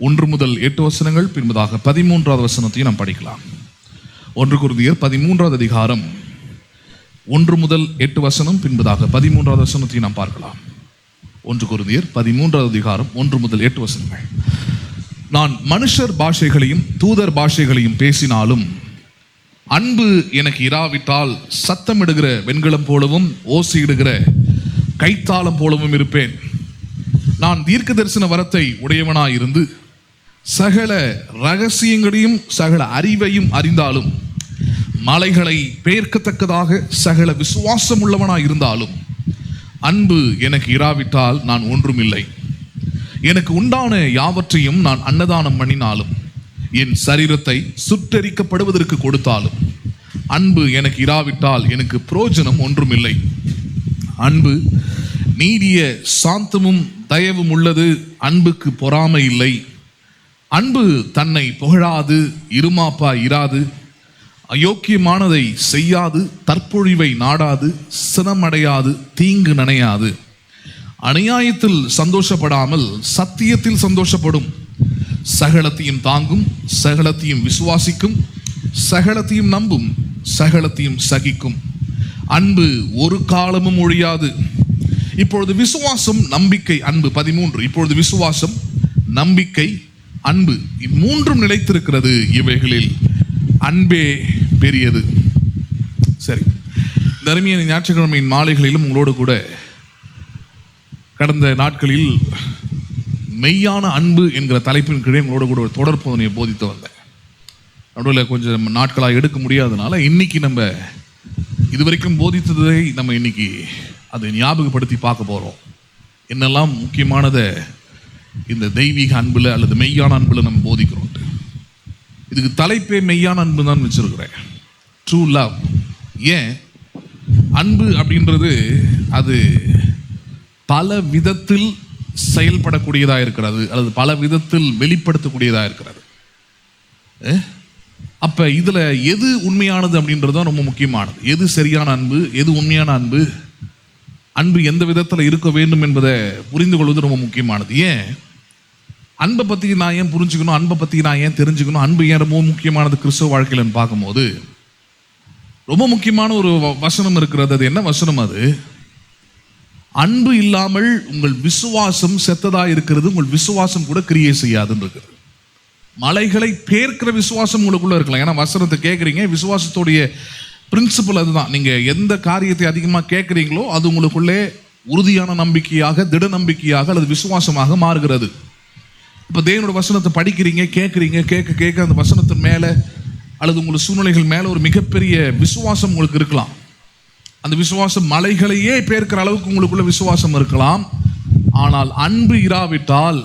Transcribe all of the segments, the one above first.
1 முதல் 8 வசனங்கள், பின்பதாக 13வது வசனத்தையும் நாம் படிக்கலாம். 1 கொரிந்தியர் 13வது அதிகாரம் 1 முதல் 8 வசனம், பின்பதாக 13வது வசனத்தையும் நாம் பார்க்கலாம். 1 கொரிந்தியர் 13வது அதிகாரம் 1 முதல் 8 வசனங்கள். நான் மனுஷர் பாஷைகளையும் தூதர் பாஷைகளையும் பேசினாலும் அன்பு எனக்கு இராவிட்டால் சத்தமிடுகிற வெண்கலம் போலவும் ஓசையிடுகிற கைத்தாளம் போலவும் இருப்பேன். நான் தீர்க்க தரிசன வரத்தை உடையவனாயிருந்து சகல ரகசியங்களையும் சகல அறிவையும் அறிந்தாலும், மலைகளை பெயர்க்கத்தக்கதாக சகல விசுவாசம் உள்ளவனாயிருந்தாலும், அன்பு எனக்கு இராவிட்டால் நான் ஒன்றுமில்லை. எனக்கு உண்டான யாவற்றையும் நான் அன்னதானம் பண்ணினாலும், என் சரீரத்தை சுட்டெரிக்கப்படுவதற்கு கொடுத்தாலும், அன்பு எனக்கு இராவிட்டால் எனக்கு பிரயோஜனம் ஒன்றுமில்லை. அன்பு நீடிய சாந்தமும் தயவும் உள்ளது, அன்புக்கு பொறாமை இல்லை. அன்பு தன்னை புகழாது, இருமாப்பா இராது, அயோக்கியமானதை செய்யாது, தற்பொழிவை நாடாது, சினமடையாது, தீங்கு நனையாது. அநியாயத்தில் சந்தோஷப்படாமல் சத்தியத்தில் சந்தோஷப்படும். சகலத்தையும் தாங்கும், சகலத்தையும் விசுவாசிக்கும், சகலத்தையும் நம்பும், சகலத்தையும் சகிக்கும். அன்பு ஒரு காலமும் ஒழியாது. இப்பொழுது விசுவாசம், நம்பிக்கை, அன்பு. 13. இப்பொழுது விசுவாசம், நம்பிக்கை, அன்பு மூன்றும் நிலைத்திருக்கிறது. இவைகளில் அன்பே பெரியது. சரி, தர்மியான ஞாயிற்றுக்கிழமையின் மாலைகளிலும் உங்களோடு கூட கடந்த நாட்களில் மெய்யான அன்பு என்கிற தலைப்பின் கீழே உங்களோடு கூட ஒரு தொடர் போதனையை போதித்து வந்தேன். நடுவில் கொஞ்சம் நாட்களாக எடுக்க முடியாதனால இன்னைக்கு நம்ம இதுவரைக்கும் போதித்ததை நம்ம இன்னைக்கு அதை ஞாபகப்படுத்தி பார்க்க போகிறோம். என்னெல்லாம் முக்கியமானதை இந்த தெய்வீக அன்புல அல்லது மெய்யான அன்புல நம்ம போதிக்கிறோம். இதுக்கு தலைப்பே மெய்யான அன்பு தான் வச்சிருக்கிறேன், ட்ரூ லவ். ஏன் அன்பு அப்படின்றது அது பல விதத்தில் செயல்படக்கூடியதாக இருக்கிறது, அல்லது பல விதத்தில் வெளிப்படுத்தக்கூடியதாக இருக்கிறது. அப்போ இதில் எது உண்மையானது அப்படின்றது தான் ரொம்ப முக்கியமானது. எது சரியான அன்பு, எது உண்மையான அன்பு, அன்பு எந்த விதத்தில் இருக்க வேண்டும் என்பதை புரிந்து கொள்வது ரொம்ப முக்கியமானது. ஏன் அன்பை பற்றி நான் ஏன் புரிஞ்சுக்கணும், அன்பை பற்றி நான் ஏன் தெரிஞ்சுக்கணும், அன்பு ஏன் ரொம்ப முக்கியமானது கிறிஸ்தவ வாழ்க்கையில்னு பார்க்கும்போது ரொம்ப முக்கியமான ஒரு வசனம் இருக்கிறது. அது என்ன வசனம்? அது அன்பு இல்லாமல் உங்கள் விசுவாசம் செத்ததாக இருக்கிறது, உங்கள் விசுவாசம் கூட கிரியை செய்யாதுன்னு இருக்குது. மலைகளை பேர்க்கிற விசுவாசம் உங்களுக்குள்ள இருக்கலாம். ஏன்னா வசனத்தை கேட்குறீங்க, விசுவாசத்துடைய பிரின்சிபல் அதுதான். நீங்கள் எந்த காரியத்தை அதிகமாக கேட்குறீங்களோ அது உங்களுக்குள்ளே உறுதியான நம்பிக்கையாக, திட நம்பிக்கையாக அல்லது விசுவாசமாக மாறுகிறது. இப்போ தேவனோட வசனத்தை படிக்கிறீங்க, கேட்குறீங்க, கேட்க கேட்க அந்த வசனத்தின் மேலே அல்லது உங்கள் சூழ்நிலைகள் மேலே ஒரு மிகப்பெரிய விசுவாசம் உங்களுக்கு இருக்கலாம். அந்த விசுவாசம் மலைகளையே பேர்க்கிற அளவுக்கு உங்களுக்குள்ள விசுவாசம் இருக்கலாம். ஆனால் அன்பு இராவிட்டால்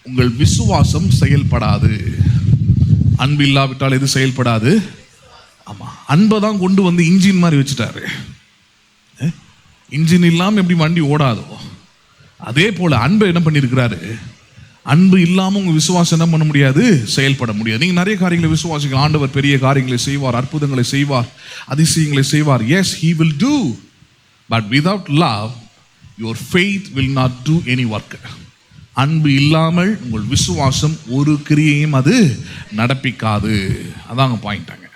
உங்கள் விசுவாசம் செயல்படாது. அன்பு இல்லாவிட்டால் எது செயல்படாது? ஆமாம், அன்பை தான் கொண்டு வந்து இன்ஜின் மாதிரி வச்சுட்டாரு. இன்ஜின் இல்லாமல் எப்படி வண்டி ஓடாதோ அதே போல் அன்பை என்ன பண்ணியிருக்கிறாரு? அன்பு இல்லாமல் உங்கள் விசுவாசம் என்ன பண்ண முடியாது? செயல்பட முடியாது. நீங்கள் நிறைய காரியங்களை விசுவாசிக்கலாம். ஆண்டவர் பெரிய காரியங்களை செய்வார், அற்புதங்களை செய்வார், அதிசயங்களை செய்வார். Yes, he will do. But without love, your faith will not do any work. அன்பு இல்லாமல் உங்கள் விசுவாசம் ஒரு கிரியையும் அது நடப்பிக்காது. அதாங்க பாயிண்டாங்க.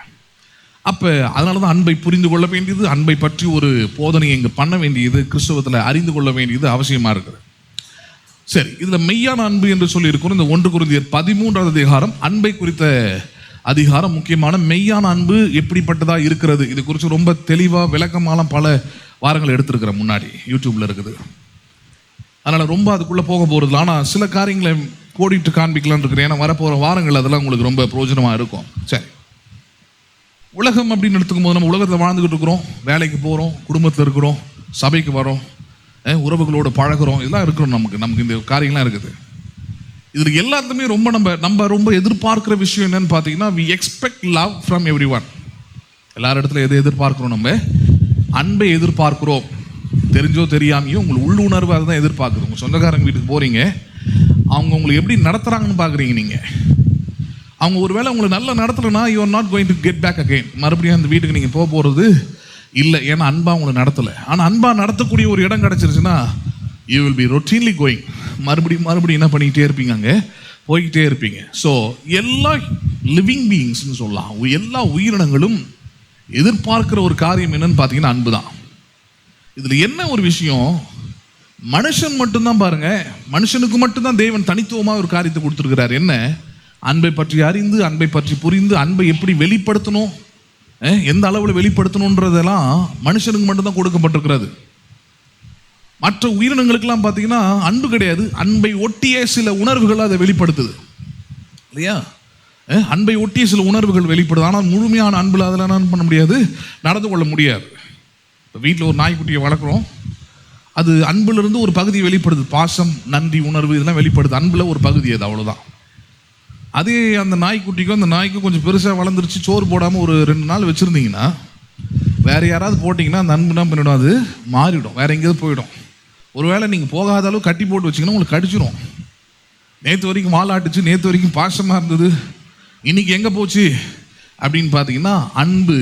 அப்போ அதனால தான் அன்பை புரிந்து கொள்ள வேண்டியது, அன்பை பற்றி ஒரு போதனை இங்கே பண்ண வேண்டியது, கிறிஸ்தவத்தில் அறிந்து கொள்ள வேண்டியது அவசியமாக இருக்குது. சரி, இதில் மெய்யான அன்பு என்று சொல்லி இருக்கிறோம். இந்த 1 கொரிந்தியர் 13வது அதிகாரம் அன்பை குறித்த அதிகாரம். முக்கியமான மெய்யான அன்பு எப்படிப்பட்டதாக இருக்கிறது, இது குறித்து ரொம்ப தெளிவாக விளக்கமான பல வாரங்கள் எடுத்திருக்கிறேன், முன்னாடி யூடியூப்பில் இருக்குது. அதனால் ரொம்ப அதுக்குள்ளே போக போகிறதில்ல. ஆனால் சில காரியங்களை கோடிட்டு காண்பிக்கலான்னு இருக்கிறேன். ஏன்னா வரப்போகிற வாரங்கள் அதெல்லாம் உங்களுக்கு ரொம்ப பிரயோஜனமாக இருக்கும். சரி, உலகம் அப்படின்னு எடுத்துக்கும் போது நம்ம உலகத்தில் வாழ்ந்துக்கிட்டு இருக்கிறோம், வேலைக்கு போகிறோம், குடும்பத்தில் இருக்கிறோம், சபைக்கு வரோம், உறவுகளோடு பழகிறோம், இதெல்லாம் இருக்கிறோம். நமக்கு இந்த காரியங்கள்லாம் இருக்குது. இதில் எல்லாத்துலேயுமே நம்ம ரொம்ப எதிர்பார்க்குற விஷயம் என்னன்னு பார்த்தீங்கன்னா, we expect love from everyone. எல்லார் இடத்துல எதை எதிர்பார்க்குறோம்? நம்ம அன்பை எதிர்பார்க்குறோம். தெரிஞ்சோ தெரியாமையோ உங்கள் உள்ளுணர்வு அதை தான் எதிர்பார்க்குறோம். உங்கள் சொந்தக்காரங்க வீட்டுக்கு போகிறீங்க, அவங்க உங்களுக்கு எப்படி நடத்துகிறாங்கன்னு பார்க்குறீங்க. நீங்கள் அவங்க ஒரு வேளை உங்களை நல்லா நடத்தலைன்னா you are not going to get back again. மறுபடியும் அந்த வீட்டுக்கு நீங்கள் போகிறது இல்லை. ஏன்னா அன்பா உங்களை நடத்தலை. ஆனால் அன்பா நடத்தக்கூடிய ஒரு இடம் கிடச்சிருச்சுன்னா you will be routinely going. மறுபடியும் என்ன பண்ணிக்கிட்டே இருப்பீங்க, அங்கே போய்கிட்டே இருப்பீங்க. ஸோ எல்லா லிவிங் பீயிங்ஸ்னு சொல்லலாம், எல்லா உயிரினங்களும் எதிர்பார்க்கிற ஒரு காரியம் என்னன்னு பார்த்தீங்கன்னா அன்பு தான். இதில் என்ன ஒரு விஷயம், மனுஷன் மட்டும்தான் பாருங்க, மனுஷனுக்கு மட்டும்தான் தேவன் தனித்துவமாக ஒரு காரியத்தை கொடுத்துருக்கிறார். என்ன? அன்பை பற்றி அறிந்து, அன்பை பற்றி புரிந்து, அன்பை எப்படி வெளிப்படுத்தணும், எந்த அளவில் வெளிப்படுத்தணுன்றதெல்லாம் மனுஷனுக்கு மட்டும்தான் கொடுக்கப்பட்டிருக்கிறது. மற்ற உயிரினங்களுக்கெல்லாம் பார்த்தீங்கன்னா அன்பு கிடையாது, அன்பை ஒட்டிய சில உணர்வுகள் அதை வெளிப்படுத்துது இல்லையா? அன்பை ஒட்டிய சில உணர்வுகள் வெளிப்படுது. ஆனால் முழுமையான அன்பில் அதில் என்ன பண்ண முடியாது, நடந்து கொள்ள முடியாது. இப்போ வீட்டில் ஒரு நாய்க்குட்டியை வளர்க்குறோம், அது அன்பிலிருந்து ஒரு பகுதியை வெளிப்படுது, பாசம், நன்றி உணர்வு இதெல்லாம் வெளிப்படுது, அன்பில் ஒரு பகுதி அது, அவ்வளோதான். அதே அந்த நாய்க்குட்டிக்கும் அந்த நாய்க்கும் கொஞ்சம் பெருசாக வளர்ந்துருச்சு, சோறு போடாமல் ஒரு 2 நாள் வச்சுருந்தீங்கன்னா, வேறு யாராவது போட்டிங்கன்னா அந்த அன்பு என்ன பண்ணிவிடும், அது மாறிவிடும், வேறு எங்கேயாவது போயிடும். ஒருவேளை நீங்கள் போகாத அளவு கட்டி போட்டு வச்சிங்கன்னா உங்களுக்கு கடிச்சிடும். நேற்று வரைக்கும் வாலாட்டுச்சு, நேற்று வரைக்கும் பாசமாக இருந்தது, இன்றைக்கி எங்கே போச்சு அப்படின்னு பார்த்தீங்கன்னா அன்பு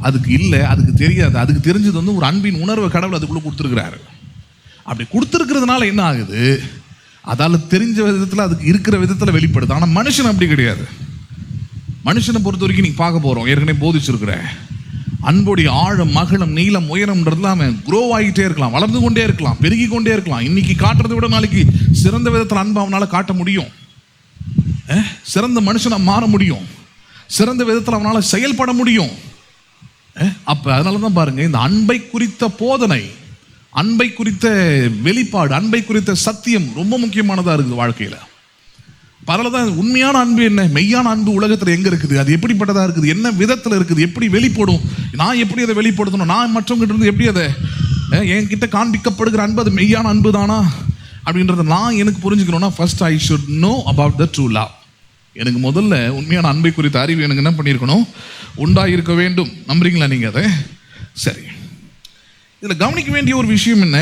அதுக்கு இல்லை, அதுக்கு தெரியாது. அதுக்கு தெரிஞ்சது வந்து ஒரு அன்பின் உணர்வை கடவுள் அதுக்குள்ளே கொடுத்துருக்கிறாரு. அப்படி கொடுத்துருக்கிறதுனால என்ன ஆகுது, அதால் தெரிஞ்ச விதத்தில் அதுக்கு இருக்கிற விதத்தில் வெளிப்படுது. ஆனால் மனுஷன் அப்படி கிடையாது. மனுஷனை பொறுத்த வரைக்கும் நீங்கள் பார்க்க போகிறோம், ஏற்கனவே போதிச்சிருக்கிறேன், அன்புடைய ஆழம், மகளம், நீளம், உயரம்ன்றதுலாம் அவன் க்ரோ ஆகிட்டே இருக்கலாம், வளர்ந்து கொண்டே இருக்கலாம், பெருகி கொண்டே இருக்கலாம். இன்னைக்கு காட்டுறதை விட நாளைக்கு சிறந்த விதத்தில் அன்பு அவனால் காட்ட முடியும், சிறந்த மனுஷனாக மாற முடியும், சிறந்த விதத்தில் அவனால் செயல்பட முடியும். அப்போ அதனால தான் பாருங்க, இந்த அன்பை குறித்த போதனை, அன்பை குறித்த வெளிப்பாடு, அன்பை குறித்த சத்தியம் ரொம்ப முக்கியமானதாக இருக்குது வாழ்க்கையில். பரவாயில்ல தான். உண்மையான அன்பு என்ன, மெய்யான அன்பு உலகத்தில் எங்கே இருக்குது, அது எப்படிப்பட்டதாக இருக்குது, என்ன விதத்தில் இருக்குது, எப்படி வெளிப்படும், நான் எப்படி அதை வெளிப்படுத்தணும், நான் மற்றவங்கிட்ட இருந்து எப்படி அதை என்கிட்ட காண்பிக்கப்படுகிற அன்பு அது மெய்யான அன்பு தானா அப்படின்றத நான் எனக்கு புரிஞ்சுக்கணும்னா first I should know about the true love. எனக்கு முதல்ல உண்மையான அன்பை குறித்த அறிவு எனக்கு என்ன பண்ணியிருக்கணும், உண்டாயிருக்க வேண்டும். நம்புறீங்களா நீங்கள் அதை? சரி, இதில் கவனிக்க வேண்டிய ஒரு விஷயம் என்ன,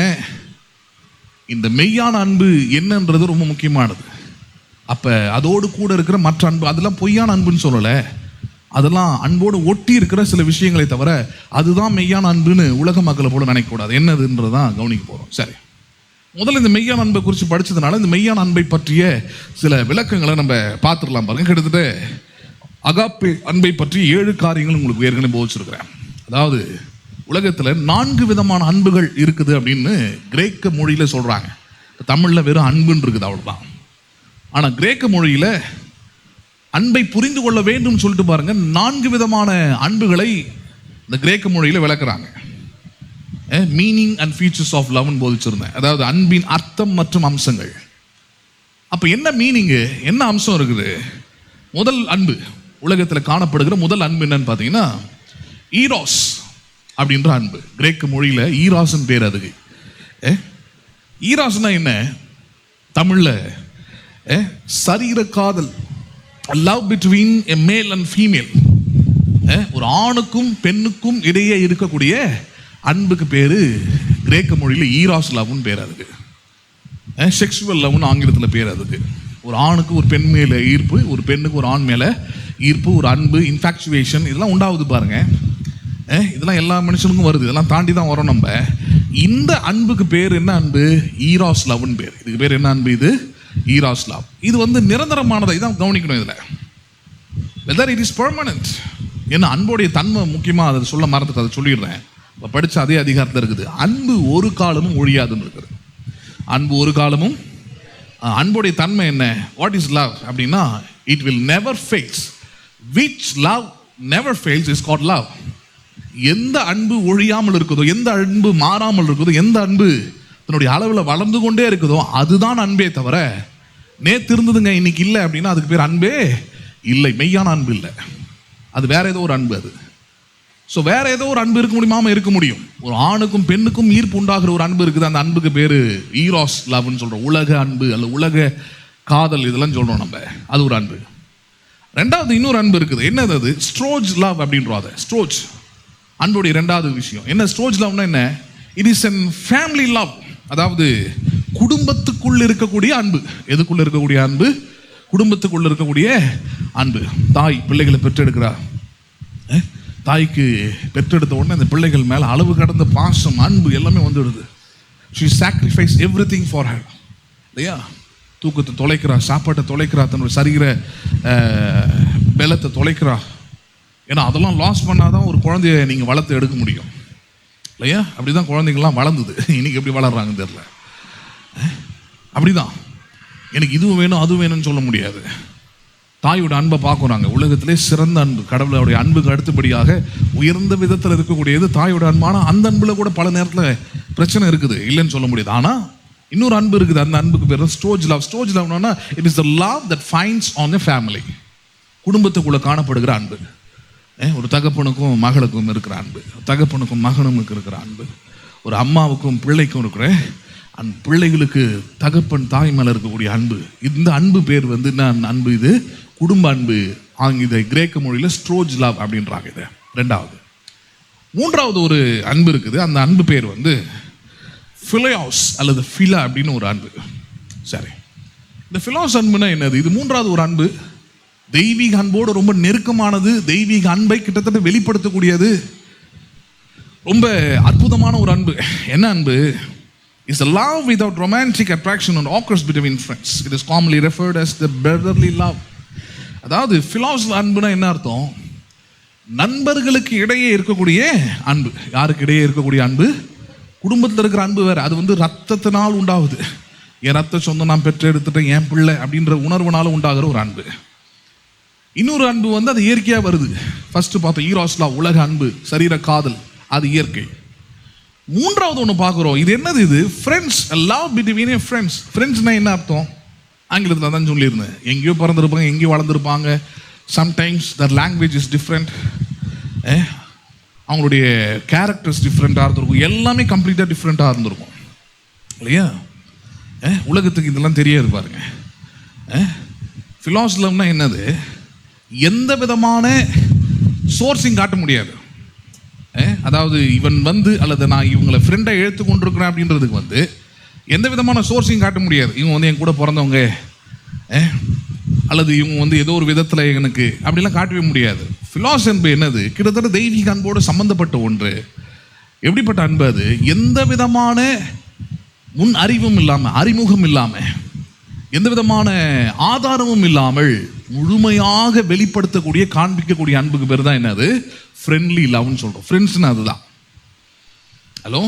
இந்த மெய்யான அன்பு என்னன்றது ரொம்ப முக்கியமானது. அப்போ அதோடு கூட இருக்கிற மற்ற அன்பு, அதெல்லாம் பொய்யான அன்புன்னு சொல்லலை, அதெல்லாம் அன்போடு ஒட்டி இருக்கிற சில விஷயங்களை தவிர அதுதான் மெய்யான அன்புன்னு உலக மக்களை போல நினைக்கக்கூடாது. என்னதுன்றதான் கவனிக்க போகிறோம். சரி, முதல்ல இந்த மெய்யான அன்பை குறித்து படித்ததுனால இந்த மெய்யான அன்பை பற்றிய சில விளக்கங்களை நம்ம பார்த்துடலாம் பாருங்க. கிட்டத்தட்ட அகாப்பே அன்பை பற்றி 7 காரியங்கள் உங்களுக்கு ஏற்கனவே போதிச்சிருக்கிறேன். அதாவது உலகத்தில் 4 விதமான அன்புகள் இருக்குது அப்படின்னு கிரேக்க மொழியில் சொல்கிறாங்க. தமிழில் வெறும் அன்புன்னு இருக்குது, அவ்வளோதான். ஆனால் கிரேக்க மொழியில் அன்பை புரிந்து கொள்ள வேண்டும் சொல்லிட்டு பாருங்க, 4 விதமான அன்புகளை இந்த கிரேக்க மொழியில் விளக்குறாங்க. மீனிங் அண்ட் ஃபீச்சர்ஸ் ஆஃப் லவ்னு போதிச்சிருந்தேன். அதாவது அன்பின் அர்த்தம் மற்றும் அம்சங்கள். அப்போ என்ன மீனிங்கு, என்ன அம்சம் இருக்குது? முதல் அன்பு, உலகத்தில் காணப்படுகிற முதல் அன்பு என்னன்னு பார்த்தீங்கன்னா ஈராஸ் அப்படின்ற அன்பு. கிரேக்க மொழியில் ஈராஸ்ன்னு பேர் அதுக்கு. ஈராஸ்னா என்ன? தமிழில் சரீர காதல், love between a male and female. ஒரு ஆணுக்கும் பெண்ணுக்கும் இடையே இருக்கக்கூடிய அன்புக்கு பேர் கிரேக்க மொழியில் ஈராஸ் லவ்னு பேர் அதுக்கு. செக்ஷுவல் லவ்னு ஆங்கிலத்தில் பேர் அதுக்கு. ஒரு ஆணுக்கு ஒரு பெண் மேலே ஈர்ப்பு, ஒரு பெண்ணுக்கு ஒரு ஆண் மேலே ஈர்ப்பு, ஒரு அன்பு, இன்ஃபாக்சுவேஷன், இதெல்லாம் உண்டாகுது பாருங்க. இதெல்லாம் எல்லா மனுஷனுக்கும் வருது, இதெல்லாம் தாண்டி தான் வரோம் நம்ம. இந்த அன்புக்கு பேர் என்ன அன்பு? ஈராஸ் லவ்னு பேர். இதுக்கு பேர் என்ன அன்பு? இது ஈராஸ் லவ். இது வந்து நிரந்தரமானதை தான் கவனிக்கணும் இதில், வெதர் இட் இஸ் பெர்மனன்ட். ஏன்னா அன்புடைய தன்மை முக்கியமாக அதை சொல்ல மறந்துட்டு அதை சொல்லிடுறேன். இப்போ படித்த அதே அதிகாரத்தில் இருக்குது, அன்பு ஒரு காலமும் ஒழியாதுன்னு இருக்குது. அன்பு ஒரு காலமும், அன்புடைய தன்மை என்ன? வாட் இஸ் லவ் அப்படின்னா it will never fails. Which love never fails is called love. எந்த அன்பு ஒழியாமல் இருக்குதோ, எந்த அன்பு மாறாமல் இருக்குதோ, எந்த அன்பு தன்னுடைய அளவில் வளர்ந்து கொண்டே இருக்குதோ அதுதான் அன்பே தவிர நேற்று இருந்ததுங்க இன்னைக்கு இல்லை அப்படின்னா அதுக்கு பேர் அன்பே இல்லை, மெய்யான அன்பு இல்லை. அது வேற ஏதோ ஒரு அன்பு அது. ஸோ வேற ஏதோ ஒரு அன்பு இருக்க முடியுமா? இருக்க முடியும். ஒரு ஆணுக்கும் பெண்ணுக்கும் ஈர்ப்பு உண்டாகிற ஒரு அன்பு இருக்குது, அந்த அன்புக்கு பேர் ஈராஸ் லவ்னு சொல்கிறோம். உலக அன்பு அல்ல உலக காதல் இதெல்லாம் சொல்கிறோம் நம்ம, அது ஒரு அன்பு. ரெண்டாவது இன்னொரு அன்பு இருக்குது, என்னது அது? ஸ்ட்ரோஜ் லவ் அப்படின்றோம். அதை ஸ்ட்ரோஜ் அன்புடைய ரெண்டாவது விஷயம் என்ன? ஸ்ட்ரோஜ் லவ்னா என்ன? It is and family love. அதாவது குடும்பத்துக்குள் இருக்கக்கூடிய அன்பு. எதுக்குள்ள இருக்கக்கூடிய அன்பு? குடும்பத்துக்குள்ள இருக்கக்கூடிய அன்பு. தாய் பிள்ளைகளை பெற்றெடுக்கிறார், தாய்க்கு பெற்றெடுத்த உடனே அந்த பிள்ளைகள் மேலே அளவு கடந்த பாசம், அன்பு எல்லாமே வந்துடுது. She sacrifice everything for her. இல்லையா? தூக்கத்தை தொலைக்கிறா, சாப்பாட்டை தொலைக்கிறா, தன்னுடைய சரீர பலத்தை தொலைக்கிறா. ஏன்னா அதெல்லாம் லாஸ் பண்ணாதான் ஒரு குழந்தைய நீங்கள் வளர்த்து எடுக்க முடியும் இல்லையா? அப்படிதான் குழந்தைங்கள்லாம் வளர்ந்தது. இன்னைக்கு எப்படி வளர்றாங்கன்னு தெரியல. அப்படிதான் எனக்கு இதுவும் வேணும் அதுவும் வேணும்னு சொல்ல முடியாது. தாயோட அன்பை பார்க்குறாங்க. உலகத்திலே சிறந்த அன்பு, கடவுளுடைய அன்புக்கு அடுத்தபடியாக உயர்ந்த விதத்தில் இருக்கக்கூடியது தாயோட அன்பான. அந்த அன்பில் கூட பல நேரத்தில் பிரச்சனை இருக்குது, இல்லைன்னு சொல்ல முடியாது. ஆனால் இன்னொரு அன்பு இருக்குது. அந்த அன்புக்கு பேர் ஸ்டோஜ் லவ். ஸ்டோஜ் லவ்னா it is the love that finds on a family. குடும்பத்துக்குள்ளே காணப்படுகிற அன்பு. ஒரு தகப்பனுக்கும் மகளுக்கும் இருக்கிற அன்பு, தகப்பனுக்கும் மகனுக்கு இருக்கிற அன்பு, ஒரு அம்மாவுக்கும் பிள்ளைக்கும் இருக்கிற அந்த பிள்ளைகளுக்கு தகப்பன் தாய் மேலே இருக்கக்கூடிய அன்பு. இந்த அன்பு பேர் வந்து என்ன அன்பு? இது குடும்ப அன்பு. இதை கிரேக்க மொழியில் ஸ்ட்ரோஜ் லவ் அப்படின்றாங்க. இது ரெண்டாவது. மூன்றாவது ஒரு அன்பு இருக்குது. அந்த அன்பு பேர் வந்து ஃபிலியாஸ் அல்லது ஃபிலா அப்படின்னு ஒரு அன்பு. சரி, இந்த ஃபிலாஸ் அன்புனா என்னது? இது மூன்றாவது ஒரு அன்பு. தெய்வீக அன்போடு ரொம்ப நெருக்கமானது, தெய்வீக அன்பை கிட்டத்தட்ட வெளிப்படுத்தக்கூடியது, ரொம்ப அற்புதமான ஒரு அன்பு. என்ன அன்பு? Is a love without romantic attraction and occurs between friends. It is commonly referred as the brotherly love. அதாவது ஃபிலாஸ் அன்புனா என்ன அர்த்தம்? நண்பர்களுக்கு இடையே இருக்கக்கூடிய அன்பு. யாருக்கு இடையே இருக்கக்கூடிய அன்பு? குடும்பத்தில் இருக்கிற அன்பு வேற. அது வந்து ரத்தத்தினால் உண்டாகுது. என் ரத்த சொந்தம் நான் பெற்று எடுத்துட்டேன், என் பிள்ளை அப்படின்ற உணர்வுனால உண்டாகிற ஒரு அன்பு. இன்னொரு அன்பு வந்து அது இயற்கையாக வருது. ஃபர்ஸ்ட் பார்த்தோம் ஈராஸ் லவ், உலக அன்பு, சரீர காதல், அது இயற்கை. மூன்றாவது ஒன்று பார்க்குறோம். இது என்னது? இது ஃப்ரெண்ட்ஸ், லவ் பிட்வீன் ஃப்ரெண்ட்ஸ். ஃப்ரெண்ட்ஸ்னா என்ன அர்த்தம்? ஆங்கிலத்தில் தான் சொல்லியிருந்தேன். எங்கேயோ பிறந்திருப்பாங்க, எங்கேயோ வளர்ந்துருப்பாங்க. Sometimes their language is different, அவங்களுடைய கேரக்டர்ஸ் டிஃப்ரெண்ட்டாக இருந்திருக்கும், எல்லாமே கம்ப்ளீட்டாக டிஃப்ரெண்ட்டாக இருந்திருக்கும் இல்லையா? உலகத்துக்கு இதெல்லாம் தெரியாது பாருங்க. ஃபிலாஸ் லவ்னா என்னது? எந்த விதமான சோர்ஸிங் காட்ட முடியாது. அதாவது இவன் வந்து அல்லது நான் இவங்களை ஃப்ரெண்டாக எழுத்து கொண்டிருக்கிறேன் அப்படின்றதுக்கு வந்து எந்த விதமான சோர்ஸையும் காட்ட முடியாது. இவங்க வந்து என் கூட பிறந்தவங்க, அல்லது இவங்க வந்து ஏதோ ஒரு விதத்தில் எனக்கு அப்படிலாம் காட்டவே முடியாது. ஃபிலாஸ் அன்பு என்னது? கிட்டத்தட்ட தெய்வீக அன்போடு சம்பந்தப்பட்ட ஒன்று. எப்படிப்பட்ட அன்பு அது? எந்த விதமான முன் அறிவும் இல்லாமல், அறிமுகம் இல்லாமல், எந்த விதமான ஆதாரமும் இல்லாமல் முழுமையாக வெளிப்படுத்தக்கூடிய, காண்பிக்கக்கூடிய அன்புக்கு பேர் தான் என்னது? ஃப்ரெண்ட்லி லவ்னு சொல்கிறோம். ஃப்ரெண்ட்ஸ்னு அதுதான். ஹலோ,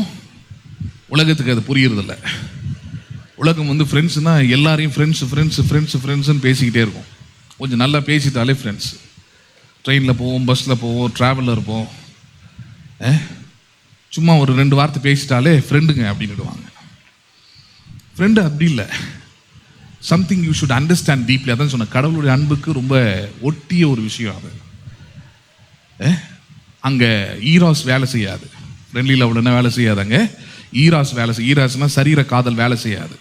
உலகத்துக்கு அது புரியுறதில்ல. உலகம் வந்து ஃப்ரெண்ட்ஸ்னா எல்லாரையும் ஃப்ரெண்ட்ஸ் ஃப்ரெண்ட்ஸ் ஃப்ரெண்ட்ஸ் ஃப்ரெண்ட்ஸ்ன்னு பேசிக்கிட்டே இருக்கும். கொஞ்சம் நல்லா பேசிட்டாலே ஃப்ரெண்ட்ஸ். ட்ரெயினில் போவோம், பஸ்ஸில் போவோம், ட்ராவலில் இருப்போம், சும்மா ஒரு 2 வார்த்தை பேசிட்டாலே ஃப்ரெண்டுங்க அப்படின்னுடுவாங்க. ஃப்ரெண்டு அப்படி இல்லை. Something you should understand deeply. அதான் சொன்ன, கடவுளுடைய அன்புக்கு ரொம்ப ஒட்டிய ஒரு விஷயம் அது. அங்கே ஈராஸ் வேலை செய்யாது. ஃப்ரெண்ட்லி லவ்ல என்ன வேலை செய்யாது? அங்கே ஈராஸ் வேலை செய்ய. ஈராஸ்னா சரீர காதல் வேலை செய்யாது.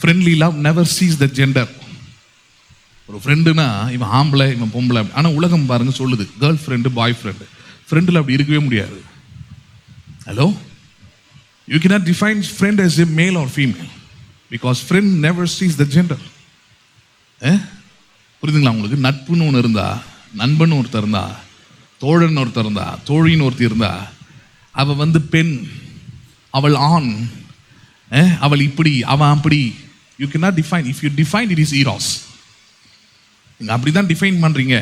Friendly love never sees the gender. ஒரு ஃப்ரெண்டுனா இவன் ஆம்பளை, இவன் பொம்பளை. ஆனால் உலகம் பாருங்க சொல்லுது கேர்ள் ஃப்ரெண்டு, பாய் ஃப்ரெண்டு. ஃப்ரெண்டில் அப்படி இருக்கவே முடியாது. Hello, you cannot define friend as a male or female because friend never sees the gender. புரியுதுங்களா உங்களுக்கு? நட்புன்னு ஒன்று இருந்தா, நண்பன் ஒருத்தர் இருந்தா, தோழன் ஒருத்தர் இருந்தா, தோழின்னு ஒருத்தர் இருந்தா, அவள் வந்து பெண், அவள் ஆண், அவள் இப்படி, அவன் அப்படி. You cannot define. If you define it is eros. நீங்கள் அப்படி தான் டிஃபைன் பண்ணுறீங்க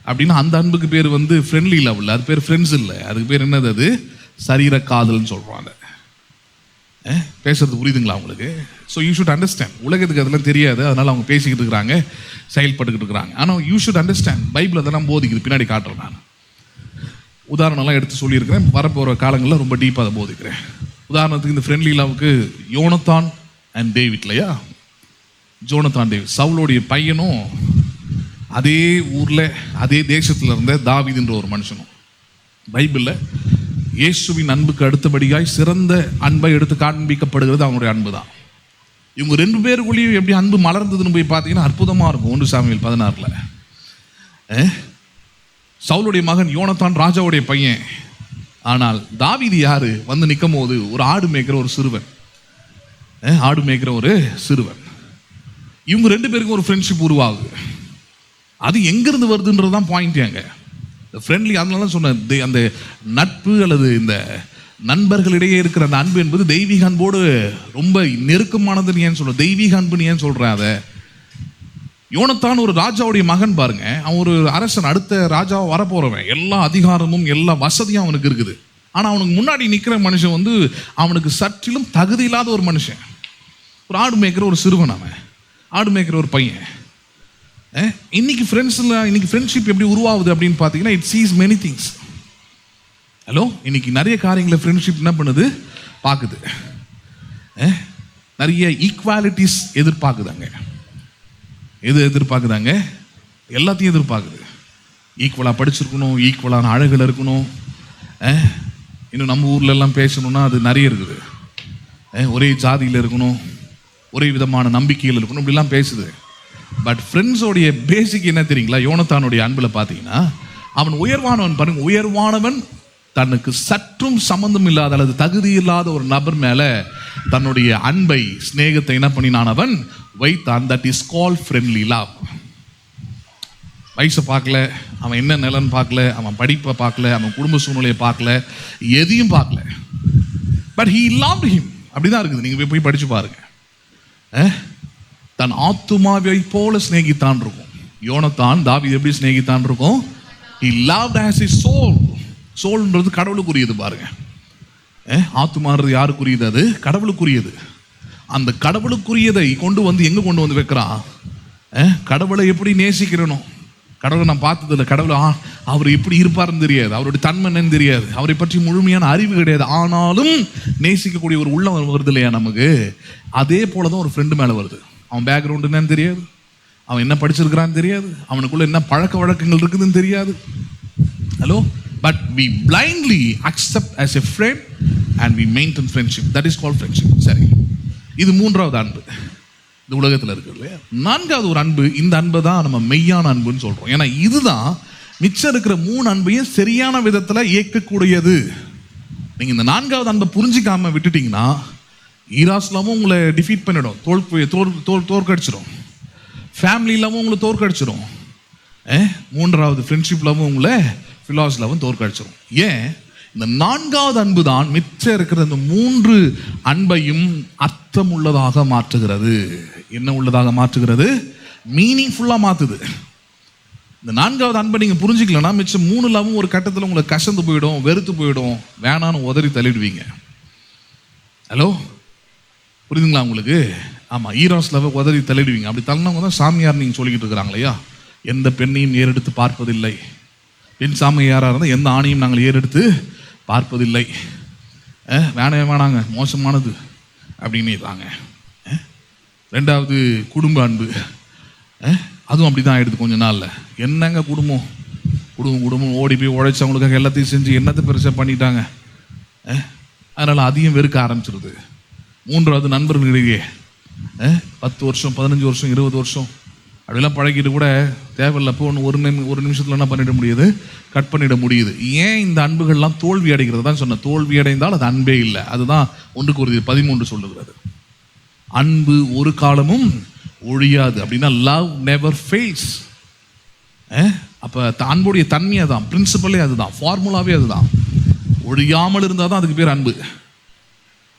அப்படின்னா அந்த அன்புக்கு பேர் வந்து ஃப்ரெண்ட்லி லவ் இல்லை, அது பேர் ஃப்ரெண்ட்ஸ் இல்லை. அதுக்கு பேர் என்னது? அது சரீர காதல்னு சொல்கிறாங்க. பேசுறது புரியுதுங்களா உங்களுக்கு? So you should understand. உலகத்துக்கு அதெல்லாம் தெரியாது, அதனால் அவங்க பேசிக்கிட்டு இருக்கிறாங்க, செயல்பட்டுக்கிட்டு இருக்கிறாங்க. ஆனால் யூ ஷுட் அண்டர்ஸ்டாண்ட். பைபிள் அதெல்லாம் போதிக்குது. பின்னாடி காட்டுறேன் நான். உதாரணம்லாம் எடுத்து சொல்லியிருக்கிறேன். வரப்போகிற காலங்களில் ரொம்ப டீப்பாக அதை போதிக்கிறேன். உதாரணத்துக்கு இந்த ஃப்ரெண்ட்லி லவ்க்கு யோனத்தான் அண்ட் டேவிட் இல்லையா? ஜோனத்தான் டேவிட், சவுலோடைய பையனும் அதே ஊரில் அதே தேசத்தில் இருந்த தாவீதுன்ற ஒரு மனுஷனும். பைபிளில் இயேசுவின் அன்புக்கு அடுத்தபடியாய் சிறந்த அன்பை எடுத்து காண்பிக்கப்படுகிறது அவனுடைய அன்பு தான். இவங்க 2 பேருக்குள்ளேயும் எப்படி அன்பு மலர்ந்ததுன்னு போய் பார்த்தீங்கன்னா அற்புதமாக இருக்கும். 1 சாமுவேல் 16 சவுலுடைய மகன் யோனத்தான் ராஜாவுடைய பையன். ஆனால் தாவீது யாரு? வந்து நிற்கும் போது ஒரு ஆடு மேய்க்கிற ஒரு சிறுவன், ஆடு மேய்க்கிற ஒரு சிறுவன். இவங்க 2 பேருக்கும் ஒரு ஃப்ரெண்ட்ஷிப் உருவாகுது. அது எங்கிருந்து வருதுன்றது தான் பாயிண்ட். அங்கே ஃப்ரெண்ட்லி, அதனால சொன்ன அந்த நட்பு அல்லது இந்த நண்பர்களிடையே இருக்கிற அந்த அன்பு என்பது தெய்வீக அன்போடு ரொம்ப நெருக்கமானதுன்னு ஏன் சொல்ற? தெய்வீக அன்புன்னு ஏன் சொல்றேன் அதை? யோனத்தான் ஒரு ராஜாவுடைய மகன் பாருங்க. அவன் ஒரு அரசன், அடுத்த ராஜாவை வரப்போறவன். எல்லா அதிகாரமும் எல்லா வசதியும் அவனுக்கு இருக்குது. ஆனால் அவனுக்கு முன்னாடி நிற்கிற மனுஷன் வந்து அவனுக்கு சற்றிலும் தகுதி இல்லாத ஒரு மனுஷன். ஒரு ஆடு மேய்க்கிற ஒரு சிறுவன், அவன் ஆடு மேய்க்கிற ஒரு பையன். இன்னைக்கு ஃப்ரெண்ட்ஷிப் எப்படி உருவாகுது அப்படின்னு பார்த்தீங்கன்னா, it sees many things. Hello, இன்னைக்கு நிறைய காரியங்களை ஃப்ரெண்ட்ஷிப் என்ன பண்ணுது, பார்க்குது. நிறைய ஈக்குவாலிட்டிஸ் எதிர்பார்க்குதாங்க. எதிர்பார்க்குதாங்க? எல்லாத்தையும் எதிர்பார்க்குது. ஈக்குவலாக படிச்சிருக்கணும், ஈக்குவலான அழகில் இருக்கணும். இன்னும் நம்ம ஊர்ல எல்லாம் பேசணும்னா அது நிறைய இருக்குது. ஒரே ஜாதியில் இருக்கணும், ஒரே விதமான நம்பிக்கையில் இருக்கணும், இப்படிலாம் பேசுது. பட் ஃப்ரெண்ட்ஸோடைய பேசிக் என்ன தெரியுங்களா? யோனத்தானுடைய அன்பில் பார்த்தீங்கன்னா, அவன் உயர்வானவன் பாருங்க. உயர்வானவன் தனக்கு சற்றும் சம்பந்தம் இல்லாத அல்லது தகுதி இல்லாத ஒரு நபர் மேல தன்னுடைய அன்பை, ஸ்நேகத்தை என்ன பண்ணினான்? அவன் வைத்தான். That is called friendly love. வயசை பார்க்கல, அவன் என்ன நிலன்னு பார்க்கல, அவன் படிப்பை பார்க்கல, அவன் குடும்ப சூழ்நிலையை பார்க்கல, எதையும் பார்க்கல. But he loved him. அப்படிதான் இருக்குது. நீங்க போய் படிச்சு பாருங்க. தன் ஆத்துமாவை போல சிநேகித்தான் இருக்கும். யோனத்தான் தாவீது எப்படி சிநேகித்தான் இருக்கும்? He loved as his soul. சோல்ன்றது கடவுளுக்குரியது பாருங்க. ஆத்துமான்றது யாருக்குரியது? அது கடவுளுக்குரியது. அந்த கடவுளுக்குரியதை கொண்டு வந்து எங்க கொண்டு வந்து வைக்கிறான்? கடவுளை எப்படி நேசிக்கிறனோ, கடவுளை நான் பார்த்ததில்லை, கடவுளை அவர் எப்படி இருப்பாருன்னு தெரியாது, அவருடைய தன்மை என்னன்னு தெரியாது, அவரை பற்றி முழுமையான அறிவு கிடையாது, ஆனாலும் நேசிக்கக்கூடிய ஒரு உள்ளம் வருது இல்லையா நமக்கு? அதே போலதான் ஒரு ஃப்ரெண்டு மேலே வருது. அவன் பேக்ரவுண்ட் என்னன்னு தெரியாது, அவன் என்ன படிச்சிருக்கிறான்னு தெரியாது, அவனுக்குள்ள என்ன பழக்க வழக்கங்கள் இருக்குதுன்னு தெரியாது. Hello, but we blindly accept as a friend and we maintain friendship. That is called friendship. சரி, இது மூன்றாவது அன்பு இந்த உலகத்தில் இருக்கு இல்லையா? நான்காவது ஒரு அன்பு, இந்த அன்பை தான் நம்ம மெய்யான அன்புன்னு சொல்றோம். ஏன்னா இதுதான் மிச்சம் இருக்கிற மூணு அன்பையும் சரியான விதத்தில் இயக்கக்கூடியது. நீங்க இந்த நான்காவது அன்பை புரிஞ்சிக்காம விட்டுட்டீங்கன்னா, ஈராஸ்லாமும் உங்களை டிஃபீட் பண்ணிடும், தோற்கடிச்சிடும். ஃபேமிலி இல்லாமல் உங்களை தோற்கடிச்சிடும். மூன்றாவது ஃப்ரெண்ட்ஷிப் லவும் உங்களை ஃபிலாஸ் லவும் தோற்கடிச்சிடும். ஏன்? இந்த நான்காவது அன்பு தான் மிச்சம் இருக்கிற இந்த மூன்று அன்பையும் அர்த்தம் உள்ளதாக மாற்றுகிறது. என்ன உள்ளதாக மாற்றுகிறது? மீனிங்ஃபுல்லாக மாற்றுது. இந்த நான்காவது அன்பை நீங்கள் புரிஞ்சிக்கலன்னா மிச்சம் மூணு லவும் ஒரு கட்டத்தில் உங்களை கசந்து போயிடும், வெறுத்து போயிடும், வேணான்னு உதறி தள்ளிடுவீங்க. ஹலோ, புரியுதுங்களா உங்களுக்கு? ஆமாம், ஈராஸ் லவ் உதறி தள்ளிடுவீங்க. அப்படி தள்ளினவங்க தான் சாமியார் நீங்கள் சொல்லிக்கிட்டு இருக்கிறாங்க இல்லையா? எந்த பெண்ணையும் ஏறெடுத்து பார்ப்பதில்லை, பெண் சாமியாராக இருந்தால் எந்த ஆணையும் நாங்கள் ஏறெடுத்து பார்ப்பதில்லை, வேணாங்க, மோசமானது அப்படின்னு இருக்காங்க. ரெண்டாவது குடும்ப அன்பு, அதுவும் அப்படி தான் ஆகிடுது கொஞ்ச நாளில். என்னங்க குடும்பம் ஓடி போய் உழைச்சவங்களுக்காக எல்லாத்தையும் செஞ்சு என்னத்தை பெருசாக பண்ணிட்டாங்க, அதனால் அதையும் வெறுக்க ஆரம்பிச்சிருது. மூன்றாவது நண்பர்களிடையே 10 வருஷம் 15 வருஷம் 20 வருஷம் அப்படிலாம் பழகிட்டு கூட தேவையில்லை, அப்போ ஒரு நிமிஷத்தில் என்ன பண்ணிட முடியுது? கட் பண்ணிட முடியுது. ஏன் இந்த அன்புகள்லாம் தோல்வி அடைகிறது தான் சொன்ன. தோல்வி அடைந்தால் அது அன்பே இல்லை. அதுதான் 1 கொரிந்தியர் 13 சொல்லுகிறது. அன்பு ஒரு காலமும் ஒழியாது. அப்படின்னா லவ் நெவர் ஃபெயில்ஸ். அப்போ அன்புடைய தன்மையை தான், பிரின்சிபலே அதுதான், ஃபார்முலாவே அதுதான். ஒழியாமல் இருந்தால் தான் அதுக்கு பேர் அன்பு.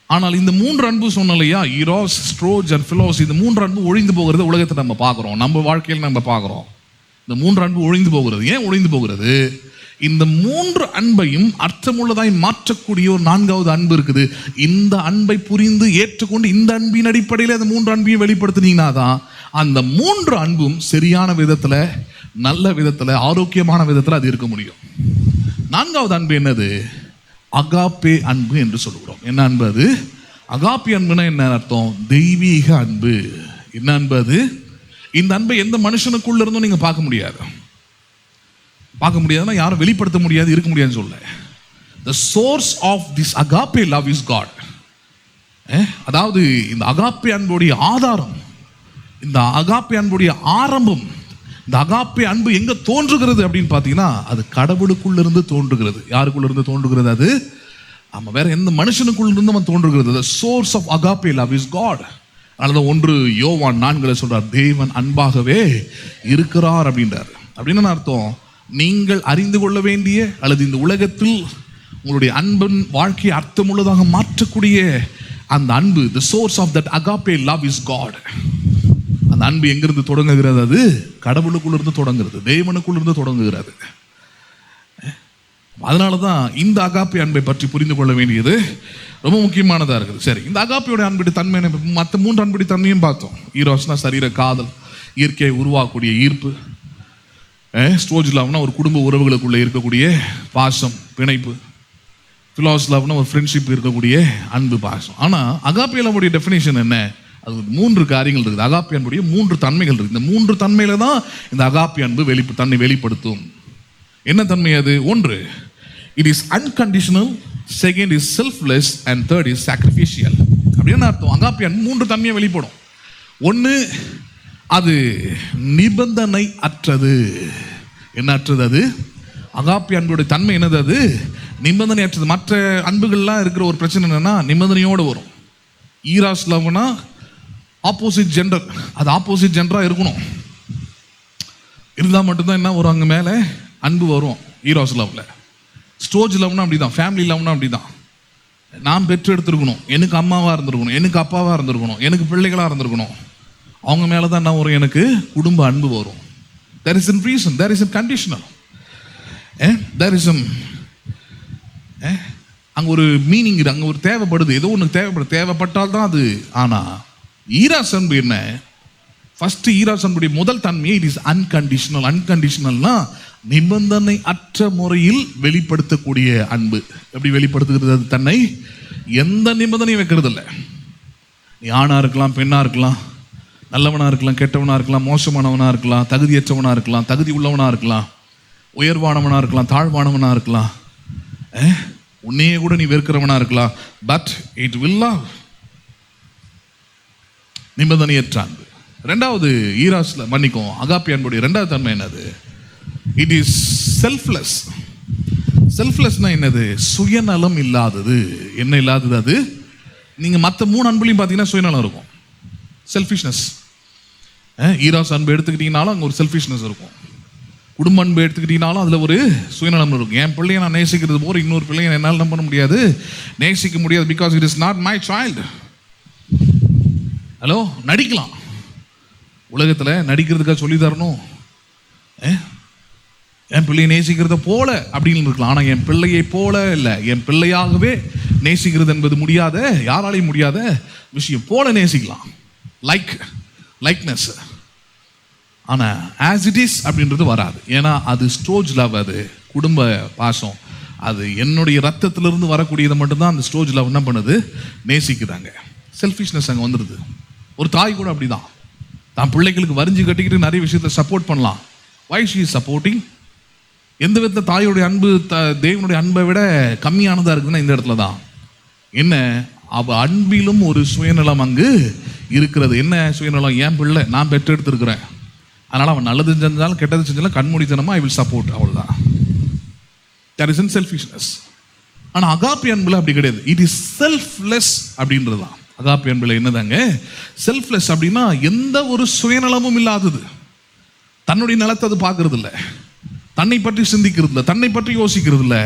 ஆனால் இந்த மூன்று அன்பு சொன்னலையா, ஈராஸ், ஸ்ட்ரோஜ் அண்ட் ஃபிலாஸ், இந்த மூன்று அன்பு ஒழிந்து போகிறது உலகத்தை நம்ம பார்க்குறோம், நம்ம வாழ்க்கையில் நம்ம பார்க்குறோம். இந்த மூன்று அன்பு ஒழிந்து போகிறது. ஏன் ஒழிந்து போகிறது? இந்த மூன்று அன்பையும் அர்த்தமுள்ளதாய் மாற்றக்கூடிய ஒரு நான்காவது அன்பு இருக்குது. இந்த அன்பை புரிந்து ஏற்றுக்கொண்டு இந்த அன்பின் அடிப்படையில் அந்த மூன்று அன்பையும் வெளிப்படுத்தினீங்கன்னா தான் அந்த மூன்று அன்பும் சரியான விதத்தில், நல்ல விதத்தில், ஆரோக்கியமான விதத்தில் அது இருக்க முடியும். நான்காவது அன்பு என்னது? அகாப்பே அன்பு என்று சொல்லுகிறோம். என்ன அன்பு அது? அகாப்பே அன்புனா என்ன அர்த்தம்? தெய்வீக அன்பு. என்ன அன்பு அது? இந்த அன்பை எந்த மனுஷனுக்குள்ள இருந்தும் நீங்க பார்க்க முடியாதுன்னா யாரும் வெளிப்படுத்த முடியாது, இருக்க முடியாதுன்னு சொல்ல. The source of this agape love is God. அதாவது இந்த அகாப்பே அன்புடைய ஆதாரம், இந்த அகாப்பே அன்புடைய ஆரம்பம், இந்த அகாப்பே அன்பு எங்க தோன்றுகிறது அப்படின்னு பார்த்தீங்கன்னா, அது கடவுளுக்குள்ள இருந்து தோன்றுகிறது. யாருக்குள்ள இருந்து தோன்றுகிறது? அது ஆமா, வேற எந்த மனுஷனுக்குள்ள இருந்து அவன் தோன்றுகிறது. The source of agape love is God. அதனால 1 யோவான் 4 சொல்றார், தேவன் அன்பாகவே இருக்கிறார் அப்படின்றார். அப்படின்னு அர்த்தம், நீங்கள் அறிந்து கொள்ள வேண்டிய அல்லது இந்த உலகத்தில் உங்களுடைய அன்பின் வாழ்க்கையை அர்த்தமுள்ளதாக மாற்றக்கூடிய அந்த அன்பு, the source of that agape love is God. அந்த அன்பு எங்கிருந்து தொடங்குகிறது? அது கடவுளுக்குள்ளிருந்து தொடங்குகிறது, தேவனுக்குள்ளிருந்து தொடங்குகிறது. அதனால தான் இந்த அகாப்பி அன்பை பற்றி புரிந்து கொள்ள வேண்டியது ரொம்ப முக்கியமானதாக இருக்குது. சரி, இந்த அகாப்பியோட அன்புடைய தன்மை, மற்ற 3 அன்புடைய தன்மையும் பார்த்தோம். ஈரோஸ்னா சரீர காதல், இயற்கையை உருவாக்கக்கூடிய ஈர்ப்பு. ஸ்டோஜ் லவ்னா ஒரு குடும்ப உறவுகளுக்குள்ளே இருக்கக்கூடிய பாசம், பிணைப்பு. ஃபிலாஸ் லவ்னா ஒரு ஃப்ரெண்ட்ஷிப் இருக்கக்கூடிய அன்பு, பாசம். ஆனால் அகாப்பி லவ்வுடைய டெஃபினேஷன் என்ன? அது 3 காரியங்கள் இருக்குது. அகாப்பி அன்புடைய 3 தன்மைகள் இருக்குது. இந்த 3 தன்மையில தான் இந்த அகாப்பி அன்பு தன்னை வெளிப்படுத்தும். என்ன தன்மை அது? 1, it is unconditional. 2 is selfless. And 3 is sacrificial. அப்படின்னு அர்த்தம். அகாப்பி அன்பு 3 தன்மையை வெளிப்படும். 1, அது நிபந்தனை அற்றது. என்ன அற்றது? அது அகாப்பி அன்புடைய தன்மை என்னது? அது நிபந்தனை அற்றது. மற்ற அன்புகள்லாம் இருக்கிற ஒரு பிரச்சனை என்னன்னா நிபந்தனையோடு வரும். ஈராஸ் லவ்னா ஆப்போசிட் ஜெண்டர், அது ஆப்போசிட் ஜெண்டராக இருக்கணும். இருந்தால் மட்டும்தான் என்ன வரும்? அங்கே மேலே அன்பு வரும். ஈராஸ் லவ்ல. ஸ்டோஜ் லவ்னா அப்படி தான், ஃபேமிலி லவ்னா அப்படி தான். நான் பெற்று எடுத்துருக்கணும், எனக்கு அம்மாவாக இருந்திருக்கணும், எனக்கு அப்பாவாக இருந்திருக்கணும், எனக்கு பிள்ளைகளாக இருந்திருக்கணும். அவங்க மேலே தான் என்ன வரும்? எனக்கு குடும்ப அன்பு வரும். there is a reason, there is a conditional, there is some அங்கே ஒரு மீனிங், அங்கே ஒரு தேவைப்படுது, ஏதோ ஒன்று தேவைப்பட்டால் தான் அது. ஆனால் ஈராஸ் அன்பு என்ன? ஃபர்ஸ்ட் ஈராஸ் அன்புடைய முதல் தன்மையை இட் இஸ் அன்கண்டிஷனல். அன்கண்டிஷனல்னா நிபந்தனை அற்ற முறையில் வெளிப்படுத்தக்கூடிய அன்பு. எப்படி வெளிப்படுத்துகிறது? அது தன்னை எந்த நிபந்தனையும் வைக்கிறது இல்லை. நீ ஆணாக இருக்கலாம், பெண்ணாக இருக்கலாம், நல்லவனாக இருக்கலாம், கெட்டவனாக இருக்கலாம், மோசமானவனாக இருக்கலாம், தகுதியற்றவனாக இருக்கலாம், தகுதி உள்ளவனாக இருக்கலாம், உயர்வானவனாக இருக்கலாம், தாழ்வானவனாக இருக்கலாம், உன்னையே கூட நீ வெறுக்கிறவனாக இருக்கலாம். But it will love. நிபந்தனையற்ற அன்பு. 2வது ஈராஸ்ல மன்னிக்கும் அகாப்பி அன்புடைய 2வது தன்மை என்னது? It is selfless. செல்ஃப்லெஸ்னா என்னது? சுயநலம் இல்லாதது. என்ன இல்லாதது? அது நீங்கள் மற்ற 3 அன்புலையும் பார்த்தீங்கன்னா சுயநலம் இருக்கும், செல்ஃபிஷ்னஸ். ஈராஸ் அன்பு எடுத்துக்கிட்டீங்கனாலும் அங்கே ஒரு செல்ஃபிஷ்னஸ் இருக்கும். குடும்ப அன்பு எடுத்துக்கிட்டீங்கனாலும் அதில் ஒரு சுயநலம் இருக்கும். என் பிள்ளையை நான் நேசிக்கிறது போல இன்னொரு பிள்ளையை என்னால் என்ன பண்ண முடியாது, நேசிக்க முடியாது. Because it is not my child. Hello, நடிக்கலாம், உலகத்தில் நடிக்கிறதுக்காக சொல்லி தரணும், என் பிள்ளையை நேசிக்கிறத போல அப்படின்னு இருக்கலாம். ஆனால் என் பிள்ளையை போல இல்லை, என் பிள்ளையாகவே நேசிக்கிறது என்பது முடியாத, யாராலையும் முடியாத விஷயம். போல நேசிக்கலாம், லைக்னஸ். ஆனால் ஆஸ் இட் இஸ் அப்படின்றது வராது. ஏன்னா அது ஸ்டோஜ் லவ், அது குடும்ப பாசம், அது என்னுடைய ரத்தத்திலிருந்து வரக்கூடியதை மட்டும்தான் அந்த ஸ்டோஜ் லவ் என்ன பண்ணுது, நேசிக்கிறாங்க. செல்ஃபிஷ்னஸ் அங்கே வந்துடுது. ஒரு தாய் கூட அப்படிதான், தான் பிள்ளைகளுக்கு வரிஞ்சு கட்டிக்கிட்டு நிறைய விஷயத்தை சப்போர்ட் பண்ணலாம். Why she is supporting? எந்த விதத்தில் தாயோடைய அன்பு தேவனுடைய அன்பை விட கம்மியானதாக இருக்குதுன்னா இந்த இடத்துல தான். என்ன? அவ அன்பிலும் ஒரு சுயநலம் அங்கு இருக்கிறது. என்ன சுயநலம்? என் பிள்ளை நான் பெற்றெடுத்திருக்கிறேன், அதனால் அவன் நல்லது செஞ்சாலும் கெட்டது செஞ்சாலும் கண்மூடித்தனமா ஐ வில் சப்போர்ட், அவ்வளோதான். There is in selfishness. ஆனால் அகாப்பி அன்பில் அப்படி கிடையாது. இட் இஸ் செல்ஃப்லெஸ் அப்படின்றது தான் அகாப்பி அன்பில். என்னதாங்க செல்ஃப்லெஸ் அப்படின்னா? எந்த ஒரு சுயநலமும் இல்லாதது. தன்னுடைய நலத்தை அது பார்க்கறது இல்லை, தன்னை பற்றி சிந்திக்கிறது இல்லை, தன்னை பற்றி யோசிக்கிறது இல்லை.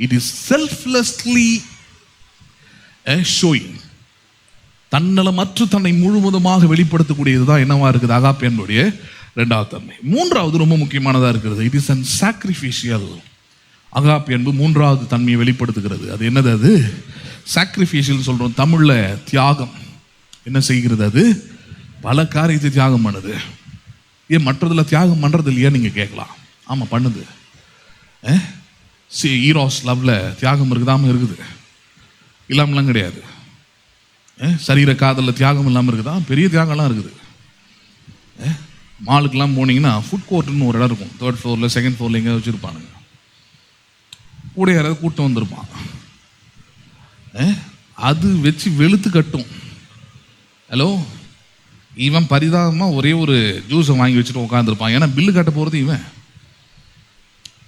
It is selflessly showing. தன்னலமற்று தன்னை முழுவதுமாக வெளிப்படுத்தக்கூடியது தான் என்னவா இருக்குது அகாப்பி அன்புடைய 2வது தன்மை. 3வது ரொம்ப முக்கியமானதாக இருக்கிறது. It is an sacrificial. Agape அன்பு 3வது தன்மையை வெளிப்படுத்துகிறது. அது என்னது? அது சாக்ரிஃபிஷியல் சொல்கிறோம் தமிழில். தியாகம். என்ன செய்கிறது? அது பல காரியத்தை தியாகம் பண்ணுது. ஏன் மற்றதில் தியாகம் பண்ணுறது இல்லையா நீங்கள் கேட்கலாம். ஆமாம், பண்ணுது. ஈராஸ் லவ்ல தியாகம் இருக்குதாம இருக்குது, இல்லாமலாம் கிடையாது. சரீர காதலில் தியாகம் இல்லாமல் இருக்குதா? பெரிய தியாகம்லாம் இருக்குது. மாலுக்கெல்லாம் போனீங்கன்னா ஃபுட் கோர்ட்டுன்னு ஒரு இடம் இருக்கும், 3rd ஃப்ளோரில் 2nd ஃப்ளோரில் எங்கேயாவது வச்சுருப்பானுங்க. கூட யாராவது கூட்டம் வந்திருப்பான், அது வச்சு வெளுத்து கட்டும். ஹலோ, இவன் பரிதாபமாக ஒரே ஒரு ஜூஸை வாங்கி வச்சுட்டு உட்காந்துருப்பான். ஏன்னா பில்லு கட்ட போகிறது இவன்.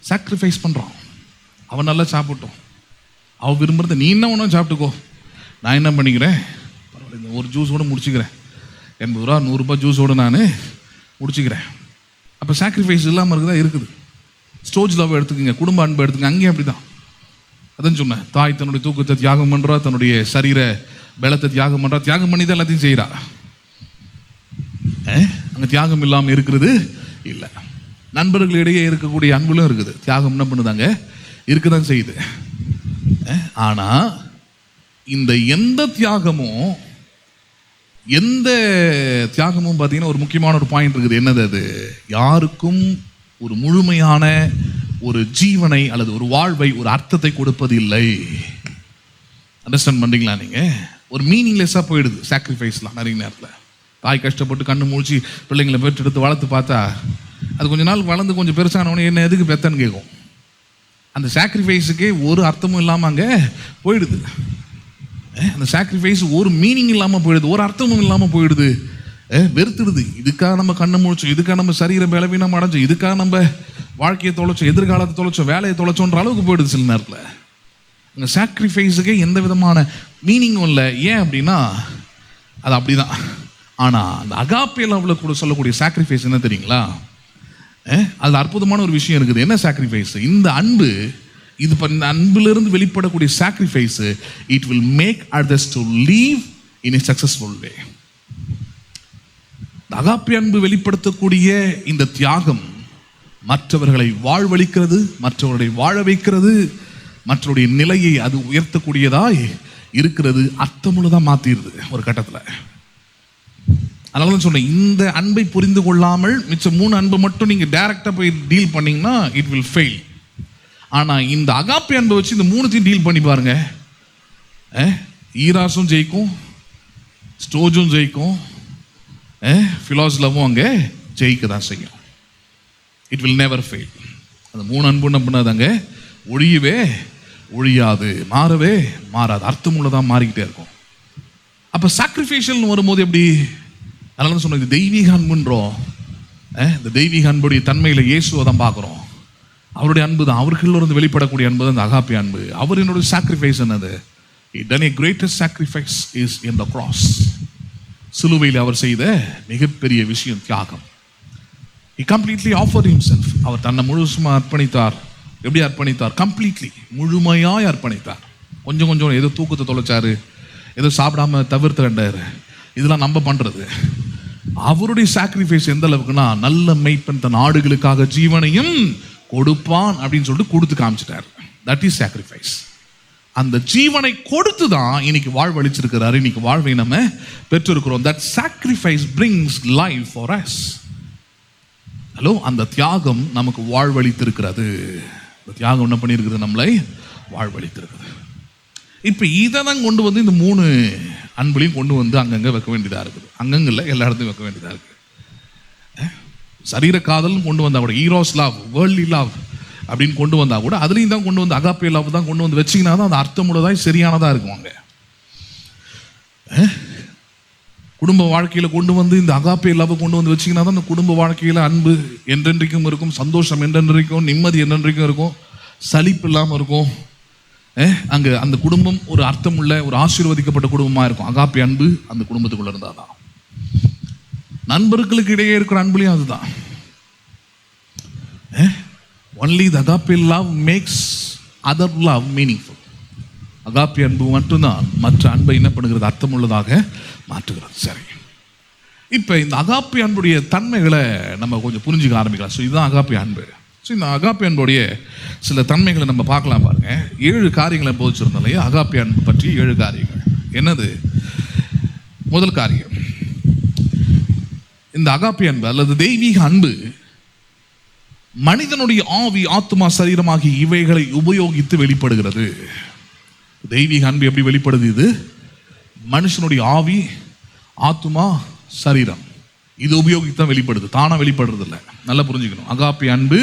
சாக்ரிஃபைஸ் பண்ணுறான். அவன் நல்லா சாப்பிட்டோம், அவன் விரும்புகிறத நீ என்ன ஒன்றும் சாப்பிட்டுக்கோ, நான் என்ன பண்ணிக்கிறேன், பரவாயில்ல ஒரு ஜூஸோடு முடிச்சுக்கிறேன், 80 ரூபா 100 ரூபாய் ஜூஸோடு நான் முடிச்சுக்கிறேன். அப்போ சாக்ரிஃபைஸ் இல்லாமல் இருக்குதா? இருக்குது. ஸ்டோஜ் லவ் எடுத்துக்கோங்க, குடும்ப அன்பு எடுத்துக்கங்க, அங்கேயும் அப்படி தான். அதான் சொன்னேன், தாய் தன்னுடைய தூக்கத்தை தியாகம் பண்றா, தன்னுடைய சரீர பலத்தை தியாகம் பண்றா, தியாகம் பண்ணி தான் எல்லாத்தையும் செய்யறா. அங்க தியாகம் இல்லாம இருக்கிறது இல்லை. நண்பர்களிடையே இருக்கக்கூடிய அன்புலும் இருக்குது, தியாகம் என்ன பண்ணுதாங்க, இருக்குதான் செய்யுது. ஆனா இந்த எந்த தியாகமும் பார்த்தீங்கன்னா ஒரு முக்கியமான ஒரு பாயிண்ட் இருக்குது. என்னது அது? யாருக்கும் ஒரு முழுமையான ஒரு ஜீவனை அல்லது ஒரு வாழ்வை, ஒரு அர்த்தத்தை கொடுப்பது இல்லை. அண்டர்ஸ்டாண்ட் பண்றீங்களா? நீங்க ஒரு மீனிங்லெஸ்ஸா போயிடுது சாக்ரிஃபைஸ்லாம். நிறைய நேரத்தில் தாய் கஷ்டப்பட்டு கண்ணு மூழ்ச்சி பிள்ளைங்களை பெற்றெடுத்து வளர்த்து பார்த்தா அது கொஞ்ச நாள் வளர்ந்து கொஞ்சம் பெருசானவனே என்ன எதுக்கு பெத்தன்னு கேட்கும். அந்த சாக்ரிஃபைஸுக்கே ஒரு அர்த்தமும் இல்லாமல் அங்கே போயிடுது. அந்த சாக்ரிஃபைஸ் ஒரு மீனிங் இல்லாமல் போயிடுது, ஒரு அர்த்தமும் இல்லாமல் போயிடுது, வெறுத்துடுது. இதுக்காக நம்ம கண்ணை முழிச்சோம், இதுக்காக நம்ம சரீர பலவீனம் அடைஞ்சோம், இதுக்காக நம்ம வாழ்க்கையை தொலைச்சோம், எதிர்காலத்தை தொலைச்சோம், வேலையை தொலைச்சோன்ற அளவுக்கு போயிடுது சில நேரத்தில். அந்த சாக்ரிஃபைஸுக்கே எந்த விதமான மீனிங்கும் இல்லை. ஏன் அப்படின்னா அது அப்படிதான். ஆனால் அந்த அகாப்பே லவ்வில் கூட சொல்லக்கூடிய சாக்ரிஃபைஸ் என்ன தெரியுங்களா? அது அற்புதமான ஒரு விஷயம் இருக்குது. என்ன சாக்ரிஃபைஸ்? இந்த அன்பு, இது இந்த அன்பிலிருந்து வெளிப்படக்கூடிய sacrifice, it will make others to leave in a successful way. அகாப்பே அன்பு வெளிப்படுத்தக்கூடிய இந்த தியாகம் மற்றவர்களை வாழ்வளிக்கிறது, மற்றவர்களை வாழ வைக்கிறது, மற்றவருடைய நிலையை அது உயர்த்தக்கூடியதாய் இருக்கிறது, அர்த்தமுள்ளதாக மாற்றிடுது ஒரு கட்டத்தில். அதனால தான் சொன்னேன், இந்த அன்பை புரிந்து கொள்ளாமல் மிச்சம் 3 அன்பை மட்டும் நீங்கள் டைரக்டாக போய் டீல் பண்ணிங்கன்னா இட் வில் ஃபெயில். ஆனால் இந்த அகாப்பே அன்பை வச்சு இந்த 3த்தையும் டீல் பண்ணி பாருங்க. ஈராஸும் ஜெயிக்கும், ஸ்டோஜும் ஜெயிக்கும், ஃபிலாஸ் லவ்வும் அங்கே ஜெயிக்க தான் செய்யும். It will never fail. அந்த 3 அன்பு என்ன பண்ணாதாங்க, ஒழியாது, மாறவே மாறாது, அர்த்தமுள்ளதான் மாறிக்கிட்டே இருக்கும். அப்போ சாக்ரிஃபைஷியல் வரும்போது எப்படி? அதனால தான் சொன்னது தெய்வீக அன்புன்றோம். இந்த தெய்வீக அன்புடைய தன்மையில் இயேசுவை தான் பார்க்குறோம். அவருடைய அன்பு தான், அவர்களிலிருந்து வெளிப்படக்கூடிய அன்பு தான் இந்த அகாப்பே அன்பு. அவர் என்னுடைய சாக்ரிஃபைஸ் என்னது? Done a greatest sacrifice is in the cross. சிலுவையில் அவர் செய்த மிகப்பெரிய விஷயம் தியாகம். He completely offered himself. அவர் தன்னை முழுசுமா அர்ப்பணித்தார். எப்படி அர்ப்பணித்தார்? கம்ப்ளீட்லி, முழுமையாய் அர்ப்பணித்தார். கொஞ்சம் ஏதோ தூக்கத்தை தொலைச்சாரு, ஏதோ சாப்பிடாம தவிர்த்து கண்டாரு, இதெல்லாம் நம்ம பண்றது. அவருடைய சாக்ரிஃபைஸ் எந்த அளவுக்குன்னா, நல்ல மெய்ப்பன் தன் ஆடுகளுக்காக ஜீவனையும் கொடுப்பான் அப்படின்னு சொல்லிட்டு கொடுத்து காமிச்சிட்டார். That is sacrifice. அந்த ஜீவனை கொடுத்து தான் இன்னைக்கு வாழ்வழிச்சிருக்கிறாரு, இன்னைக்கு வாழ்வை நம்ம பெற்றிருக்கிறோம். That sacrifice brings life for us. Hello, அந்த தியாகம் நமக்கு வாழ்வழித்திருக்கிறது. இந்த தியாகம் என்ன பண்ணியிருக்குது? நம்மளை வாழ்வழித்திருக்குது. இப்போ இதை தான் கொண்டு வந்து இந்த 3 அன்புலையும் கொண்டு வந்து அங்கங்கே வைக்க வேண்டியதாக இருக்குது. அங்கங்க இல்லை, எல்லா இடத்தையும் வைக்க வேண்டியதாக இருக்குது. சரீர காதலும் கொண்டு வந்தால் கூட, ஈரோஸ் லவ், வேர்ல்ட்லி லவ் அப்படின்னு கொண்டு வந்தால் கூட, அதுலேயும் தான் கொண்டு வந்து அகாப்பே லவ் தான் கொண்டு வந்து வச்சிங்கன்னா தான் அந்த அர்த்தமுள்ளதாக சரியானதாக இருக்கும். அங்கே குடும்ப வாழ்க்கையில் கொண்டு வந்து இந்த அகாப்பே லவ் கொண்டு வந்து வச்சிங்கன்னா தான் அந்த குடும்ப வாழ்க்கையில் அன்பு என்றென்றைக்கும் இருக்கும், சந்தோஷம் என்றென்றைக்கும், நிம்மதி என்றென்றைக்கும் இருக்கும், சலிப்பு இல்லாமல் இருக்கும். அங்கே அந்த குடும்பம் ஒரு அர்த்தமுள்ள, ஒரு ஆசீர்வதிக்கப்பட்ட குடும்பமாக இருக்கும். அகாப்பே அன்பு அந்த குடும்பத்துக்குள்ள இருந்தால் தான். நண்பர்களுக்கு இடையே இருக்கிற அன்புலையும் அதுதான். Only the agape love maths other love meaningful. Agape அன்பு மட்டும்தான் மற்ற அன்பை என்ன பண்ணுகிறது? அர்த்தமுள்ளதாக மாற்றுகிறது. சரி, இப்போ இந்த அகாப்பே அன்புடைய தன்மைகளை நம்ம கொஞ்சம் புரிஞ்சுக்க ஆரம்பிக்கலாம். ஸோ இதுதான் அகாப்பே அன்பு. ஸோ இந்த அகாப்பே அன்புடைய சில தன்மைகளை நம்ம பார்க்கலாம். பாருங்க, 7 காரியங்களை போதிச்சிருந்தோம் இல்லையா? அகாப்பே அன்பு பற்றி 7 காரியங்கள். என்னது? முதல் காரியம், இந்த அகாப்பே அன்பு அல்லது தெய்வீக அன்பு மனிதனுடைய ஆவி, ஆத்மா, சரீரமாகி இவைகளை உபயோகித்து வெளிப்படுகிறது. தெய்வீக அன்பு எப்படி வெளிப்படுது? இது மனுஷனுடைய ஆவி, ஆத்மா, சரீரம், இது உபயோகித்து தான் வெளிப்படுது, தானா வெளிப்படுறது இல்லை. நல்லா புரிஞ்சுக்கணும். அகாப்பே அன்பு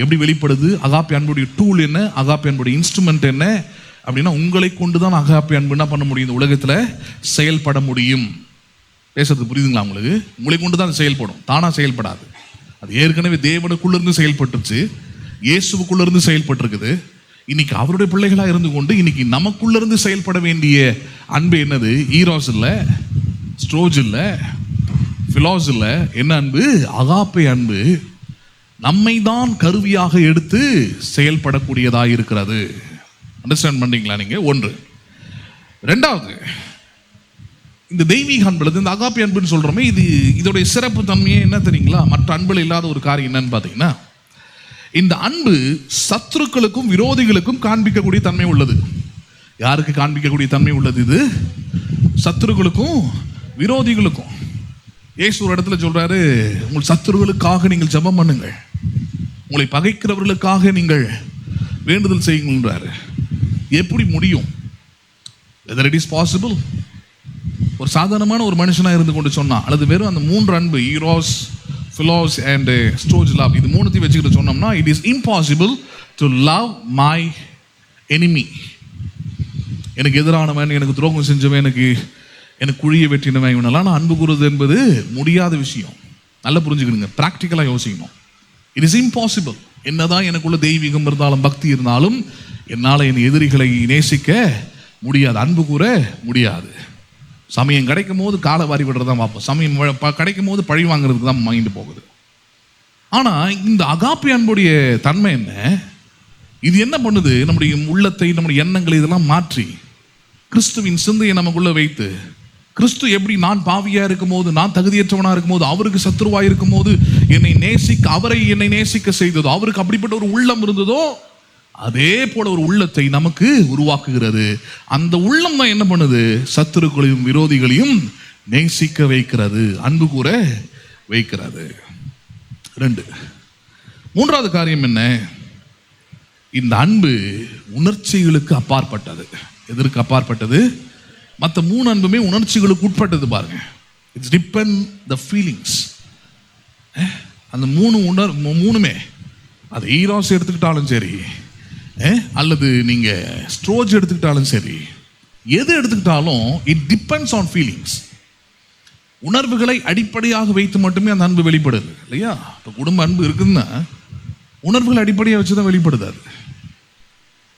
எப்படி வெளிப்படுது? அகாப்பே அன்புடைய டூல் என்ன? அகாப்பே அன்புடைய இன்ஸ்ட்ருமெண்ட் என்ன அப்படின்னா, உங்களை கொண்டு தான் அகாப்பே அன்பு என்ன பண்ண முடியும்? இந்த உலகத்தில் செயல்பட முடியும். பேசுறது புரியுதுங்களா உங்களுக்கு? உங்களை கொண்டு தான் செயல்படும், தானா செயல்படாது. அது ஏற்கனவே தேவனுக்குள்ளிருந்து செயல்பட்டுச்சு, இயேசுக்குள்ளிருந்து செயல்பட்டிருக்குது. இன்னைக்கு அவருடைய பிள்ளைகளாக இருந்து கொண்டு இன்னைக்கு நமக்குள்ளிருந்து செயல்பட வேண்டிய அன்பு என்னது? ஈரோஸ் இல்லை, ஸ்ட்ரோஜ் இல்லை, ஃபிலாஸ் இல்லை. என்ன அன்பு? அகாப்பே அன்பு நம்மை தான் கருவியாக எடுத்து செயல்படக்கூடியதாக இருக்கிறது. அண்டர்ஸ்டாண்ட் பண்றீங்களா நீங்க? ஒன்று. ரெண்டாவது, இந்த தெய்வீக அன்பு, இந்த அகாப்பி அன்புன்னு சொல்றோமே, இதோடைய சிறப்பு தன்மையே என்ன தெரியுங்களா? மற்ற அன்புல இல்லாத ஒரு காரியம் என்னன்னு பார்த்தீங்கன்னா, இந்த அன்பு சத்துருக்களுக்கும் விரோதிகளுக்கும் காண்பிக்கக்கூடிய தன்மை உள்ளது. யாருக்கு காண்பிக்கக்கூடிய தன்மை உள்ளது? இது சத்துருக்களுக்கும் விரோதிகளுக்கும். இயேசு ஒரு இடத்துல சொல்றாரு, உங்கள் சத்துருக்களுக்காக நீங்கள் ஜெபம் பண்ணுங்கள், உங்களை பகைக்கிறவர்களுக்காக நீங்கள் வேண்டுதல் செய்யுங்கன்றாரு. எப்படி முடியும்? whether it is possible? ஒரு சாதாரணமான ஒரு மனுஷனா இருந்து கொண்டு சொன்னா, அல்லது வெறும் அந்த மூன்று அன்பு, Eros, philos and storge love, இது மூணுத்தையும் வச்சுக்கிட்டு சொன்னோம்னா, it is impossible to love my enemy. எனக்கு எதிரானவன், எனக்கு துரோகம் செஞ்சவன், எனக்கு குழியை வெட்டினவன், இவனெல்லாம் நான் அன்பு கூறுவது என்பது முடியாத விஷயம். நல்லா புரிஞ்சுக்கணுங்க, ப்ராக்டிக்கலாக யோசிக்கணும். It is impossible. என்னதான் எனக்குள்ள தெய்வீகம் இருந்தாலும் பக்தி இருந்தாலும் என்னால் என் எதிரிகளை நேசிக்க முடியாது, அன்பு கூற முடியாது. சமயம் கிடைக்கும் போது காலை வாரி விடுறது தான் பார்ப்போம், சமயம் கிடைக்கும் போது பழி வாங்குறதுக்கு தான் மைண்டு போகுது. ஆனால் இந்த அகாப்பி அன்புடைய தன்மை என்ன? இது என்ன பண்ணுது? நம்முடைய உள்ளத்தை, நம்முடைய எண்ணங்களை இதெல்லாம் மாற்றி கிறிஸ்துவின் சிந்தையை நமக்குள்ள வைத்து, கிறிஸ்து எப்படி நான் பாவியா இருக்கும் போது, நான் தகுதியற்றவனா இருக்கும் போது, அவருக்கு சத்துருவா இருக்கும் போது அவரை என்னை நேசிக்க செய்ததோ, அவருக்கு அப்படிப்பட்ட ஒரு உள்ளம் இருந்ததோ, அதே போல ஒரு உள்ளத்தை நமக்கு உருவாக்குகிறது. அந்த உள்ளம் தான் என்ன பண்ணுது? சத்துருக்களையும் விரோதிகளையும் நேசிக்க வைக்கிறது, அன்பு கூற வைக்கிறது. 2. மூன்றாவது காரியம் என்ன? இந்த அன்பு உணர்ச்சிகளுக்கு அப்பாற்பட்டது. எதற்கு அப்பாற்பட்டது? மற்ற 3 அன்புமே உணர்ச்சிகளுக்கு உட்பட்டது. பாருங்க, இட்ஸ் டிபெண்ட் த ஃபீலிங்ஸ். அந்த மூணுமே, அது ஈரோஸ் எடுத்துக்கிட்டாலும் சரி, அல்லது நீங்க ஸ்ட்ரோஜ் எடுத்துக்கிட்டாலும் சரி, எது எடுத்துக்கிட்டாலும் இட் டிபெண்ட்ஸ் ஆன் ஃபீலிங்ஸ். உணர்வுகளை அடிப்படையாக வைத்து மட்டுமே அந்த அன்பு வெளிப்படுது இல்லையா? இப்போ குடும்ப அன்பு இருக்குதுன்னா உணர்வுகளை அடிப்படையாக வச்சு தான் வெளிப்படுது அது.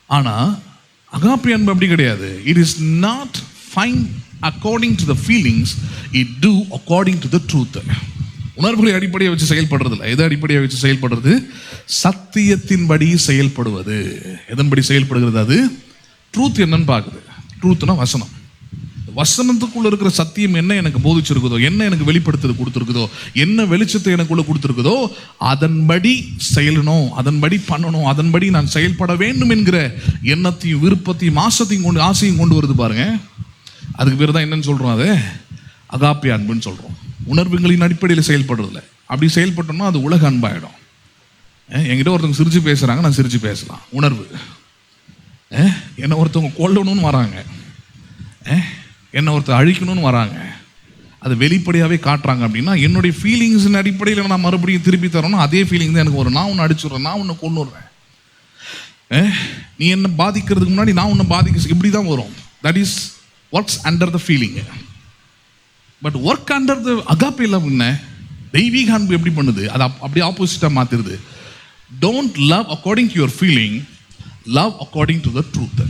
ஆனால் அகாப்பி அன்பு அப்படி கிடையாது. It is not find according to the feelings, it do according to the truth. உணர்வுகளை அடிப்படையாக வச்சு செயல்படுறது இல்லை. எதை அடிப்படையாக வச்சு செயல்படுறது? சத்தியத்தின்படி செயல்படுவது. எதன்படி செயல்படுகிறது? அது ட்ரூத் என்னன்னு பார்க்குது. ட்ரூத்னா வசனம். வசனத்துக்குள்ள இருக்கிற சத்தியம் என்ன எனக்கு போதிச்சிருக்குதோ, என்ன எனக்கு வெளிப்படுத்துறது கொடுத்துருக்குதோ, என்ன வெளிச்சத்தை எனக்குள்ள கொடுத்துருக்குதோ, அதன்படி செயலணும், அதன்படி பண்ணணும், அதன்படி நான் செயல்பட வேண்டும் என்கிற எண்ணத்தையும் விருப்பத்தையும் ஆசையும் கொண்டு வருது பாருங்க. அதுக்கு பேர் தான் என்னன்னு சொல்றோம்? அது அகாப்பி அன்புன்னு சொல்றோம். உணர்வுகளின் அடிப்படையில் செயல்படுறதில்ல. அப்படி செயல்பட்டோம்னா அது உலக அன்பாயிடும். என்கிட்ட ஒருத்தவங்க சிரிச்சு பேசுறாங்க, நான் சிரிச்சு பேசலாம், உணர்வு. என்ன ஒருத்தவங்க கொல்லணும்னு வராங்க, என்ன ஒருத்தர் அழிக்கணும்னு வராங்க, அதை வெளிப்படையாகவே காட்டுறாங்க அப்படின்னா, என்னுடைய ஃபீலிங்ஸின் அடிப்படையில் நான் மறுபடியும் திருப்பி தரணும். அதே ஃபீலிங் தான் எனக்கு வரும். நான் உன்னை அடிச்சுடுறேன், நான் உன்னை கொன்னுடுறேன், நீ என்ன பாதிக்கிறதுக்கு முன்னாடி நான் உன்னை பாதிக்க, இப்படி தான் வரும். That is works under the feeling. But work under the agape love என்ன? தெய்வீக அன்பு எப்படி பண்ணுது? அது அப்படியே ஆப்போசிட்டாக மாற்றிடுது. Don't love according to your feeling, love according to the truth.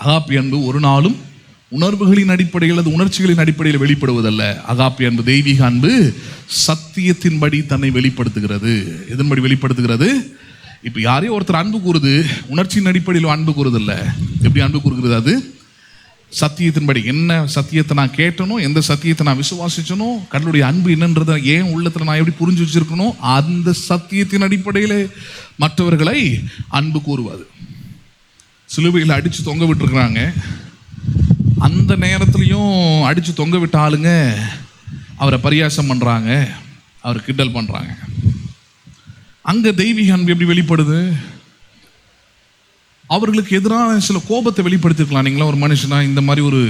Agape அன்பு ஒரு நாளும் உணர்வுகளின் அடிப்படையில், அது உணர்ச்சிகளின் அடிப்படையில் வெளிப்படுவதல்ல. அகாப்பி அன்பு, தெய்வீக அன்பு சத்தியத்தின்படி தன்னை வெளிப்படுத்துகிறது. எதன்படி வெளிப்படுத்துகிறது? இப்போ யாரையும் ஒருத்தர் அன்பு கூறுது, உணர்ச்சியின் அடிப்படையில் அன்பு கூறுது இல்லை. எப்படி அன்பு கூறுகிறது? அது சத்தியத்தின்படி. என்ன சத்தியத்தை நான் கேட்டனோ, எந்த சத்தியத்தை நான் விசுவாசிச்சனோ, கடவுளுடைய அன்பு என்னன்றதை ஏன் உள்ளத்தில் நான் எப்படி புரிஞ்சு வச்சிருக்கணும், அந்த சத்தியத்தின் அடிப்படையில் மற்றவர்களை அன்பு கூறுவது. சிலுவையில் அடித்து தொங்க விட்டுருக்குறாங்க, அந்த நேரத்துலையும் அடித்து தொங்க விட்ட ஆளுங்க அவரை பரியாசம் பண்ணுறாங்க, அவரை கிண்டல் பண்ணுறாங்க. அங்கே தெய்வீக அன்பு எப்படி வெளிப்படுது? அவர்களுக்கு எதிரான சில கோபத்தை வெளிப்படுத்திருக்கலாம். நீங்களாம் ஒரு மனுஷனா இந்த மாதிரி ஒரு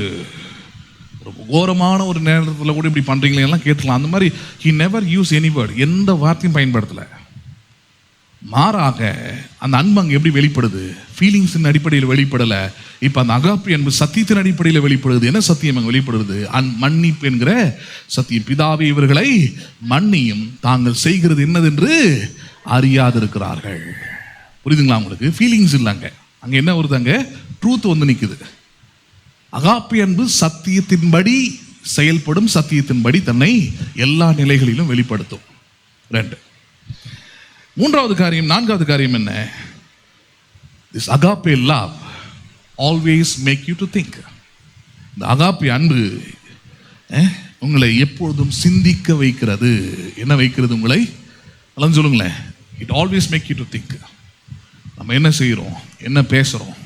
கோரமான ஒரு நேரத்தில் கூட இப்படி பண்ணுறீங்களே எல்லாம் கேட்கலாம். அந்த மாதிரி he never use any word, எந்த வார்த்தையும் பயன்படுத்தலை. மாறாக அந்த அன்பு அங்கே எப்படி வெளிப்படுது? ஃபீலிங்ஸின் அடிப்படையில் வெளிப்படலை. இப்போ அந்த அகாப்பி அன்பு சத்தியத்தின் அடிப்படையில் வெளிப்படுது. என்ன சத்தியம் அங்கே வெளிப்படுது? மன்னிப்பு என்கிற சத்தியம். பிதாவே இவர்களை மன்னியும், தாங்கள் செய்கிறது என்னதென்று அறியாதிருக்கிறார்கள். புரியுதுங்களா உங்களுக்கு? ஃபீலிங்ஸ் இல்லைங்க, அங்கே என்ன வருது? அங்கே ட்ரூத் வந்து நிற்குது. அகாப்பி அன்பு சத்தியத்தின்படி செயல்படும், சத்தியத்தின்படி தன்னை எல்லா நிலைகளிலும் வெளிப்படுத்தும். 2. மூன்றாவது காரியம், 4வது காரியம் என்ன? This agape love always make you to think. இந்த அகாப்பி அன்பு உங்களை எப்பொழுதும் சிந்திக்க வைக்கிறது. என்ன வைக்கிறது உங்களை? எல்லாம் சொல்லுங்களேன். It always make you to think. நம்ம என்ன செய்கிறோம், என்ன பேசுகிறோம்.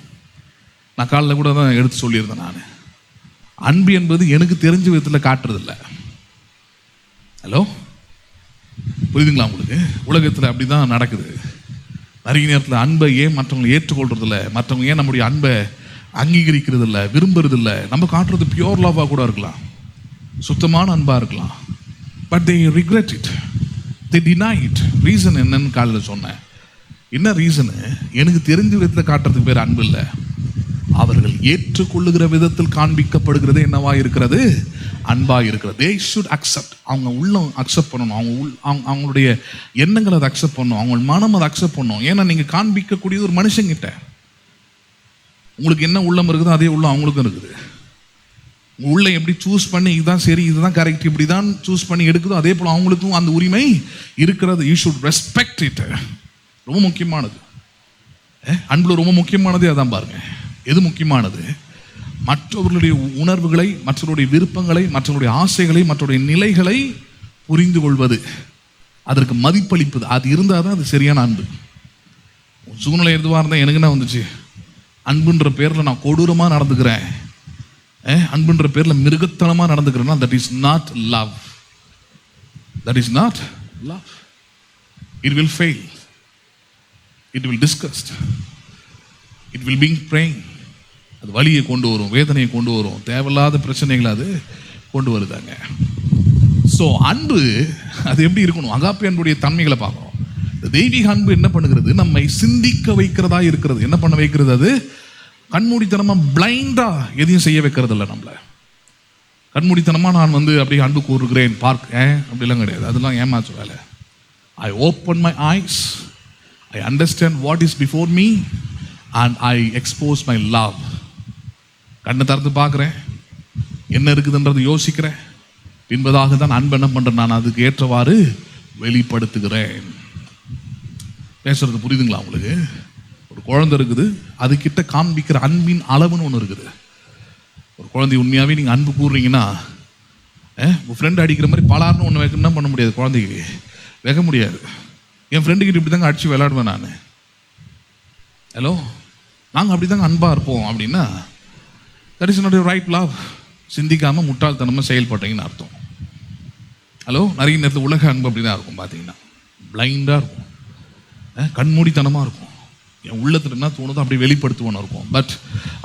நான் காலையில் கூட தான் எடுத்து சொல்லியிருந்தேன். நான் அன்பு என்பது எனக்கு தெரிஞ்ச விதத்தில் காட்டுறதில்ல. ஹலோ, புரியுதுங்களா உங்களுக்கு? உலகத்தில் அப்படி தான் நடக்குது. நிறைய நேரத்தில் அன்பை ஏன் மற்றவங்களை ஏற்றுக்கொள்றதில்ல, மற்றவங்க ஏன் நம்முடைய அன்பை அங்கீகரிக்கிறது இல்லை, விரும்புறது இல்லை. நம்ம காட்டுறது பியோர் லவ்வாக கூட இருக்கலாம், சுத்தமான அன்பாக இருக்கலாம். But they regret it, they deny it. Reason என்னன்னு காலையில் சொன்னேன். என்ன ரீசனு? எனக்கு தெரிஞ்ச விதத்தில் காட்டுறதுக்கு பேர் அன்பு இல்லை. அவர்கள் ஏற்றுக்கொள்ளுகிற விதத்தில் காண்பிக்கப்படுகிறது என்னவா இருக்கிறது? அன்பாக இருக்கிறது. they should accept. அவங்க உள்ள அக்செப்ட் பண்ணணும். அவங்களுடைய எண்ணங்களை அதை அக்செப்ட் பண்ணணும். அவங்க மனம் அதை அக்செப்ட் பண்ணணும். ஏன்னா நீங்கள் காண்பிக்கக்கூடியது ஒரு மனுஷங்கிட்ட. உங்களுக்கு என்ன உள்ளம் இருக்குதோ அதே உள்ளம் அவங்களுக்கும் இருக்குது. உள்ள எப்படி சூஸ் பண்ணி இதுதான் சரி, இதுதான் கரெக்ட், இப்படி தான் சூஸ் பண்ணி எடுக்குதோ அதே போல் அவங்களுக்கும் அந்த உரிமை இருக்கிறது. You should respect it. ரொம்ப முக்கியமானது அன்புல, ரொம்ப முக்கியமானதே அதான் பாருங்க. எது முக்கியமானது? மற்றவர்களுடைய உணர்வுகளை, மற்றவருடைய விருப்பங்களை, மற்றவருடைய ஆசைகளை, மற்றவருடைய நிலைகளை புரிந்து கொள்வது, அதற்கு மதிப்பளிப்பது. அது இருந்தால் தான் அது சரியான அன்பு. சூழ்நிலை எதுவாக இருந்தால் எனக்கு என்ன வந்துச்சு, அன்புன்ற பேரில் நான் கொடூரமாக நடந்துக்கிறேன், அன்புன்ற பேரில் மிருகத்தனமாக நடந்துக்கிறேன்னா that is not love. That is not love. It will fail. It will disgust. It will bring pain. அது வலியை கொண்டு வரும், வேதனையை கொண்டு வரும், தேவையில்லாத பிரச்சனைகளை அது கொண்டு வருதாங்க. ஸோ அன்பு அது எப்படி இருக்கணும்? அகாப்பி அன்புடைய தன்மைகளை பார்க்கணும். இந்த தெய்வீக அன்பு என்ன பண்ணுகிறது? நம்மை சிந்திக்க வைக்கிறதா இருக்கிறது. என்ன பண்ண வைக்கிறது? அது கண்மூடித்தனமாக பிளைண்டாக எதையும் செய்ய வைக்கிறது இல்லை. நம்மளை கண்மூடித்தனமாக நான் அப்படியே அன்பு கூறுகிறேன் அப்படிலாம் கிடையாது. அதெல்லாம் ஏமாற்று வேலை. I open my eyes, I understand what is before me and I expose my love. கண்ணை திறந்து பார்க்குறேன், என்ன இருக்குதுன்றது யோசிக்கிறேன், என்பதாக தான் அன்பு என்ன பண்ணுறேன், நான் அதுக்கு ஏற்றவாறு வெளிப்படுத்துகிறேன். பேசுறது புரியுதுங்களா உங்களுக்கு? ஒரு குழந்தை இருக்குது, அதுக்கிட்ட காண்பிக்கிற அன்பின் அளவுன்னு ஒன்று இருக்குது. ஒரு குழந்தை உண்மையாகவே நீங்கள் அன்பு கூறுறீங்கன்னா, உங்கள் ஃப்ரெண்டு அடிக்கிற மாதிரி பலார்னு ஒன்று என்ன பண்ண முடியாது, குழந்தைக்கு வைக்க முடியாது. என் ஃப்ரெண்டுக்கிட்ட இப்படி தாங்க அடித்து விளையாடுவேன் நான். ஹலோ, நாங்கள் அப்படி தாங்க அன்பாக இருப்போம் அப்படின்னா that is not your right love. சிந்திக்காமல் முட்டாள்தனமாக செயல்பட்டீங்கன்னு அர்த்தம். ஹலோ, நிறைய நேரத்தில் உலக அன்பு அப்படி தான் இருக்கும். பார்த்தீங்கன்னா பிளைண்டாக இருக்கும், கண்மூடித்தனமாக இருக்கும். என் உள்ளத்தில் என்ன தோணுதோ அப்படி வெளிப்படுத்துவோன்னு இருக்கும். But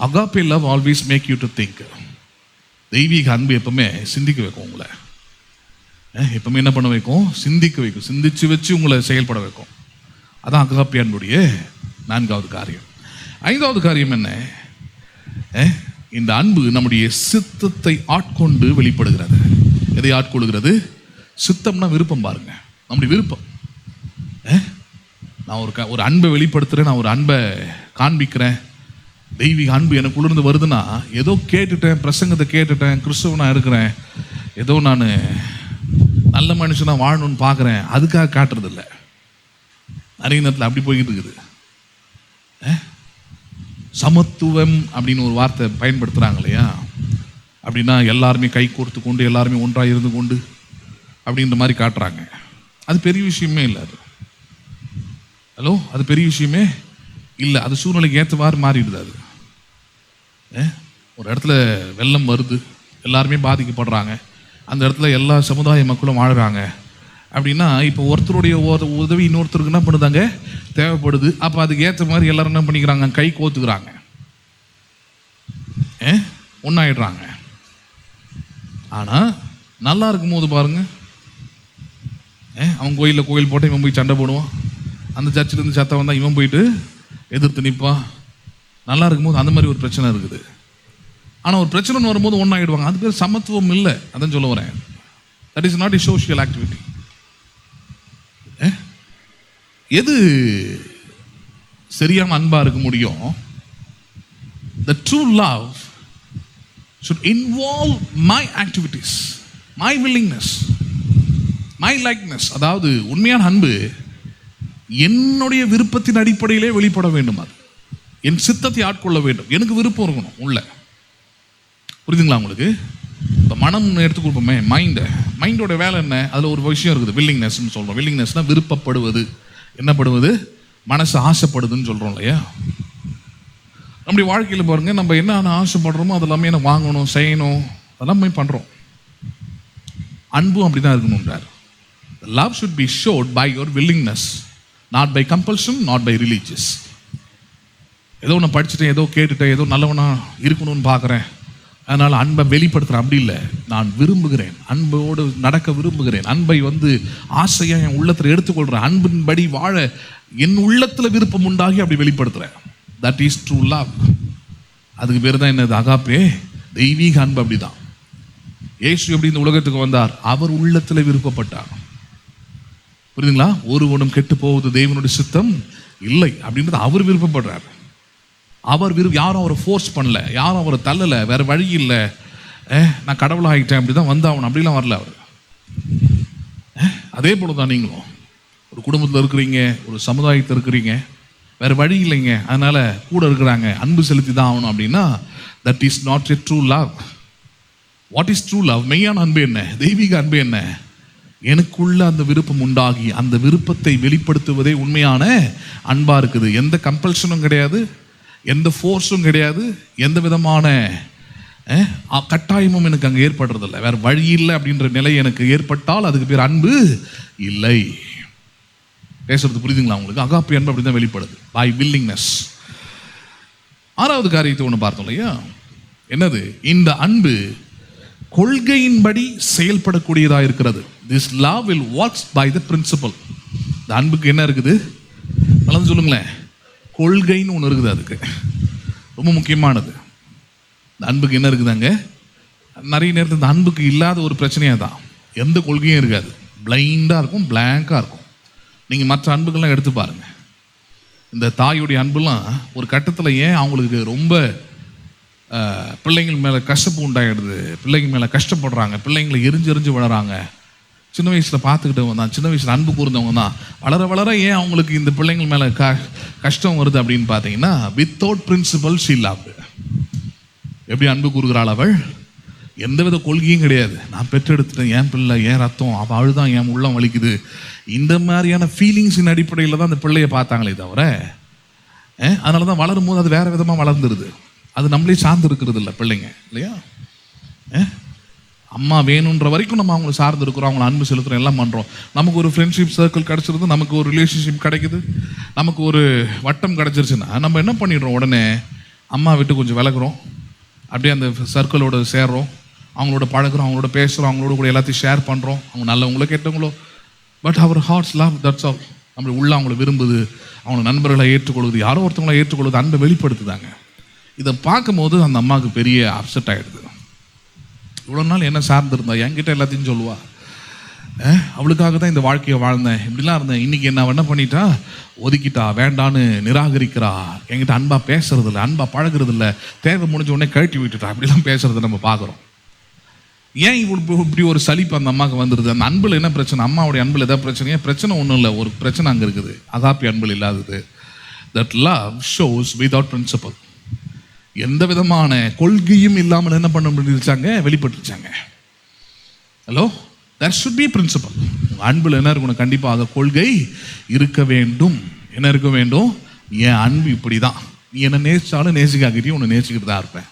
agape love always make you to think. தெய்வீக அன்பு எப்பவுமே சிந்திக்க வைக்கும். உங்களை எப்பவுமே என்ன பண்ண வைக்கும்? சிந்திக்க வைக்கும். சிந்திச்சு வச்சு உங்களை செயல்பட வைக்கும். அதான் அகாப்பே அன்புடைய 4வது காரியம். 5வது காரியம் என்ன? இந்த அன்பு நம்முடைய சித்தத்தை ஆட்கொண்டு வெளிப்படுகிறது. எதை ஆட்கொள்கிறது? சித்தம்னா விருப்பம். பாருங்க, நம்முடைய விருப்பம். நான் ஒரு அன்பை வெளிப்படுத்துகிறேன், நான் ஒரு அன்பை காண்பிக்கிறேன். தெய்வீக அன்பு எனக்குள்ளிருந்து வருதுன்னா, ஏதோ கேட்டுட்டேன், பிரசங்கத்தை கேட்டுட்டேன், கிறிஸ்தவனாக இருக்கிறேன், ஏதோ நான் நல்ல மனுஷனாக வாழணும்னு பார்க்குறேன், அதுக்காக காட்டுறது இல்லை. நிறைய நேரத்தில் அப்படி போய்கிட்டு இருக்குது. சமத்துவம் அப்படின்னு ஒரு வார்த்தை பயன்படுத்துகிறாங்க இல்லையா? அப்படின்னா எல்லாருமே கை கோர்த்து கொண்டு, எல்லாருமே ஒன்றாக இருந்து கொண்டு அப்படின்ற மாதிரி காட்டுறாங்க. அது பெரிய விஷயமே இல்லை. அது ஹலோ, அது பெரிய விஷயமே இல்லை. அது சூழ்நிலைக்கு ஏற்றவாறு மாறிடுது. அது ஒரு இடத்துல வெள்ளம் வருது, எல்லாருமே பாதிக்கப்படுறாங்க, அந்த இடத்துல எல்லா சமுதாய மக்களும் வாழுறாங்க அப்படின்னா, இப்போ ஒருத்தருடைய உதவி இன்னொருத்தருக்கு என்ன பண்ணுதாங்க, தேவைப்படுது. அப்போ அதுக்கு ஏற்ற மாதிரி எல்லாரும் என்ன பண்ணிக்கிறாங்க, கை கோத்துக்கிறாங்க, ஒன்றாயிடுறாங்க. ஆனால் நல்லா இருக்கும்போது பாருங்க, அவன் கோயில் போட்டு இவன் போய் சண்டை போடுவான், அந்த சர்ச்சிலேருந்து சத்தம் வந்தால் இவன் போயிட்டு எதிர்த்து நிற்பான். நல்லா இருக்கும்போது அந்த மாதிரி ஒரு பிரச்சனை இருக்குது. ஆனால் ஒரு பிரச்சனை வரும்போது ஒன்றாயிடுவாங்க. அது பேர் சமத்துவம் இல்லை. அதான் சொல்ல வரேன். That is not a social activity. எது சரியான அன்பா இருக்க முடியும்? The true love should involve my activities, my willingness, my likeness. அதாவது உண்மையான அன்பு என்னுடைய விருப்பத்தின் அடிப்படையிலே வெளிப்பட வேண்டும். அது என் சித்தத்தை ஆட்கொள்ள வேண்டும். எனக்கு விருப்பம் இருக்கணும் உள்ள. புரியுதுங்களா உங்களுக்கு? இப்போ மனம் எடுத்து கொடுப்போமே, மைண்டோட வேலை என்ன? அதில் ஒரு விஷயம் இருக்குது, வில்லிங்னஸ்ன்னு சொல்கிறோம். வில்லிங்னஸ்னால் விருப்பப்படுவது. என்னப்படுவது? மனசு ஆசைப்படுதுன்னு சொல்கிறோம் இல்லையா? நம்முடைய வாழ்க்கையில் பாருங்க, நம்ம என்ன ஆசைப்படுறோமோ அதெல்லாமே எனக்கு வாங்கணும், செய்யணும், அதெல்லாமே பண்ணுறோம். அன்பும் அப்படி தான் இருக்கணுன்றார். Love should be showed by your willingness, not by compulsion, not by religious. ஏதோ நான் படிச்சுட்டேன், ஏதோ கேட்டுட்டேன், ஏதோ நல்லவனா இருக்கணும்னு பார்க்குறேன், அதனால் அன்பை வெளிப்படுத்துகிறேன். அப்படி இல்லை. நான் விரும்புகிறேன், அன்போடு நடக்க விரும்புகிறேன், அன்பை ஆசையாக என் உள்ளத்தில் எடுத்துக்கொள்கிறேன், அன்பின்படி வாழ என் உள்ளத்தில் விருப்பம் உண்டாகி அப்படி வெளிப்படுத்துகிறேன். That is true love. அதுக்கு பேர் தான் என்னது? அகாப்பே, தெய்வீக அன்பு. அப்படி தான் இயேசு எப்படி இந்த உலகத்துக்கு வந்தார்? அவர் உள்ளத்தில் விருப்பப்பட்டார். புரியுதுங்களா? ஒருவனும் கெட்டு போவது தேவனுடைய சித்தம் இல்லை அப்படின்றது அவர் விருப்பப்படுறார். யாரும் அவரை ஃபோர்ஸ் பண்ணல, யாரும் அவரை தள்ளலை, வேற வழி இல்லை, நான் கடவுளாகிட்டேன் அப்படி தான் வந்தாகணும் அப்படிலாம் வரல அவர். அதே போல தான் நீங்களும் ஒரு குடும்பத்தில் இருக்கிறீங்க, ஒரு சமுதாயத்தில் இருக்கிறீங்க, வேற வழி இல்லைங்க, அதனால கூட இருக்கிறாங்க, அன்பு செலுத்தி தான் ஆகணும் அப்படின்னா that is not a true love. What is true love? மெய்யான அன்பு என்ன? தெய்வீக அன்பு என்ன? எனக்குள்ள அந்த விருப்பம் உண்டாகி அந்த விருப்பத்தை வெளிப்படுத்துவதே உண்மையான அன்பா இருக்குது. எந்த கம்பல்ஷனும் கிடையாது, எந்த ஃபோர்ஸும் கிடையாது, எந்த விதமான கட்டாயமும் எனக்கு அங்கே ஏற்படுறதில்லை. வேற வழி இல்லை அப்படின்ற நிலை எனக்கு ஏற்பட்டால் அதுக்கு பேர் அன்பு இல்லை. பேசுறது புரியுதுங்களா உங்களுக்கு? அகாப்பி அன்பு அப்படி தான் வெளிப்படுது, பை வில்லிங்னஸ். 6வது காரியத்தை ஒன்று பார்த்தோம் இல்லையா? என்னது? இந்த அன்பு கொள்கையின்படி செயல்படக்கூடியதாக இருக்கிறது. This love will work by the principle. இந்த அன்புக்கு என்ன இருக்குது? நல்லா சொல்லுங்களேன். கொள்கைன்னு ஒன்று இருக்குது. அதுக்கு ரொம்ப முக்கியமானது. இந்த அன்புக்கு என்ன இருக்குதாங்க? நிறைய நேரத்தில் இந்த அன்புக்கு இல்லாத ஒரு பிரச்சனையாக தான், எந்த கொள்கையும் இருக்காது, பிளைண்டாக இருக்கும், பிளாங்காக இருக்கும். நீங்கள் மற்ற அன்புகள்லாம் எடுத்து பாருங்கள். இந்த தாயுடைய அன்புலாம் ஒரு கட்டத்தில் ஏன் அவங்களுக்கு ரொம்ப பிள்ளைங்கள் மேலே கஷ்டப்பு உண்டாயிடுது, பிள்ளைங்க மேலே கஷ்டப்படுறாங்க, பிள்ளைங்களை எரிஞ்சு வளராங்க. சின்ன வயசில் பார்த்துக்கிட்டவங்க தான், சின்ன வயசில் அன்பு கூர்ந்தவங்க தான். வளர வளர ஏன் அவங்களுக்கு இந்த பிள்ளைங்கள் மேலே கஷ்டம் வருது அப்படின்னு பார்த்தீங்கன்னா, வித்தவுட் பிரின்சிபல் ஷீ லவ்ட். எப்படி அன்பு கூறுகிறாள் அவள்? எந்தவித கொள்கையும் கிடையாது. நான் பெற்றெடுத்துட்டேன், என் பிள்ளை, என் ரத்தம், அவள் அழுதான், என் உள்ளம் வலிக்குது, இந்த மாதிரியான ஃபீலிங்ஸின் அடிப்படையில் தான் அந்த பிள்ளையை பார்த்தாங்களே தவிர, அதனால தான் வளரும் போது அது வேற விதமாக வளர்ந்துருது. அது நம்மளே சார்ந்து இருக்கிறது இல்லை பிள்ளைங்க இல்லையா? அம்மா வேணுன்ற வரைக்கும் நம்ம அவங்களை சார்ந்து இருக்கிறோம், அவங்களை அன்பு செலுத்துகிறோம், எல்லாம் பண்ணுறோம். நமக்கு ஒரு ஃப்ரெண்ட்ஷிப் சர்க்கிள் கிடச்சிருது, நமக்கு ஒரு ரிலேஷன்ஷிப் கிடைக்குது, நமக்கு ஒரு வட்டம் கிடச்சிருச்சுன்னா நம்ம என்ன பண்ணிடுறோம்? உடனே அம்மா விட்டு கொஞ்சம் விலகுறோம், அப்படியே அந்த சர்க்கிளோட சேர்றோம், அவங்களோட பழகுறோம், அவங்களோட பேசுகிறோம், அவங்களோட கூட எல்லாத்தையும் ஷேர் பண்ணுறோம். அவங்க நல்லவங்களோ கெட்டவங்களோ, but our hearts love, that's all. நம்மளை உள்ள அவங்கள விரும்புது, அவங்கள நண்பர்களை ஏற்றுக்கொள்ளுது, யாரோ ஒருத்தவங்களை ஏற்றுக்கொள்ளுது, அன்பை வெளிப்படுத்துதாங்க. இதை பார்க்கும்போது அந்த அம்மாவுக்கு பெரிய அப்செட் ஆகிடுது. இவ்வளோ நாள் என்ன சார்ந்திருந்தா, என்கிட்ட எல்லாத்தையும் சொல்லுவா, அவளுக்காக தான் இந்த வாழ்க்கையை வாழ்ந்தேன், இப்படிலாம் இருந்தேன், இன்னைக்கு என்ன பண்ணிட்டா, ஒதுக்கிட்டா, வேண்டான்னு நிராகரிக்கிறா, என்கிட்ட அன்பா பேசுறது இல்லை, அன்பா பழகிறது இல்லை, தேவை முடிஞ்ச உடனே கழட்டி விட்டுட்டா, அப்படிலாம் பேசுறதை நம்ம பார்க்குறோம். ஏன் இப்படி ஒரு சலிப்பு அந்த அம்மாவுக்கு வந்துடுது? அந்த அன்பில் என்ன பிரச்சனை? அம்மாவுடைய அன்பில் எதாவது பிரச்சனையா? பிரச்சனை ஒன்றும் இல்லை, ஒரு பிரச்சனை அங்கே இருக்குது, அகாப்பி அன்பில் இல்லாதது. That love shows without principle. எந்த விதமான கொள்கையும் இல்லாமல் என்ன பண்ண முடிச்சாங்க? வெளிப்பட்டுச்சாங்க. Hello, there should be principle. அன்பில் என்ன இருக்கணும்? கண்டிப்பாக கொள்கை இருக்க வேண்டும். என்ன இருக்க வேண்டும்? என் அன்பு இப்படி தான், நீ என்ன நேசிச்சாலும் நேசிக்காக்கிட்டையும் உன்னை நேசிக்கிட்டு தான் இருப்பேன்.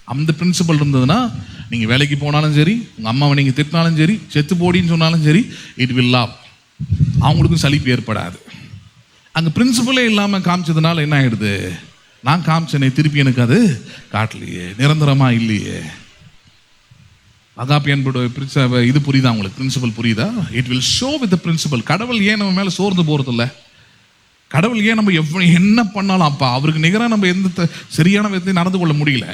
அந்த பிரின்சிபல் இருந்ததுன்னா நீங்கள் வேலைக்கு போனாலும் சரி, உங்கள் அம்மாவை நீங்கள் திட்டினாலும் சரி, செத்து போடின்னு சொன்னாலும் சரி, இட் வில் லவ். அவங்களுக்கும் சலிப்பு ஏற்படாது. அங்கே பிரின்சிபலே இல்லாமல் காமிச்சதுனால என்ன ஆகிடுது? நான் காமிச்சேனே, திருப்பி எனக்கு அது காட்டலையே, நிரந்தரமாக இல்லையே. அகாப்பி அன்போட இது புரியுதா உங்களுக்கு? பிரின்சிபல் புரியுதா? It will show with principle. கடவுள் ஏன் நம்ம மேலே சோர்ந்து போகிறதில்ல? கடவுள் ஏன் நம்ம என்ன பண்ணாலும் அப்பா அவருக்கு நிகராக நம்ம எந்த சரியான விதத்தையும் நடந்து கொள்ள முடியல.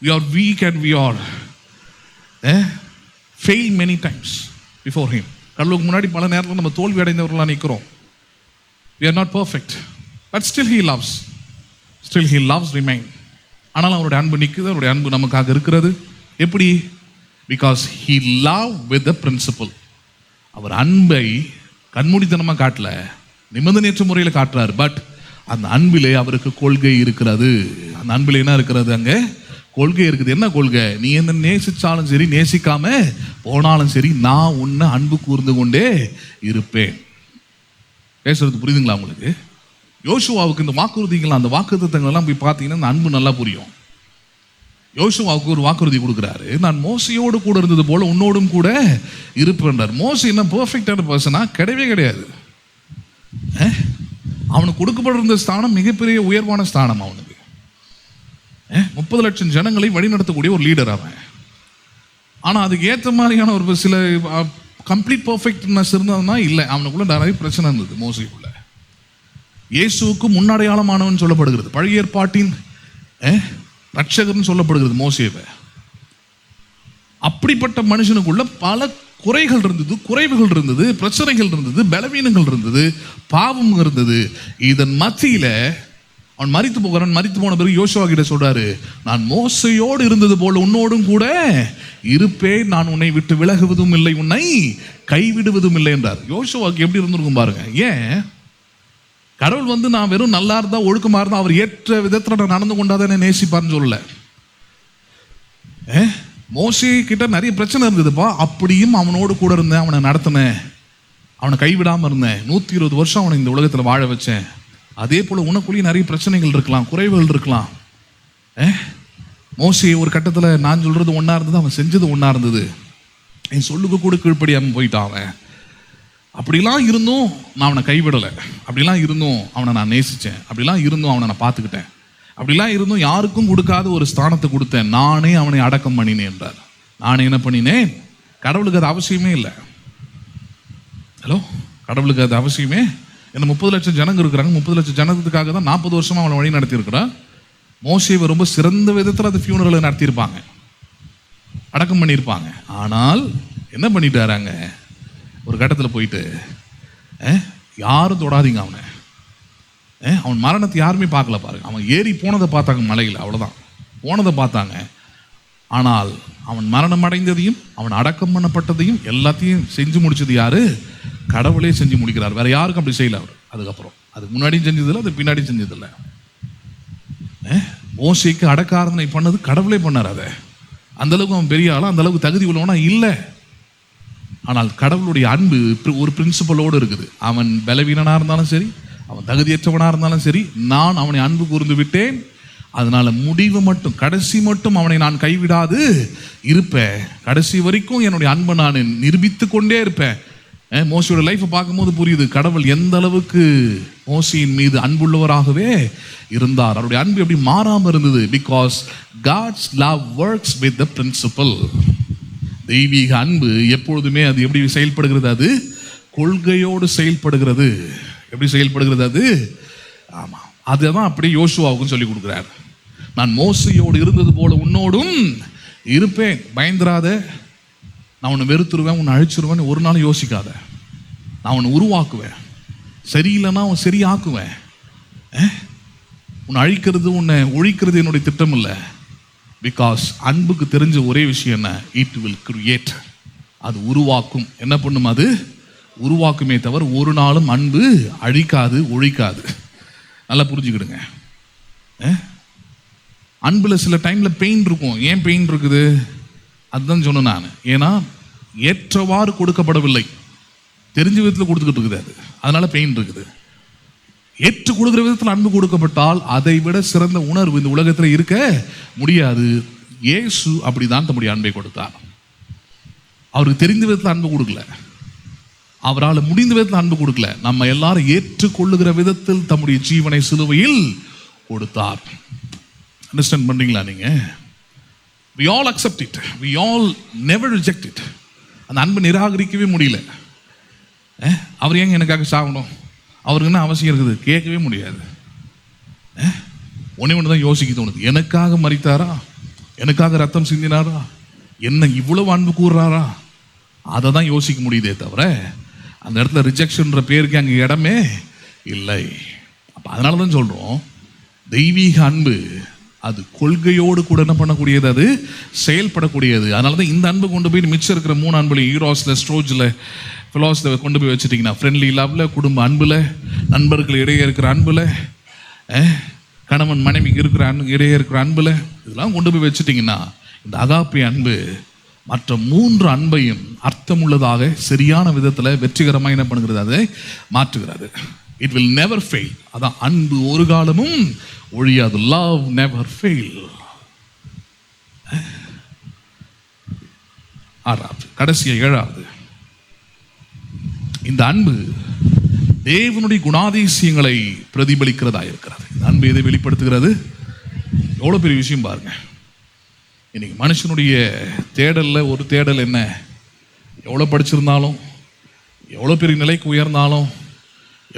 We are weak and we are fail many times before him. கடவுளுக்கு முன்னாடி பல நேரத்தில் நம்ம தோல்வி அடைந்தவர்களாக நிற்கிறோம். We are not perfect, but still he loves remain. ஆனால் அவருடைய அன்பு நிற்குது, அவருடைய அன்பு நமக்காக இருக்கிறது. எப்படி? Because he loved with the principle. அவர் அன்பை கண்மூடித்தனமாக காட்டல, நிபந்தனையற்ற முறையில் காட்டுறாரு. பட் அந்த அன்பிலே அவருக்கு கொள்கை இருக்கிறது. அந்த அன்பில் என்ன இருக்கிறது? அங்கே கொள்கை இருக்குது. என்ன கொள்கை? நீ என்ன நேசிச்சாலும் சரி, நேசிக்காம போனாலும் சரி, நான் உன்னை அன்பு கூர்ந்து கொண்டே இருப்பேன். பேசுறது புரியுதுங்களா உங்களுக்கு? யோசுவாவுக்கு இந்த வாக்குறுதிகள், அந்த வாக்குத்தத்தங்கள் எல்லாம் போய் பார்த்தீங்கன்னா இந்த அன்பு நல்லா புரியும். யோசுவாவுக்கு ஒரு வாக்குறுதி கொடுக்குறாரு, நான் மோசையோடு கூட இருந்தது போல உன்னோடும் கூட இருப்பேன்றார். மோசை என்ன பெர்ஃபெக்டான பர்சனா? கிடையவே கிடையாது. அவனுக்கு கொடுக்கப்பட்டிருந்த ஸ்தானம் மிகப்பெரிய உயர்வான ஸ்தானம். அவனுக்கு 30 லட்சம் ஜனங்களை வழிநடத்தக்கூடிய ஒரு லீடர் அவன். ஆனால் அதுக்கு ஏற்ற மாதிரியான ஒரு சில கம்ப்ளீட் பர்ஃபெக்ட்னஸ் இருந்ததுன்னா இல்லை, அவனுக்குள்ள நிறைய பிரச்சனை இருந்தது. மோசைக்குள்ள இயேசுவுக்கு முன்னடையாளமானவன் சொல்லப்படுகிறது. பழைய ஏற்பாட்டின் ரட்சகர்னு சொல்லப்படுகிறது மோசேவை. அப்படிப்பட்ட மனுஷனுக்குள்ள பல குறைகள் இருந்தது, குறைவுகள் இருந்தது, பிரச்சனைகள் இருந்தது, பலவீனங்கள் இருந்தது, பாவம் இருந்தது. இதன் மத்தியில அவன் மரித்து போகிறான். மரித்து போன பிறகு யோசுவா கிட்ட சொல்றாரு, நான் மோசையோடு இருந்தது போல உன்னோடும் கூட இருப்பேன், நான் உன்னை விட்டு விலகுவதும் இல்லை, உன்னை கைவிடுவதும் இல்லை என்றார். யோசுவாக்கு எப்படி இருந்திருக்கும் பாருங்க. ஏன்? கடவுள் நான் வெறும் நல்லா இருந்தா, ஒழுக்கமா இருந்தா, அவர் ஏற்ற விதத்துல நான் நடந்து கொண்டாதான் என்ன நேசிப்பார்னு சொல்லல. மோசே கிட்ட நிறைய பிரச்சனை இருந்ததுப்பா, அப்படியும் அவனோடு கூட இருந்தேன், அவனை நடத்தினேன், அவனை கைவிடாம இருந்தேன், 120 வருஷம் அவனை இந்த உலகத்துல வாழ வச்சேன். அதே போல உனக்குள்ளேயும் நிறைய பிரச்சனைகள் இருக்கலாம், குறைவுகள் இருக்கலாம். மோசே ஒரு கட்டத்துல நான் சொல்றது ஒன்னா இருந்தது, அவன் செஞ்சது ஒன்னா இருந்தது, என் சொல்லுக்கு கூட கீழ்ப்படியாம போயிட்டான் அவன். அப்படிலாம் இருந்தும் நான் அவனை கைவிடலை, அப்படிலாம் இருந்தும் அவனை நான் நேசித்தேன், அப்படிலாம் இருந்தும் அவனை நான் பார்த்துக்கிட்டேன், அப்படிலாம் இருந்தும் யாருக்கும் கொடுக்காத ஒரு ஸ்தானத்தை கொடுத்தேன், நானே அவனை அடக்கம் பண்ணினேன் என்றார். நானே என்ன பண்ணினேன்? கடவுளுக்கு அது அவசியமே இல்லை. ஹலோ, கடவுளுக்கு அது அவசியமே என்ன? 30 லட்சம் ஜனங்க இருக்கிறாங்க, 30 லட்சம் ஜனத்துக்காக தான் 40 வருஷமா அவனை வழி நடத்தியிருக்கிறான். மோசேவை ரொம்ப சிறந்த விதத்தில் அது ஃபியூனரலை நடத்தியிருப்பாங்க, அடக்கம் பண்ணியிருப்பாங்க. ஆனால் என்ன பண்ணிட்டாராங்க? ஒரு கட்டத்தில் போயிட்டு யாரும் தொடாதீங்க அவனை. அவன் மரணத்தை யாருமே பார்க்கல பாருங்க. அவன் ஏறி போனதை பார்த்தாங்க மலையில், அவ்வளோதான் போனதை பார்த்தாங்க. ஆனால் அவன் மரணம் அடைந்ததையும் அவன் அடக்கம் பண்ணப்பட்டதையும் எல்லாத்தையும் செஞ்சு முடிச்சது யாரு? கடவுளே செஞ்சு முடிக்கிறார். வேற யாருக்கும் அப்படி செய்யல அவர். அதுக்கப்புறம் அதுக்கு முன்னாடியும் செஞ்சதில்லை, அது பின்னாடியும் செஞ்சதில்லை. மோசேக்கு அடக்க ஆராதனை பண்ணது கடவுளே பண்ணார். அதை அந்த அளவுக்கு அவன் பெரிய ஆளா, அந்த அளவுக்கு தகுதி உள்ளவனா இல்லை. ஆனால் கடவுளுடைய அன்பு ஒரு பிரின்சிபலோடு இருக்குது. அவன் பலவீனனா இருந்தாலும் சரி, அவன் தகுதியற்றவனா இருந்தாலும் சரி, நான் அவனை அன்பு கூர்ந்து விட்டேன். அதனால முடிவு மட்டும், கடைசி மட்டும் அவனை நான் கைவிடாது இருப்பேன். கடைசி வரைக்கும் என்னுடைய அன்பை நான் நிரூபித்து கொண்டே இருப்பேன். மோசையோட லைஃப்பை பார்க்கும்போது புரியுது கடவுள் எந்த அளவுக்கு மோசையின் மீது அன்புள்ளவராகவே இருந்தார். அவருடைய அன்பு எப்படி மாறாமல் இருந்தது? Because God's love works with the principle. தெய்வீக அன்பு எப்பொழுதுமே அது எப்படி செயல்படுகிறது? அது கொள்கையோடு செயல்படுகிறது. எப்படி செயல்படுகிறது அது? ஆமா, அதுதான் அப்படியே யோசுவாவுக்கும் சொல்லி கொடுக்குறார். நான் மோசையோடு இருந்தது போல உன்னோடும் இருப்பேன், பயந்துராத, நான் உன்னை வெறுத்துருவேன், உன்னை அழிச்சிருவேன், ஒரு நாள் யோசிக்காத, நான் உன்னை உருவாக்குவேன், சரியில்லைன்னா உன் சரியாக்குவேன். உன்னை அழிக்கிறது, உன்னை ஒழிக்கிறது என்னுடைய திட்டம் இல்லை. பிகாஸ் அன்புக்கு தெரிஞ்ச ஒரே விஷயம் என்ன? It will create. அது உருவாக்கும். என்ன பண்ணும்? அது உருவாக்குமே தவிர ஒரு நாளும் அன்பு அழிக்காது, ஒழிக்காது. நல்லா புரிஞ்சுக்கிடுங்க. அன்புல சில டைம்ல பெயின் இருக்கும். ஏன் பெயின் இருக்குது? அதுதான் சொன்னேன் நான். ஏன்னா ஏற்றவாறு கொடுக்கப்படவில்லை, தெரிஞ்ச விதத்தில் கொடுத்துக்கிட்டு இருக்குது, அது அதனால பெயின் இருக்குது. ஏற்று கொடுக்குற விதத்தில் அன்பு கொடுக்கப்பட்டால் அதை விட சிறந்த உணர்வு இந்த உலகத்தில் இருக்க முடியாது. இயேசு அப்படிதான் தம்முடைய அன்பை கொடுத்தார். அவருக்கு தெரிந்த விதத்தில் அன்பு கொடுக்கல, அவரால் முடிந்த விதத்தில் அன்பு கொடுக்கல, நம்ம எல்லாரும் ஏற்றுக்கொள்ளுகிற விதத்தில் தம்முடைய ஜீவனை சிலுவையில் கொடுத்தார். அண்டர்ஸ்டாண்ட் பண்றீங்களா நீங்க? We all accept it. We all never reject it. அந்த அன்பை நிராகரிக்கவே முடியல. அவர் ஏங்க எனக்காக சாகணும், அவருக்கு என்ன அவசியம் இருக்குது? கேட்கவே முடியாது. ஒன்று தான் யோசிக்க தோணுது, எனக்காக மரித்தாரா, எனக்காக ரத்தம் சிந்தினாரா, என்ன இவ்வளவு அன்பு கூறுறாரா, அதை தான் யோசிக்க முடியுதே தவிர அந்த இடத்துல ரிஜெக்ஷன்ற பேருக்கு அங்கே இடமே இல்லை. அப்போ அதனால தான் சொல்கிறோம், தெய்வீக அன்பு அது கொள்கையோடு கூட என்ன பண்ணக்கூடியது, அது செயல்படக்கூடியது. அதனால தான் இந்த அன்பு கொண்டு போய் மிச்சம் இருக்கிற 3 அன்புல, ஈரோஸில், ஸ்ட்ரோஜில், ஃபிலாஸில் கொண்டு போய் வச்சுட்டிங்கன்னா, ஃப்ரெண்ட்லி லவ்வில், குடும்ப அன்பில், நண்பர்கள் இடையே இருக்கிற அன்பில், கணவன் மனைவிக்கு இருக்கிற இடையே இருக்கிற அன்புல இதெல்லாம் கொண்டு போய் வச்சுட்டிங்கன்னா இந்த அகாப்பே அன்பு மற்ற 3 அன்பையும் அர்த்தமுள்ளதாக சரியான விதத்தில் வெற்றிகரமாக என்ன பண்ணுகிறது, அதை மாற்றுகிறது. It will never fail. அதான் அன்பு ஒரு காலமும் ஒழியாது. Love never fail. 6வது கடைசியா 7வது, இந்த அன்பு தேவனுடைய குணாதிசயங்களை பிரதிபலிக்கிறதா இருக்கிறது. இந்த அன்பு எதை வெளிப்படுத்துகிறது? எவ்வளோ பெரிய விஷயம் பாருங்க. இன்னைக்கு மனுஷனுடைய தேடலில் ஒரு தேடல் என்ன, எவ்வளோ படிச்சிருந்தாலும், எவ்வளோ பெரிய நிலைக்கு உயர்ந்தாலும்,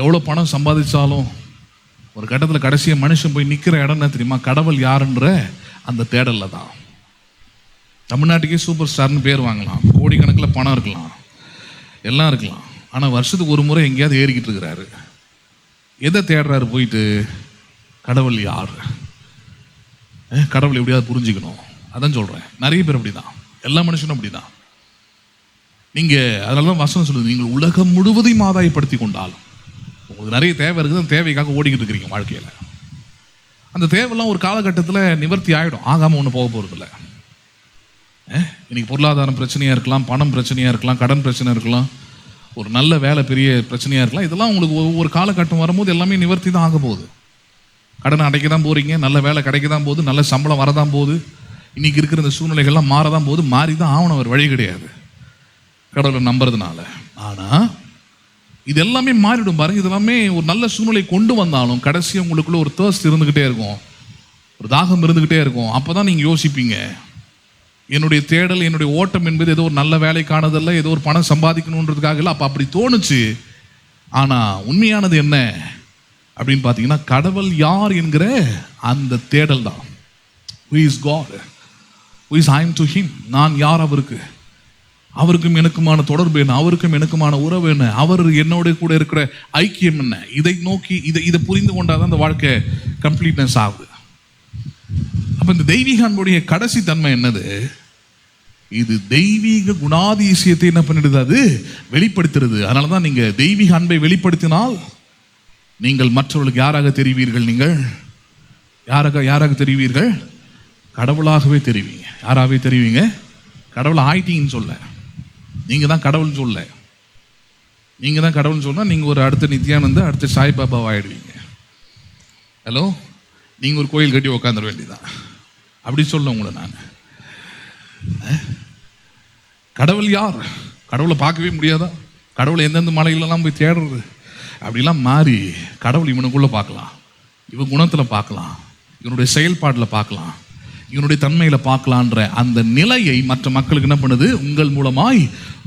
எவ்வளோ பணம் சம்பாதிச்சாலும், ஒரு கட்டத்தில் கடைசியாக மனுஷன் போய் நிற்கிற இடம் என்ன தெரியுமா? கடவுள் யாருன்ற அந்த தேடலில் தான். தமிழ்நாட்டுக்கே சூப்பர் ஸ்டார்னு பேர் வாங்கலாம், கோடிக்கணக்கில் பணம் இருக்கலாம், எல்லாம் இருக்கலாம். ஆனால் வருஷத்துக்கு ஒரு முறை எங்கேயாவது ஏறிக்கிட்டு இருக்கிறாரு. எதை தேடுறாரு போயிட்டு? கடவுள் யார், கடவுள் எப்படியாவது புரிஞ்சுக்கணும். அதான் சொல்கிறேன், நிறைய பேர் அப்படி தான், எல்லா மனுஷனும் அப்படி தான். நீங்கள் அதனால தான் வசனம் சொல்லுது, நீங்கள் உலகம் முழுவதையும் ஆதாயப்படுத்தி கொண்டாலும் உங்களுக்கு நிறைய தேவை இருக்குது, அந்த தேவைக்காக ஓடிக்கிட்டு இருக்கிறீங்க வாழ்க்கையில். அந்த தேவையெல்லாம் ஒரு காலகட்டத்தில் நிவர்த்தி ஆகிடும், ஆகாமல் ஒன்றும் போக போகிறதில்ல. இன்னைக்கு பொருளாதாரம் பிரச்சனையாக இருக்கலாம், பணம் பிரச்சனையாக இருக்கலாம், கடன் பிரச்சனை இருக்கலாம், ஒரு நல்ல வேலை பெரிய பிரச்சனையாக இருக்கலாம். இதெல்லாம் உங்களுக்கு ஒவ்வொரு காலகட்டம் வரும்போது எல்லாமே நிவர்த்தி தான் ஆக போகுது. கடனை அடைக்க தான் போகிறீங்க, நல்ல வேலை கிடைக்க தான் போகுது, நல்ல சம்பளம் வரதான் போகுது. இன்றைக்கி இருக்கிற இந்த சூழ்நிலைகள்லாம் மாறதான் போகுது. மாறி தான் ஆகணும், ஒரு வழி கிடையாது கடவுளை நம்புறதுனால. ஆனால் இது எல்லாமே மாறிடும் பாருங்க. இது எல்லாமே ஒரு நல்ல சூழ்நிலை கொண்டு வந்தாலும் கடைசி உங்களுக்குள்ள ஒரு தேர்ஸ்ட் இருந்துக்கிட்டே இருக்கும், ஒரு தாகம் இருந்துக்கிட்டே இருக்கும். அப்போ தான் நீங்கள் யோசிப்பீங்க, என்னுடைய தேடல், என்னுடைய ஓட்டம் என்பது ஏதோ ஒரு நல்ல வேலைக்கானதல்ல, ஏதோ ஒரு பணம் சம்பாதிக்கணுன்றதுக்காக இல்லை. அப்போ அப்படி தோணுச்சு. ஆனால் உண்மையானது என்ன அப்படின்னு பார்த்தீங்கன்னா, கடவுள் யார் என்கிற அந்த தேடல் தான். Who is God? Who is I to him? நான் யார் அவருக்கு, அவருக்கும் எனக்குமான தொடர்பு என்ன, அவருக்கும் எனக்குமான உறவு என்ன, அவர் என்னோட கூட இருக்கிற ஐக்கியம் என்ன, இதை நோக்கி இதை புரிந்து கொண்டாதான் அந்த வாழ்க்கை கம்ப்ளீட்னஸ் ஆகுது. அப்போ இந்த தெய்வீக அன்புடைய கடைசி தன்மை என்னது? இது தெய்வீக குணாதிசயத்தை என்ன பண்ணிடுது, அது வெளிப்படுத்துறது. அதனால தான் நீங்கள் தெய்வீக அன்பை வெளிப்படுத்தினால் நீங்கள் மற்றவர்களுக்கு யாராக தெரிவீர்கள்? நீங்கள் யாராக தெரிவீர்கள்? கடவுளாகவே தெரிவிங்க. யாராகவே தெரிவிங்க? கடவுள் ஆயிட்டீங்கன்னு சொல்ல, நீங்கள் தான் கடவுள்னு சொல்ல. நீங்கள் தான் கடவுள்னு சொன்னால் நீங்கள் ஒரு அடுத்த நித்யானந்த, அடுத்த சாய்பாபாவை ஆயிடுவீங்க. ஹலோ, நீங்கள் ஒரு கோயில் கட்டி உட்காந்துட வேண்டியதான். அப்படி சொல்ல உங்களை நான். கடவுள் யார்? கடவுளை பார்க்கவே முடியாதா? கடவுளை எந்தெந்த மலையிலலாம் போய் தேடுறது? அப்படிலாம் மாறி கடவுள் இவனுக்குள்ளே பார்க்கலாம், இவன் குணத்தில் பார்க்கலாம், இவனுடைய செயல்பாட்டில் பார்க்கலாம், இவனுடைய தன்மையில் பார்க்கலான்ற அந்த நிலையை மற்ற மக்களுக்கு என்ன பண்ணுது? உங்கள் மூலமாய்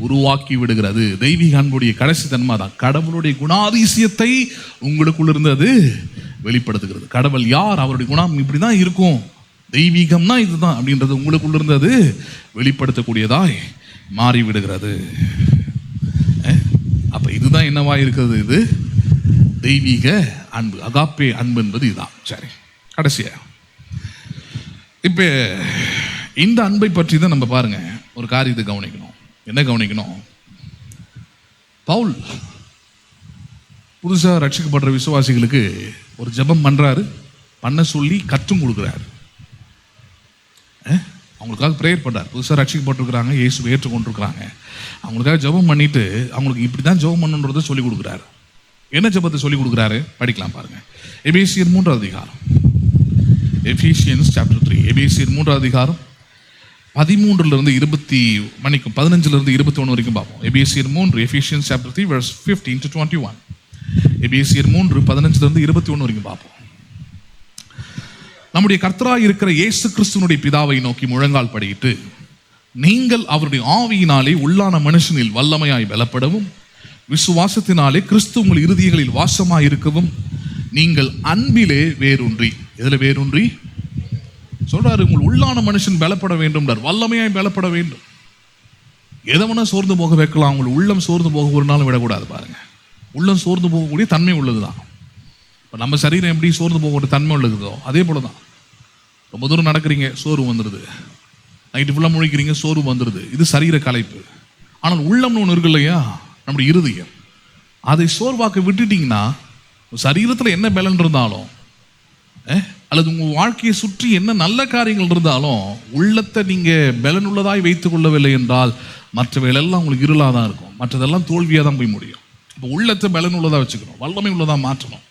உருவாக்கி விடுகிறது. தெய்வீக அன்புடைய கடைசி தன்மை தான் கடவுளுடைய குணாதிசயத்தை உங்களுக்குள்ள இருந்தது வெளிப்படுத்துகிறது. கடவுள் யார், அவருடைய குணம் இப்படி தான் இருக்கும், தெய்வீகம்னா இதுதான் அப்படின்றது உங்களுக்குள்ள இருந்தது வெளிப்படுத்தக்கூடியதாய் மாறிவிடுகிறது. அப்போ இதுதான் என்னவா இருக்கிறது? இது தெய்வீக அன்பு, அகாப்பே அன்பு என்பது இதுதான். சரி, கடைசியா இப்போ இந்த அன்பை பற்றி தான் நம்ம பாருங்க ஒரு காரியத்தை கவனிக்கணும். என்ன கவனிக்கணும்? பவுல் புதுசாக ரட்சிக்கப்படுற விசுவாசிகளுக்கு ஒரு ஜெபம் பண்ணுறாரு, பண்ண சொல்லி கற்றும் கொடுக்குறாரு. அவங்களுக்காக ப்ரேயர் பண்ணுறாரு. புதுசாக ரட்சிக்கப்பட்டிருக்கிறாங்க, இயேசுவை ஏற்றுக்கொண்டிருக்கிறாங்க. அவங்களுக்காக ஜெபம் பண்ணிட்டு அவங்களுக்கு இப்படி தான் ஜெபம் பண்ணுன்றதை சொல்லிக் கொடுக்குறாரு. என்ன ஜெபத்தை சொல்லிக் கொடுக்குறாரு? படிக்கலாம் பாருங்க. எபேசியர் 3வது அதிகாரம், எபேசியன்ஸ் சாப்டர் 3, எபேசியர் 3வது அதிகாரம் 13 15 21 வரைக்கும் பார்ப்போம். எபேசியர் 3, எபேசியன்ஸ் சாப்டர் 3 verse 15 to 21. எபேசியர் 3 15 21 வரைக்கும் பார்ப்போம். நம்முடைய கர்த்தராய் இருக்கிற இயேசு கிறிஸ்துவினுடைய பிதாவை நோக்கி முழங்கால் படியிட்டு, நீங்கள் அவருடைய ஆவியினாலே உள்ளான மனுஷனில் வல்லமையாய் பலப்படவும், விசுவாசத்தினாலே கிறிஸ்து உங்கள் இருதயங்களில் வாசமாய் இருக்கவும், நீங்கள் அன்பிலே வேரூன்றி. எதில் வேரூன்றி சொல்றாரு? உங்கள் உள்ளான மனுஷன் பலப்பட வேண்டும், வல்லமையாய் பலப்பட வேண்டும். எதை வேணா சோர்ந்து போக வைக்கலாம், உங்கள் உள்ளம் சோர்ந்து போக ஒரு நாள் விடக்கூடாது. பாருங்க, உள்ளம் சோர்ந்து போகக்கூடிய தன்மை உள்ளதுதான். இப்போ நம்ம சரீரம் எப்படி சோர்ந்து போகக்கூடிய தன்மை உள்ளதோ அதே போல தான். ரொம்ப தூரம் நடக்கிறீங்க, சோர்வு வந்துடுது. நைட்டு ஃபுல்லாக முழிக்கிறீங்க, சோர்வு வந்துடுது. இது சரீர கலைப்பு. ஆனால் உள்ளம்னு ஒன்று இருக்கு இல்லையா, நம்முடைய இருதயம். அதை சோர்வாக்க விட்டுட்டீங்கன்னா சரீரத்தில் என்ன பலன் இருந்தாலும் அல்லது உங்கள் வாழ்க்கையை சுற்றி என்ன நல்ல காரியங்கள் இருந்தாலும் உள்ளத்தை நீங்கள் பலனுள்ளதாய் வைத்துக் கொள்ளவில்லை என்றால் மற்றவைகளெல்லாம் உங்களுக்கு இருளாக தான் இருக்கும், மற்றதெல்லாம் தோல்வியாக தான் போய் முடியும். இப்போ உள்ளத்தை பலனுள்ளதாக வச்சுக்கணும், வல்லமை உள்ளதாக மாற்றணும்.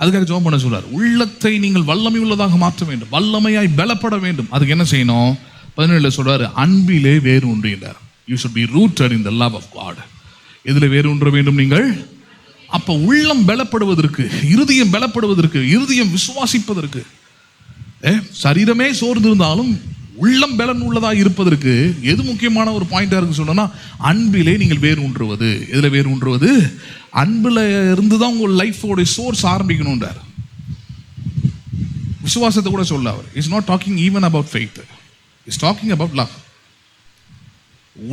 அதுக்காக ஜெபம் பண்ண சொல்றார். உள்ளத்தை நீங்கள் வல்லமை உள்ளதாக மாற்ற வேண்டும், வல்லமையாய் பலப்பட வேண்டும். அதுக்கு என்ன செய்யணும்? 17 சொல்றாரு, அன்பிலே வேறு ஒன்றுகிறார். You should be rooted in the love of God. எதில் வேறு ஒன்ற வேண்டும் நீங்கள்? அப்போ உள்ளம் பலப்படுவதற்கு, இருதயம் பலப்படுவதற்கு, இருதயம் விசுவாசிப்பதற்கு, சரீரமே சோர்ந்து இருந்தாலும் உள்ளம் பலன் உள்ளதாக இருப்பதற்கு எது முக்கியமான ஒரு பாயிண்டா இருக்கு சொன்னா, அன்பிலே நீங்கள் வேறு ஒன்றுவது. எதுல வேறு ஒன்றுவது? அன்புல இருந்துதான் உங்க லைஃபோட சோர்ஸ் ஆரம்பிக்கணும்ன்றார். விசுவாசத்தை கூட சொல்ல அவர். Is not talking even about faith, is talking about love.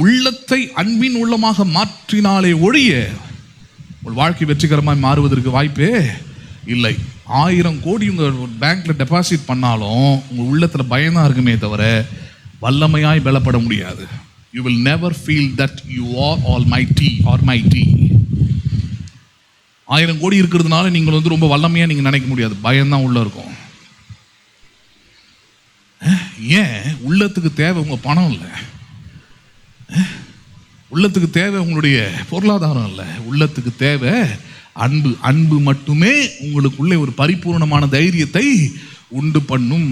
உள்ளத்தை அன்பின் உள்ளமாக மாற்றினாலே ஒழிய உங்கள் வாழ்க்கை வெற்றிகரமாக மாறுவதற்கு வாய்ப்பே இல்லை. 1000 கோடி உங்கள் பேங்க்ல டெபாசிட் பண்ணாலும் உங்கள் உள்ளத்தில் பயம்தான் இருக்குமே தவிர வல்லமையாய் பலப்பட முடியாது. You will never feel that you are almighty or mighty. 1000 கோடி இருக்கிறதுனால நீங்கள் ரொம்ப வல்லமையாக நீங்கள் நினைக்க முடியாது, பயம்தான் உள்ள இருக்கும். ஏன்? உள்ளத்துக்கு தேவை உங்கள் பணம் இல்லை, உள்ளத்துக்கு தேவை உங்களுடைய பொருளாதாரம் இல்லை, உள்ளத்துக்கு தேவை அன்பு. அன்பு மட்டுமே உங்களுக்குள்ளே ஒரு பரிபூர்ணமான தைரியத்தை உண்டு பண்ணும்.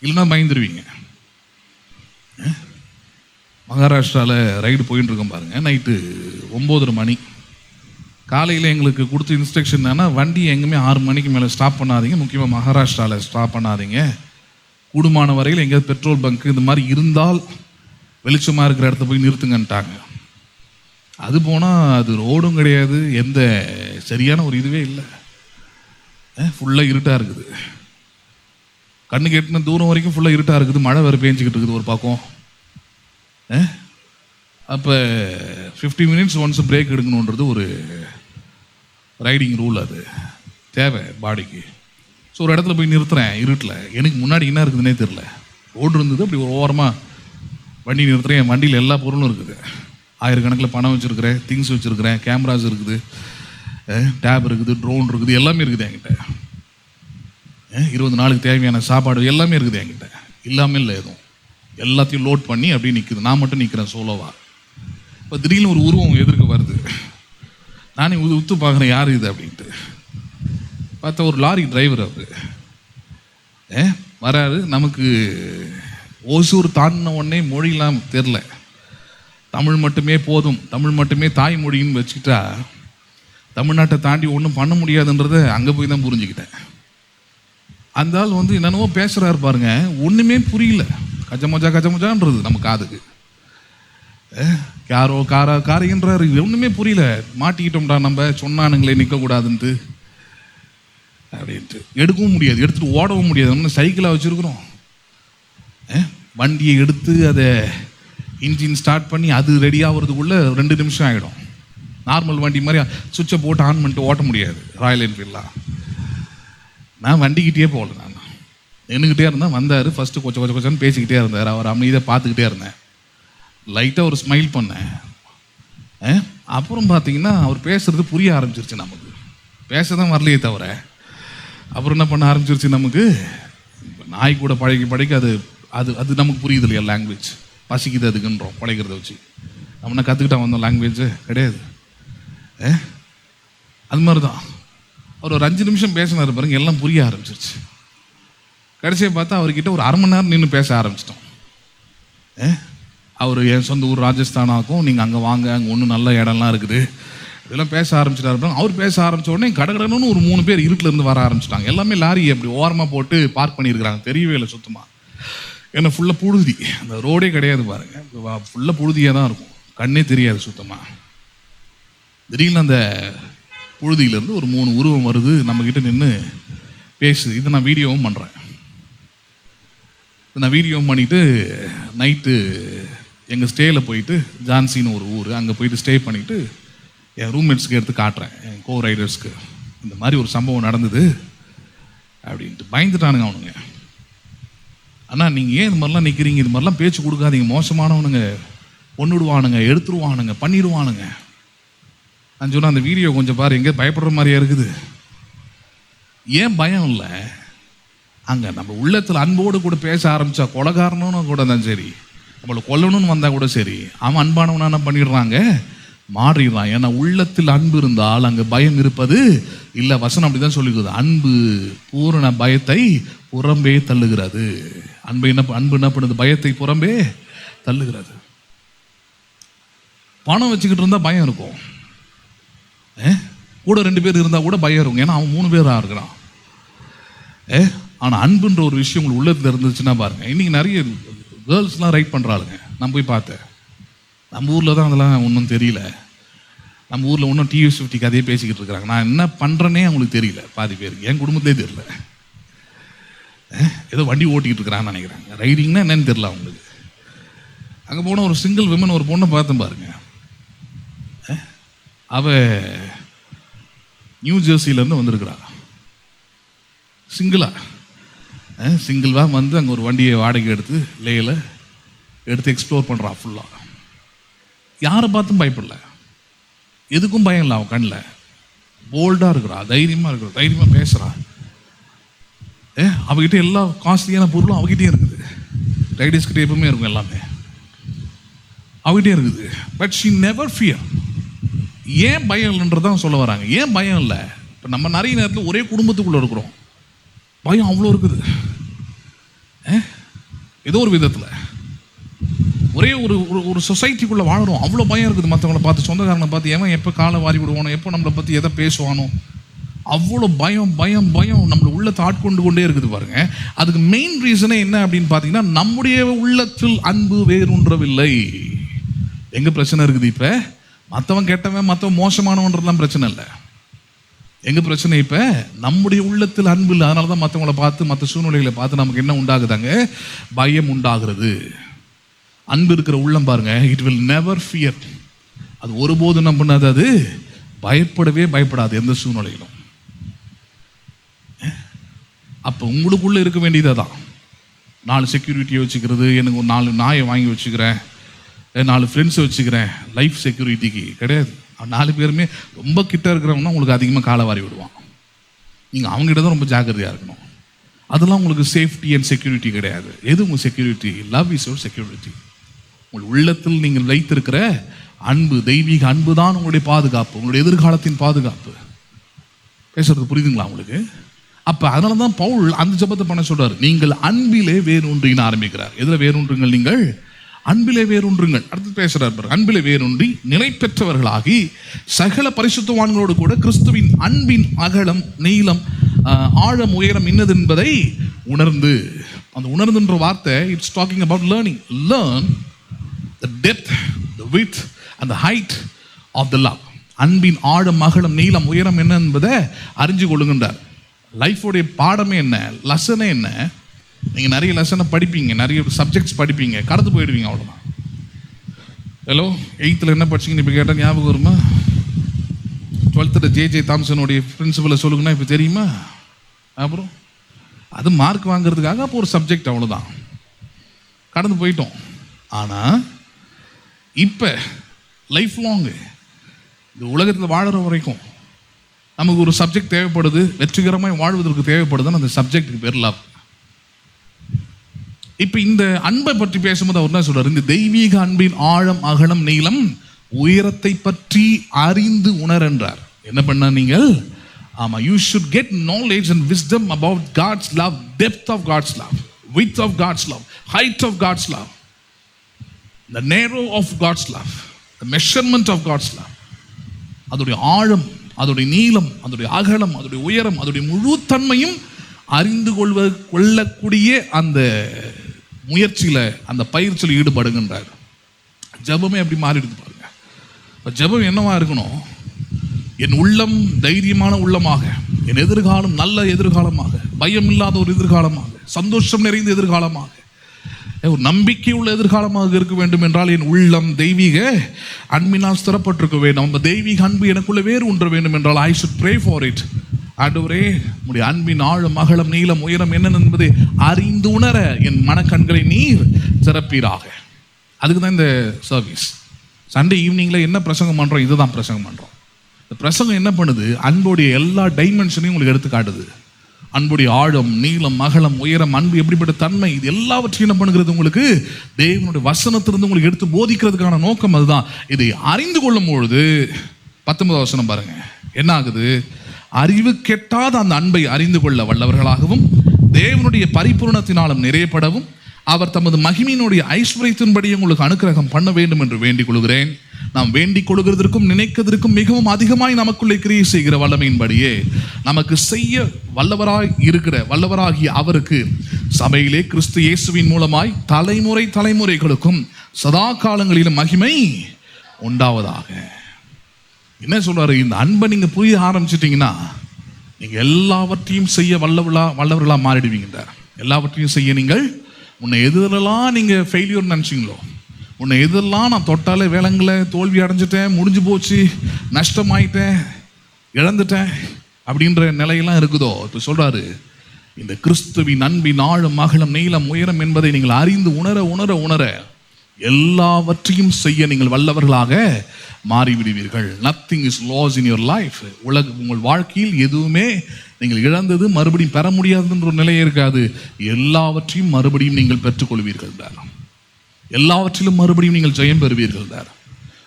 இல்லைன்னா பயந்துருவீங்க. மகாராஷ்டிராவில் ரைடு போயிட்டு இருக்கோம் பாருங்க. நைட்டு 9:30 மணி. காலையில் எங்களுக்கு கொடுத்த இன்ஸ்ட்ரக்ஷன் என்னன்னா, வண்டி எங்கேயுமே 6 மணிக்கு மேலே ஸ்டாப் பண்ணாதீங்க, முக்கியமாக மகாராஷ்டிராவில் ஸ்டாப் பண்ணாதீங்க, கூடுமான வரையில் எங்கேயாவது பெட்ரோல் பங்க் இந்த மாதிரி இருந்தால் வெளிச்சமாக இருக்கிற இடத்த போய் நிறுத்துங்கன்ட்டாங்க. அது போனால் அது ரோடும் கிடையாது, எந்த சரியான ஒரு இதுவே இல்லை, ஃபுல்லாக இருட்டாக இருக்குது. கண்ணுக்கு எட்டின தூரம் வரைக்கும் ஃபுல்லாக இருட்டாக இருக்குது. மழை வேறு பேஞ்சிக்கிட்டு இருக்குது ஒரு பக்கம். அப்போ 50 மினிட்ஸ் ஒன்ஸ் பிரேக் எடுக்கணுன்றது ஒரு ரைடிங் ரூல், அது தேவை பாடிக்கு. ஸோ ஒரு இடத்துல போய் நிறுத்துறேன் இருட்டில். எனக்கு முன்னாடி என்ன இருக்குதுன்னே தெரில. ரோடு இருந்தது, அப்படி ஒரு ஓரமாக வண்டி நிறுத்துறேன். என் வண்டியில் எல்லா பொருளும் இருக்குது. 1000 கணக்கில் பணம் வச்சுருக்கிறேன், திங்ஸ் வச்சுருக்கிறேன், கேமராஸ் இருக்குது, டேப் இருக்குது, ட்ரோன் இருக்குது, எல்லாமே இருக்குது என்கிட்ட. 20 நாளுக்கு தேவையான சாப்பாடு எல்லாமே இருக்குது என்கிட்ட. இல்லாமல் இல்லை எதுவும். எல்லாத்தையும் லோட் பண்ணி அப்படியே நிற்குது. நான் மட்டும் நிற்கிறேன் சோலோவா. இப்போ திடீர்னு ஒரு உருவம் எதிர்க்க வருது. நானே உத்து பார்க்குறேன், யார் இது அப்படின்ட்டு. பார்த்தா ஒரு லாரி டிரைவர் அவர் வராரு. நமக்கு ஓசூர் தாண்டின உடனே மொழிலாம் தெரில, தமிழ் மட்டுமே போதும், தமிழ் மட்டுமே தாய்மொழின்னு வச்சுக்கிட்டா தமிழ்நாட்டை தாண்டி ஒன்றும் பண்ண முடியாதுன்றதை அங்கே போய் தான் புரிஞ்சுக்கிட்டேன். அந்த ஆள் என்னென்னவோ பேசுகிறாரு பாருங்க, ஒன்றுமே புரியல. கஜமஜான்றது நம்ம காதுக்கு. யாரோ காரைன்றாரு, ஒன்றுமே புரியல. மாட்டிக்கிட்டோம்டா நம்ம, சொன்னானுங்களே நிற்கக்கூடாதுன்ட்டு அப்படின்ட்டு. எடுக்கவும் முடியாது, எடுத்துகிட்டு ஓடவும் முடியாது. ஒன்று சைக்கிளாக வச்சுருக்குறோம். வண்டியை எடுத்து அதை இன்ஜின் ஸ்டார்ட் பண்ணி அது ரெடி ஆகிறதுக்குள்ளே 2 நிமிஷம் ஆகிடும். நார்மல் வண்டி மாதிரி சுவிட்சை போட்டு ஆன் பண்ணிட்டு ஓட்ட முடியாது ராயல் என்ஃபீல்டெலாம். நான் வண்டிக்கிட்டே போகல, நான் நின்றுக்கிட்டே இருந்தேன். வந்தார், ஃபஸ்ட்டு கொச்சன்னு பேசிக்கிட்டே இருந்தார். அவர் அமைதியாக பார்த்துக்கிட்டே இருந்தேன். லைட்டாக ஒரு ஸ்மைல் பண்ணேன். அப்புறம் பார்த்தீங்கன்னா அவர் பேசுகிறது புரிய ஆரம்பிச்சிருச்சு. நமக்கு பேச தான் வரலையே தவிர அப்புறம் என்ன பண்ண ஆரம்பிச்சிருச்சு, நமக்கு நாய் கூட பழகி அது அது அது நமக்கு புரியுது இல்லையா லாங்குவேஜ். பசிக்குது அதுக்குன்றோம் பழைக்கிறத வச்சு. நம்ம என்ன கற்றுக்கிட்டா வந்தோம் லாங்குவேஜ் கிடையாது. அது மாதிரி தான் அவர் ஒரு 5 நிமிஷம் பேசினார் பாருங்க, எல்லாம் புரிய ஆரம்பிச்சிருச்சு. கடைசியை பார்த்தா அவர்கிட்ட ஒரு 1/2 மணி நேரம் நின்று பேச ஆரம்பிச்சிட்டோம். அவர் என் சொந்த ஊர் ராஜஸ்தானாக்கும், நீங்கள் அங்கே வாங்க, அங்கே ஒன்றும் நல்ல இடம்லாம் இருக்குது, இதெல்லாம் பேச ஆரம்பிச்சிட்டாரு. அவர் பேச ஆரம்பித்த உடனே கடகடன்னு ஒரு 3 பேர் இருட்டில் இருந்து வர ஆரம்பிச்சிட்டாங்க. எல்லாமே லாரி அப்படி ஓரமாக போட்டு பார்க் பண்ணியிருக்கிறாங்க, தெரியவே இல்லை சுத்தமாக. ஏன்னா ஃபுல்லாக புழுதி, அந்த ரோடே கிடையாது பாருங்க, ஃபுல்லாக புழுதியாக தான் இருக்கும், கண்ணே தெரியாது சுத்தமாக. திடீர்னு அந்த புழுதியிலேருந்து ஒரு 3 உருவம் வருது, நம்மக்கிட்ட நின்று பேசுது. இதை நான் வீடியோவும் பண்ணுறேன். நான் வீடியோவும் பண்ணிவிட்டு நைட்டு எங்கள் ஸ்டேயில் போயிட்டு, ஜான்சின்னு ஒரு ஊர், அங்கே போயிட்டு ஸ்டே பண்ணிவிட்டு என் ரூம்மேட்ஸ்க்கு எடுத்து காட்டுறேன், என் கோ ரைடர்ஸ்க்கு. இந்த மாதிரி ஒரு சம்பவம் நடந்தது அப்படின்ட்டு பயந்துட்டானுங்க அவனுங்க. ஆனால் நீங்கள் ஏன் இது மாதிரிலாம் நிற்கிறீங்க, இது மாதிரிலாம் பேச்சு கொடுக்காதீங்க, மோசமானவனுங்க, கொன்னுடுவானுங்க, எடுத்துருவானுங்க, பண்ணிடுவானுங்க. நான் சொன்னேன், அந்த வீடியோ கொஞ்சம் பாரு, எங்கே பயப்படுற மாதிரியா இருக்குது. ஏன் பயம் இல்லை? அங்கே நம்ம உள்ளத்தில் அன்போடு கூட பேச ஆரம்பித்தா கொலைகாரனும் கூட தான் சரி, நம்மளை கொல்லணும்னு வந்தால் கூட சரி, அவன் அன்பானவனா என்ன பண்ணிடுறாங்க, மாறிடுறான். ஏன்னா உள்ளத்தில் அன்பு இருந்தால் அங்கே பயம் இருப்பது இல்லை. வசனம் அப்படி தான் சொல்லிக்கிறது, அன்பு பூரண பயத்தை புறம்பே தள்ளுகிறது. அன்பு என்ன பண்ணுது? பயத்தை புறம்பே தள்ளுகிறது. பணம் வச்சுக்கிட்டு இருந்தால் பயம் இருக்கும், கூட 2 பேர் இருந்தால் கூட பயம் இருக்கும், ஏன்னா அவன் 3 பேராக இருக்கிறான். ஆனால் அன்புன்ற ஒரு விஷயம் உங்களுக்கு உள்ளத்தில் இருந்துச்சுன்னா பாருங்க. இன்னைக்கு நிறைய கேர்ள்ஸ்லாம் ரைட் பண்ணுறாளுங்க, நான் போய் பார்த்தேன். நம்ம ஊரில் தான் அதெல்லாம் ஒன்றும் தெரியல. நம்ம ஊரில் ஒன்றும் டிவிஎஸ் 50 கதையே பேசிக்கிட்டு இருக்கிறாங்க. நான் என்ன பண்ணுறேன்னே அவங்களுக்கு தெரியல. பாதி பேருக்கு என் குடும்பத்திலே தெரியல. ஏதோ வண்டி ஓட்டிக்கிட்டு இருக்கிறான்னு நினைக்கிறாங்க. ரைடிங்னா என்னன்னு தெரியல அவங்களுக்கு. அங்கே போன ஒரு சிங்கிள் விமன் ஒரு பொண்ணை பார்த்தேன் பாருங்க. அவ நியூ ஜெர்சியிலேருந்து வந்திருக்கிறா. சிங்கிளாக வந்து அங்கே ஒரு வண்டியை வாடகை எடுத்து லேயில் எடுத்து எக்ஸ்ப்ளோர் பண்ணுறா ஃபுல்லாக. யாரை பார்த்தும் பயப்படல, எதுக்கும் பயம் இல்லை. அவன் கண்ணில் போல்டாக இருக்கிறா, தைரியமாக இருக்கிறா, தைரியமாக பேசுகிறா. அவகிட்ட எல்லா காஸ்ட்லியான பொருளும் அவகிட்டே இருக்குது. ரைடர்ஸ்கிட்ட எப்பவுமே இருக்கும், எல்லாமே அவகிட்டே இருக்குது. But she never fear. ஏன் பயம் இல்லைன்றதான் சொல்ல வராங்க. ஏன் பயம் இல்லை? இப்போ நம்ம நிறைய நேரத்தில் ஒரே குடும்பத்துக்குள்ளே இருக்கிறோம், பயம் அவ்வளோ இருக்குது. ஏதோ ஒரு விதத்தில் ஒரே ஒரு சொசைட்டிக்குள்ளே வாழறோம், அவ்வளோ பயம் இருக்குது. மற்றவங்களை பார்த்து, சொந்தக்காரனை பார்த்து எவன் எப்போ காலை வாரி விடுவானோ, எப்போ நம்மளை பற்றி எதை பேசுவானோ, அவ்வளோ பயம் பயம் பயம் நம்மளை உள்ளத்தை ஆட்கொண்டு கொண்டே இருக்குது பாருங்க. அதுக்கு மெயின் ரீசனே என்ன அப்படின்னு பார்த்தீங்கன்னா, நம்முடைய உள்ளத்தில் அன்பு வேரூன்றவில்லை. எங்கே பிரச்சனை இருக்குது? இப்போ மற்றவன் கெட்டவன், மற்றவன் மோசமானவன்றதுலாம் பிரச்சனை இல்லை. எங்க பிரச்சனை? இப்போ நம்முடைய உள்ளத்தில் அன்பு இல்லை. அதனால தான் மற்றவங்களை பார்த்து, மற்ற சூழ்நிலைகளை பார்த்து நமக்கு என்ன உண்டாகுதாங்க? பயம் உண்டாகிறது. அன்பு இருக்கிற உள்ளம் பாருங்க, இட் வில் நெவர் ஃபியர். அது ஒருபோது நம்ம பண்ணாது, அது பயப்படவே பயப்படாது எந்த சூழ்நிலையிலும். அப்போ உங்களுக்குள்ள இருக்க வேண்டியது தான். 4 செக்யூரிட்டியை வச்சுக்கிறது, எனக்கு ஒரு 4 நாயை வாங்கி வச்சுக்கிறேன், 4 ஃப்ரெண்ட்ஸை வச்சுக்கிறேன், லைஃப் செக்யூரிட்டிக்கு கிடையாது. 4 பேருமே ரொம்ப கிட்ட இருக்கிறவங்கன்னா உங்களுக்கு அதிகமாக காலை வாரி விடுவான். நீங்கள் அவங்ககிட்ட தான் ரொம்ப ஜாக்கிரதையாக இருக்கணும். அதெல்லாம் உங்களுக்கு சேஃப்டி அண்ட் செக்யூரிட்டி கிடையாது. எது உங்கள் security? Love is your security. உங்கள் உள்ளத்தில் நீங்கள் வைத்திருக்கிற அன்பு, தெய்வீக அன்பு தான் உங்களுடைய பாதுகாப்பு, உங்களுடைய எதிர்காலத்தின் பாதுகாப்பு. பேசுறது புரியுதுங்களா உங்களுக்கு? அப்போ அதனால தான் பவுல் அந்த ஜெபத்தை பண்ண சொல்றாரு. நீங்கள் அன்பிலே வேரூன்றின்னு ஆரம்பிக்கிறார். எதில் வேரூன்றுங்கள்? நீங்கள் அன்பிலே வேரூன்றுங்கள். அடுத்து பேசுறார், அன்பிலே வேரூன்றி நிலை பெற்றவர்களாகி சகல பரிசுத்தவான்களோடு கூட கிறிஸ்துவின் அன்பின் அகலம், நீளம், ஆழம், உயரம் இன்னது என்பதை உணர்ந்து. அந்த உணர்ந்துன்ற வார்த்தை it's talking about learning. Learn the depth, the width and the height of the love. அன்பின் ஆழம், அகலம், நீளம், உயரம் என்ன என்பதை அறிஞ்சு கொள்ளுகின்றார். லைஃபோடைய பாடமே என்ன, லெசனே என்ன? நீங்கள் நிறைய லெசனை படிப்பீங்க, நிறைய சப்ஜெக்ட்ஸ் படிப்பீங்க, கடந்து போயிடுவீங்க, அவ்வளோதான். ஹலோ, 8th என்ன படிச்சிங்கன்னு இப்போ கேட்டால் ஞாபகம் வருமா? 12th ஜே தாம்சனுடைய பிரின்சிபலை சொல்லுங்கன்னா இப்போ தெரியுமா? அப்புறம் அது மார்க் வாங்குறதுக்காக அப்போ ஒரு சப்ஜெக்ட், அவ்வளோதான், கடந்து போயிட்டோம். ஆனால் இப்போ லைஃப் லாங்கு இந்த உலகத்தில் வாழற வரைக்கும் நமக்கு ஒரு சப்ஜெக்ட் தேவைப்படுது, வெற்றிகரமாக வாழ்வதற்கு தேவைப்படுதுன்னு அந்த சப்ஜெக்டுக்கு பேர் லவ். இப்போ இந்த அன்பை பற்றி பேசும்போது அவர் என்ன சொல்றாரு? இந்த தெய்வீக அன்பின் ஆழம், அகலம், நீளம், உயரத்தை பற்றி அறிந்து உணர் என்றார். என்ன பண்ண நீங்கள்? ஆமா, you should get knowledge and wisdom about God's love, depth of God's love, width of God's love, height of God's love, the narrow of God's love, the measurement of God's love. அதோடைய ஆழம், அதோடைய நீளம், அதோடைய அகலம், அதோடைய உயரம், அதோடைய முழு தன்மையும் அறிந்து கொள்ளக்கூடிய அந்த முயற்சியில், அந்த பயிற்சியில் ஈடுபடுகின்றார். ஜெபமே அப்படி மாறிடுது பாருங்க. இப்போ ஜெபம் என்னவா இருக்கணும்? என் உள்ளம் தைரியமான உள்ளமாக, என் எதிர்காலம் நல்ல எதிர்காலமாக, பயம் இல்லாத ஒரு எதிர்காலமாக, சந்தோஷம் நிறைந்த எதிர்காலமாக, ஒரு நம்பிக்கை உள்ள எதிர்காலமாக இருக்க வேண்டும் என்றால் என் உள்ளம் தெய்வீக அன்பினால் ஸ்திரப்பட்டிருக்க வேண்டும். அந்த தெய்வீக அன்பு எனக்குள்ள வேறு ஒன்ற வேண்டும் என்றால் I should pray for it. ஆண்டவரே, உம்முடைய அன்பின் ஆழம், அகலம், நீளம், உயரம் என்ன என்பதை அறிந்து உணர என் மனக்கண்களை நீர் திறப்பீராக. அதுக்கு தான் இந்த சர்வீஸ். சண்டே ஈவினிங்கில் என்ன பிரசங்கம் பண்ணுறோம்? இதுதான் பிரசங்கம் பண்ணுறோம். இந்த பிரசங்கம் என்ன பண்ணுது? அன்போடைய எல்லா டைமென்ஷனையும் உங்களுக்கு எடுத்து காட்டுது. அன்புடைய ஆழம், நீளம், அகலம், உயரம், அன்பு எப்படிப்பட்ட தன்மை, இது எல்லாவற்றையும் என்ன பண்ணுகிறது உங்களுக்கு தேவனுடைய வசனத்திலிருந்து உங்களுக்கு எடுத்து போதிக்கிறதுக்கான நோக்கம் அதுதான். இதை அறிந்து கொள்ளும் பொழுது 19 வசனம் பாருங்க, என்ன ஆகுது? அறிவு கெட்டாத அந்த அன்பை அறிந்து கொள்ள வல்லவர்களாகவும் தேவனுடைய பரிபூரணத்தினாலும் நிறையப்படவும் அவர் தமது மகிமையினுடைய ஐஸ்வரியத்தின்படி உங்களுக்கு அனுக்கிரகம் பண்ண வேண்டும் என்று வேண்டிக் கொள்கிறேன். நாம் வேண்டிக் கொள்கிறதற்கும் நினைக்கிறதற்கும் மிகவும் அதிகமாய் நமக்குள்ளே கிரியை செய்கிற வல்லமையின்படியே நமக்கு செய்ய வல்லவராகிய அவருக்கு சபையிலே கிறிஸ்து இயேசுவின் மூலமாய் தலைமுறைகளுக்கும் சதா காலங்களிலும் மகிமை உண்டாவதாக. என்ன சொல்றாரு? இந்த அன்பை நீங்க புரிய ஆரம்பிச்சிட்டீங்கன்னா நீங்க எல்லாவற்றையும் செய்ய வல்லவர்களா மாறிடுவீங்க. எல்லாவற்றையும் செய்ய நீங்கள் உன்னை எதிரெல்லாம் நீங்க ஃபெயிலியர் நினைச்சிங்களோ, உன்னை எதிரெல்லாம் நான் தொட்டாலே வேலைங்களை தோல்வி அடைஞ்சிட்டேன், முடிஞ்சு போச்சு, நஷ்டமாயிட்டேன், இழந்துட்டேன் அப்படின்ற நிலையெல்லாம் இருக்குதோ, இப்போ சொல்றாரு இந்த கிறிஸ்துவின் அன்பின் ஆழம், அகலம், நீளம், உயரம் என்பதை நீங்கள் அறிந்து உணர எல்லாவற்றையும் செய்ய நீங்கள் வல்லவர்களாக மாறிவிடுவீர்கள். Nothing is loss in your life. உங்கள் வாழ்க்கையில் எதுவுமே நீங்கள் இழந்தது மறுபடியும் பெற முடியாதுன்ற ஒரு நிலையே இருக்காது. எல்லாவற்றையும் மறுபடியும் நீங்கள் பெற்றுக்கொள்வீர்கள். எல்லாவற்றிலும் மறுபடியும் நீங்கள் ஜெயம் பெறுவீர்கள்.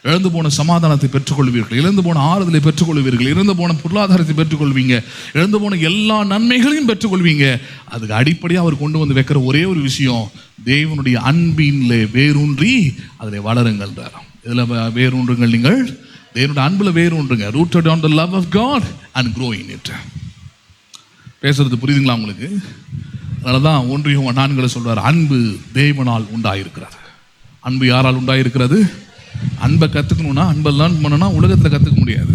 இழந்து போன சமாதானத்தை பெற்றுக்கொள்வீர்கள், இழந்து போன ஆறுதலை பெற்றுக்கொள்வீர்கள், இழந்து போன பொருளாதாரத்தை பெற்றுக்கொள்வீங்க, இழந்து போன எல்லா நன்மைகளையும் பெற்றுக்கொள்வீங்க. அதுக்கு அடிப்படையாக அவர் கொண்டு வந்து வைக்கிற ஒரே ஒரு விஷயம், தேவனுடைய அன்பின்லே வேரூன்றி அதில் வளருங்கள். இதில் வேரூன்றுங்கள், நீங்கள் தேவனுடைய அன்பில் வேரூன்றுங்க. Rooted on the love of God and grow in it. பேசுறது புரியுதுங்களா உங்களுக்கு? அதனால தான் 1 யோவான் 4 சொல்றார், அன்பு தேவனால் உண்டாயிருக்கிறது. அன்பு யாரால் உண்டாயிருக்கிறது? அன்பை கற்றுக்கணும்னா, அன்பை லேர்ன் பண்ணணும்னா உலகத்தில் கற்றுக்க முடியாது,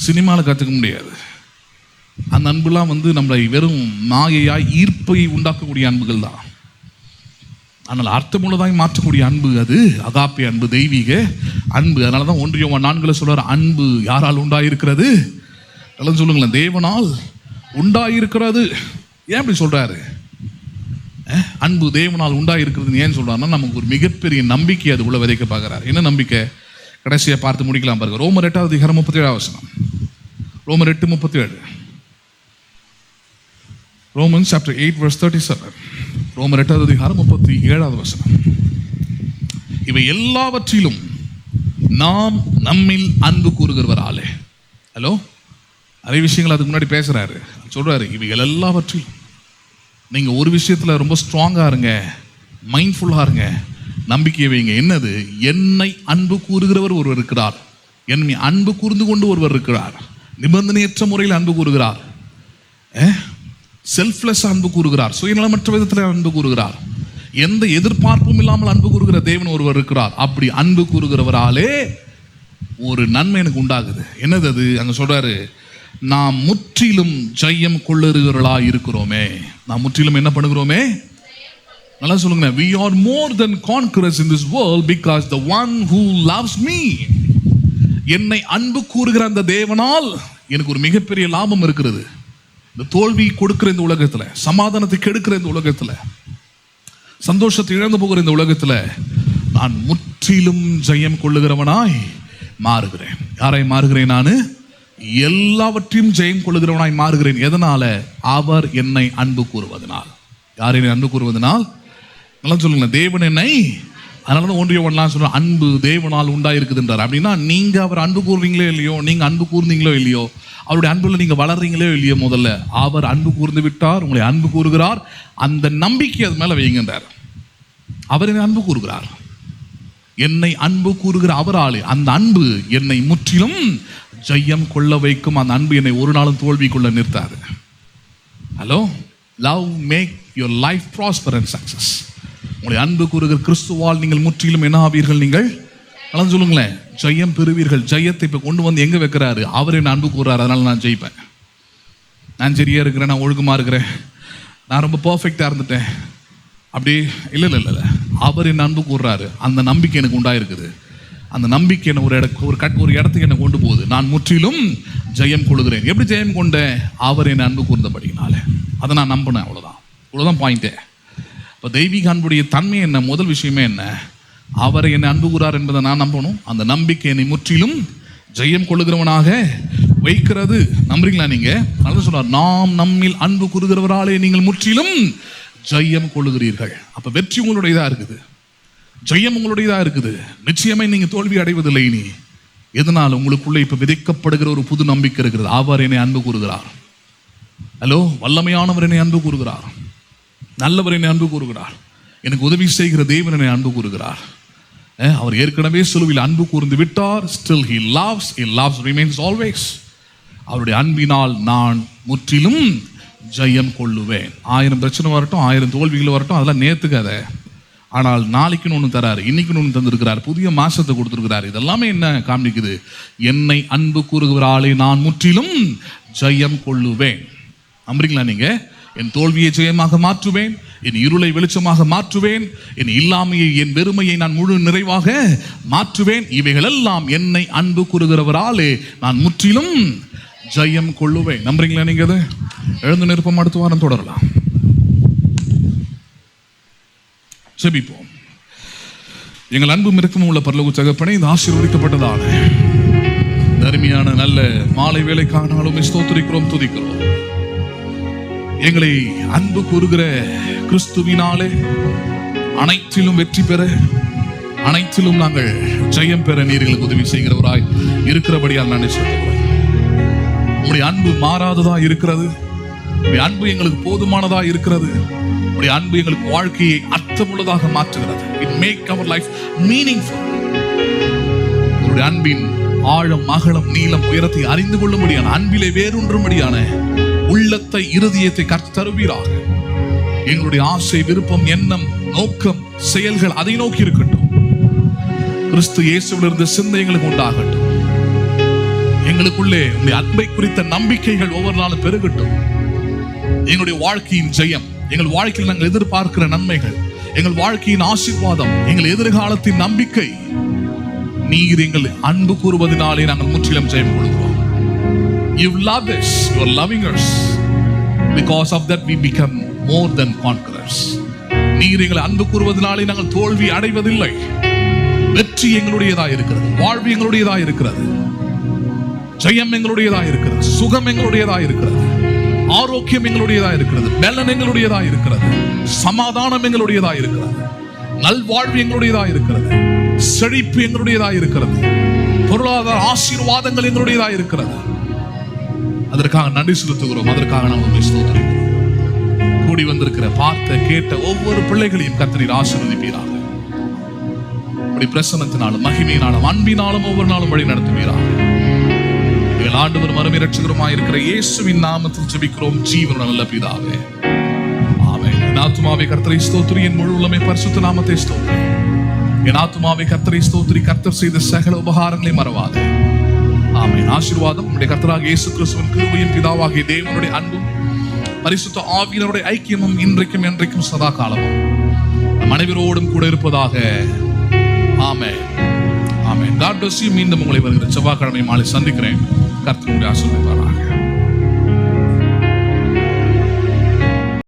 சினிமாவில் கற்றுக்க முடியாது. அந்த அன்புலாம் நம்மளை வெறும் மாயையாய் ஈர்ப்பை உண்டாக்கக்கூடிய அன்புகள் தான். ஆனால் அர்த்தமுள்ளதாய் மாற்றக்கூடிய அன்பு அது அகாப்பே அன்பு, தெய்வீக அன்பு. அதனால தான் 1 யோவான் 4 சொல்றார், அன்பு யாரால் உண்டாயிருக்கிறது? எல்லாம் சொல்லுங்களேன், தேவனால் உண்டாயிருக்கிறது. ஏன் அப்படி சொல்றாரு? அன்பு தேவனால் உண்டாயிருக்கிறது ஏன் சொல்றாருன்னா, நமக்கு ஒரு மிகப்பெரிய நம்பிக்கை அது உள்ள விதைக்க பார்க்கிறார். என்ன நம்பிக்கை? கடைசியை பார்த்து முடிக்கலாம் பாருங்க. ரோமர் 8:37. ரோமர் 8:37. Romans chapter 8 verse 37. ரோமர் 8:37. இவை எல்லாவற்றிலும் நாம் நம்மில் அன்பு கூறுகிறவராலே. ஹலோ, நிறைய விஷயங்கள் அதுக்கு முன்னாடி பேசுறாரு. சொல்றாரு, இவைகள் எல்லாவற்றிலும் நீங்க ஒரு விஷயத்துல ரொம்ப ஸ்ட்ராங்கா இருங்க, மைண்ட்ஃபுல்லா இருங்க, நம்பிக்கை வைங்க. என்னது? என்னை அன்பு கூறுகிறவர் ஒருவர் இருக்கிறார், என்னை அன்பு கூர்ந்து கொண்டு ஒருவர் இருக்கிறார், நிபந்தனையற்ற முறையில் அன்பு கூறுகிறார், செல்ஃப்லெஸ் அன்பு கூறுகிறார், சுயநலமற்ற விதத்தில் அன்பு கூறுகிறார், எந்த எதிர்பார்ப்பும் இல்லாமல் அன்பு கூறுகிற தேவன் ஒருவர் இருக்கிறார். அப்படி அன்பு கூறுகிறவராலே ஒரு நன்மை எனக்கு உண்டாகுது. என்னது அது? அங்க சொல்றாரு, நாம் முற்றிலும் ஜெயம் கொள்ளுகிறவர்களா இருக்கிறோமே. நாம் முற்றிலும் என்ன பண்ணுகிறோமே? நல்லா சொல்லுங்க. We are more than conquerors in this world because the one who loves me. என்னை அன்பு கூறுகிற அந்த தேவனால் எனக்கு ஒரு மிகப்பெரிய லாபம் இருக்கிறது. இந்த தோல்வி கொடுக்கிற இந்த உலகத்துல, சமாதானத்தை கெடுக்கிற இந்த உலகத்துல, சந்தோஷத்தை இழந்து போகிற இந்த உலகத்துல நான் முற்றிலும் ஜெயம் கொள்ளுகிறவனாய் மாறுகிறேன். யாரை மாறுகிறேன்? நான் எல்லாவற்றையும் ஜெயம் கொள்ளுகிறவனாய் மாறுகிறேன். எதனால? அவர் என்னை அன்பு கூறுவதனால். யார் என்னை அன்பு கூறுவதனால்? நல்லா சொல்லுங்க, தேவன் என்னை. அதனாலதான் 1 யோவான் சொல்ற, அன்பு தேவனால் உண்டாயிருக்குதுன்றார். அப்படின்னா நீங்க அவர் அன்பு கூறுறீங்களோ இல்லையோ, நீங்க அன்பு கூர்ந்தீங்களோ இல்லையோ, அவருடைய அன்புல நீங்க வளர்றீங்களோ இல்லையோ, முதல்ல அவர் அன்பு கூர்ந்து விட்டார், உங்களை அன்பு கூறுகிறார். அந்த நம்பிக்கை அது மேல வைங்கன்றார். அவர் என்னை அன்பு கூறுகிறார், என்னை அன்பு கூறுகிற அவராலே அந்த அன்பு என்னை முற்றிலும் ஜெயம் கொள்ள வைக்கும். அந்த அன்பு என்னை ஒரு நாளும் தோல்வி கொள்ள நிறுத்தாது. Hello, love make your life prosper and success. உங்களை அன்பு கூறுகிற கிறிஸ்துவால் நீங்கள் முற்றிலும் என்ன ஆவீர்கள்? நீங்கள் அதெல்லாம் சொல்லுங்களேன், ஜெயம் பெறுவீர்கள். ஜெயத்தை இப்போ கொண்டு வந்து எங்கே வைக்கிறாரு? அவர் என்ன அன்பு கூறுறாரு, அதனால நான் ஜெயிப்பேன், நான் சரியா இருக்கிறேன், நான் ஒழுக்கமாக இருக்கிறேன், நான் ரொம்ப பர்ஃபெக்டாக இருந்துட்டேன், அப்படி இல்லை இல்லை இல்லை. அவர் என்ன அன்பு கூறுறாரு, அந்த நம்பிக்கை எனக்கு உண்டாயிருக்குது. அந்த நம்பிக்கை என்ன ஒரு இடத்துக்கு என்ன கொண்டு போகுது. நான் முற்றிலும் ஜெயம் கொள்கிறேன். எப்படி ஜெயம் கொண்டேன்? அவர் என்னை அன்பு கூர்ந்தபடினால. அதை நான் நம்பினேன். அவ்வளோதான் பாயிண்ட்டே. இப்போ தெய்வீக அன்புடைய தன்மை என்ன? முதல் விஷயமே என்ன? அவரை என்னை அன்பு கூறார் என்பதை நான் நம்பணும். அந்த நம்பிக்கை என்னை முற்றிலும் ஜெயம் கொள்ளுகிறவனாக வைக்கிறது. நம்புறீங்களா நீங்க? நல்லா சொல்றார், நாம் நம்மில் அன்பு கூறுகிறவராலே நீங்கள் முற்றிலும் ஜெயம் கொள்ளுகிறீர்கள். அப்ப வெற்றி உங்களுடையதா இருக்குது, ஜெயம் உங்களுடையதா இருக்குது. நிச்சயமா நீங்க தோல்வி அடைவதில்லை. இனி எதனால்? உங்களுக்குள்ளே இப்ப விதைக்கப்படுகிற ஒரு புது நம்பிக்கை இருக்கிறது. அவர் என்னை அன்பு கூறுகிறார். ஹலோ, வல்லமையானவர் என்னை அன்பு கூறுகிறார், நல்லவர் என்னை அன்பு கூறுகிறார், எனக்கு உதவி செய்கிற தேவன் என்னை அன்பு கூறுகிறார். அவர் ஏற்கனவே சிலுவையில் அன்பு கூர்ந்து விட்டார். Still he loves remains always. அவருடைய அன்பினால் நான் முற்றிலும் ஜெயம் கொள்ளுவேன். 1000 பிரச்சனை வரட்டும், 1000 தோல்விகள் வரட்டும், அதெல்லாம் நேத்துக்காத. ஆனால் நாளைக்குன்னு ஒன்று தராரு, இன்னைக்குன்னு ஒன்று தந்திருக்கிறார், புதிய மாசத்தை கொடுத்திருக்கிறார். இதெல்லாமே என்ன காண்பிக்குது? என்னை அன்பு கூறுகிறாளே நான் முற்றிலும் ஜெயம் கொள்ளுவேன். நம்புறீங்களா நீங்க? என் தோல்வியை ஜெயமாக மாற்றுவேன், என் இருளை வெளிச்சமாக மாற்றுவேன், என் இல்லாமையை என் வெறுமையை நான் முழு நிறைவாக மாற்றுவேன். இவைகள் எல்லாம் என்னை அன்பு கூறுகிறவராலே நான் முற்றிலும் ஜெயம் கொள்ளுவேன். நம்புறீங்களா நீங்க? அதை எழுந்து நிற்போம். அடுத்த வாரம் தொடரலாம். செபிப்போம். எங்கள் அன்பும் இரக்கமும் உள்ள பரலோக தகப்பனே, இந்த ஆசீர்வதிக்கப்பட்டதான அருமையான நல்ல மாலை வேளைக்காக நாளும் ஸ்தோத்திரிக்கிறோம், துதிக்கிறோம். எங்களை அன்பு கூறுகிற கிறிஸ்துவினாலே அனைத்திலும் வெற்றி பெற, அனைத்திலும் நாங்கள் ஜெயம் பெற நீர் எங்களுக்கு உதவி செய்கிறவராய் இருக்கிறபடியால் நான் சொல்கிறோம். உங்களுடைய அன்பு மாறாததா இருக்கிறது, உங்களுடைய அன்பு எங்களுக்கு போதுமானதா இருக்கிறது, உங்களுடைய அன்பு எங்களுக்கு வாழ்க்கையை அர்த்தமுள்ளதாக மாற்றுகிறது. It make our life meaningful. உங்களுடைய அன்பின் ஆழம், அகலம், நீளம், உயரத்தை அறிந்து கொள்ளும்படியான, அன்பிலே வேறொன்றும்படியான உள்ளத்தை, இருதயத்தை கர்த்தருவீராக. எங்களுடைய ஆசை, விருப்பம், எண்ணம், நோக்கம், செயல்கள் அதை நோக்கி இருக்கட்டும். கிறிஸ்து இயேசுவில் இருந்த சிந்தை எங்களுக்கு உண்டாகட்டும். எங்களுக்குள்ளே உங்களுடைய அன்பை குறித்த நம்பிக்கைகள் ஒவ்வொரு நாளும் பெருகட்டும். எங்களுடைய வாழ்க்கையின் ஜெயம், எங்கள் வாழ்க்கையில் நாங்கள் எதிர்பார்க்கிற நன்மைகள், எங்கள் வாழ்க்கையின் ஆசீர்வாதம், எங்கள் எதிர்காலத்தின் நம்பிக்கை, நீர் எங்கள் அன்பு கூறுவதனாலே நாங்கள் முற்றிலும் ஜெயம் கொள்கிறோம். You love us, you are loving us. Because of that we become more than conquerors. நீர் எங்களை அன்பு கூறுவதனாலே நாங்கள் தோல்வி அடைவதில்லை. வெற்றி எங்களுடையதா இருக்கிறது, வாழ்வு எங்களுடையதா இருக்கிறது, ஜெயம் எங்களுடையதா இருக்கிறது, சுகம் எங்களுடையதா இருக்கிறது, ஆரோக்கியம் எங்களுடையதா இருக்கிறது, பலன் எங்களுடையதா இருக்கிறது, சமாதானம் எங்களுடையதா இருக்கிறது, நல்வாழ்வு எங்களுடையதா இருக்கிறது, செழிப்பு எங்களுடையதா இருக்கிறது, பொருளாதார ஆசீர்வாதங்கள் எங்களுடையதா இருக்கிறது. அதற்காக நன்றி செலுத்துகிறோம். அதற்காக நாம் உம்மை ஸ்தோத்திரிக்கிறோம். கூடி வந்திருக்கிற, பார்த்த, கேட்ட ஒவ்வொரு பிள்ளைகளையும் கர்த்தர் ஆசீர்வதிப்பீராக. உம்முடைய பிரசன்னத்தினாலும், மகிமையினாலும், அன்பினாலும் ஒவ்வொரு நாளும் வழி நடத்துவீராக. எங்கள் ஆண்டவரும் அருமை இரட்சகருமாய் இருக்கிற இயேசுவின் நாமத்தில் ஜெபிக்கிறோம், ஜீவனுள்ள நல்ல பிதாவே, ஆமென். என் ஆத்துமாவே கர்த்தரை ஸ்தோத்திரி, என் முழு உள்ளமே பரிசுத்த நாமத்தை ஸ்தோத்திரி. என் ஆத்துமாவே கர்த்தரை ஸ்தோத்திரி, கர்த்தர் செய்த சகல உபகாரங்களை மறவாதே. ஆமென். ஆசீர்வாதம் நம்முடைய கர்த்தராகிய இயேசு கிறிஸ்துவின் கிருபையும், பிதாவாகிய தேவனுடைய அன்பும், பரிசுத்த ஆவியினருடைய ஐக்கியமும் இன்றைக்கும் என்றைக்கும் சதா காலமும் நம் அனைவரோடும் கூட இருப்பதாக. ஆமென். ஆமென். God bless you. மீண்டும் உங்களை வருகிற செவ்வாய்க்கிழமை மாலை சந்திக்கிறேன். கர்த்தருடைய ஆசீர்வாதம்.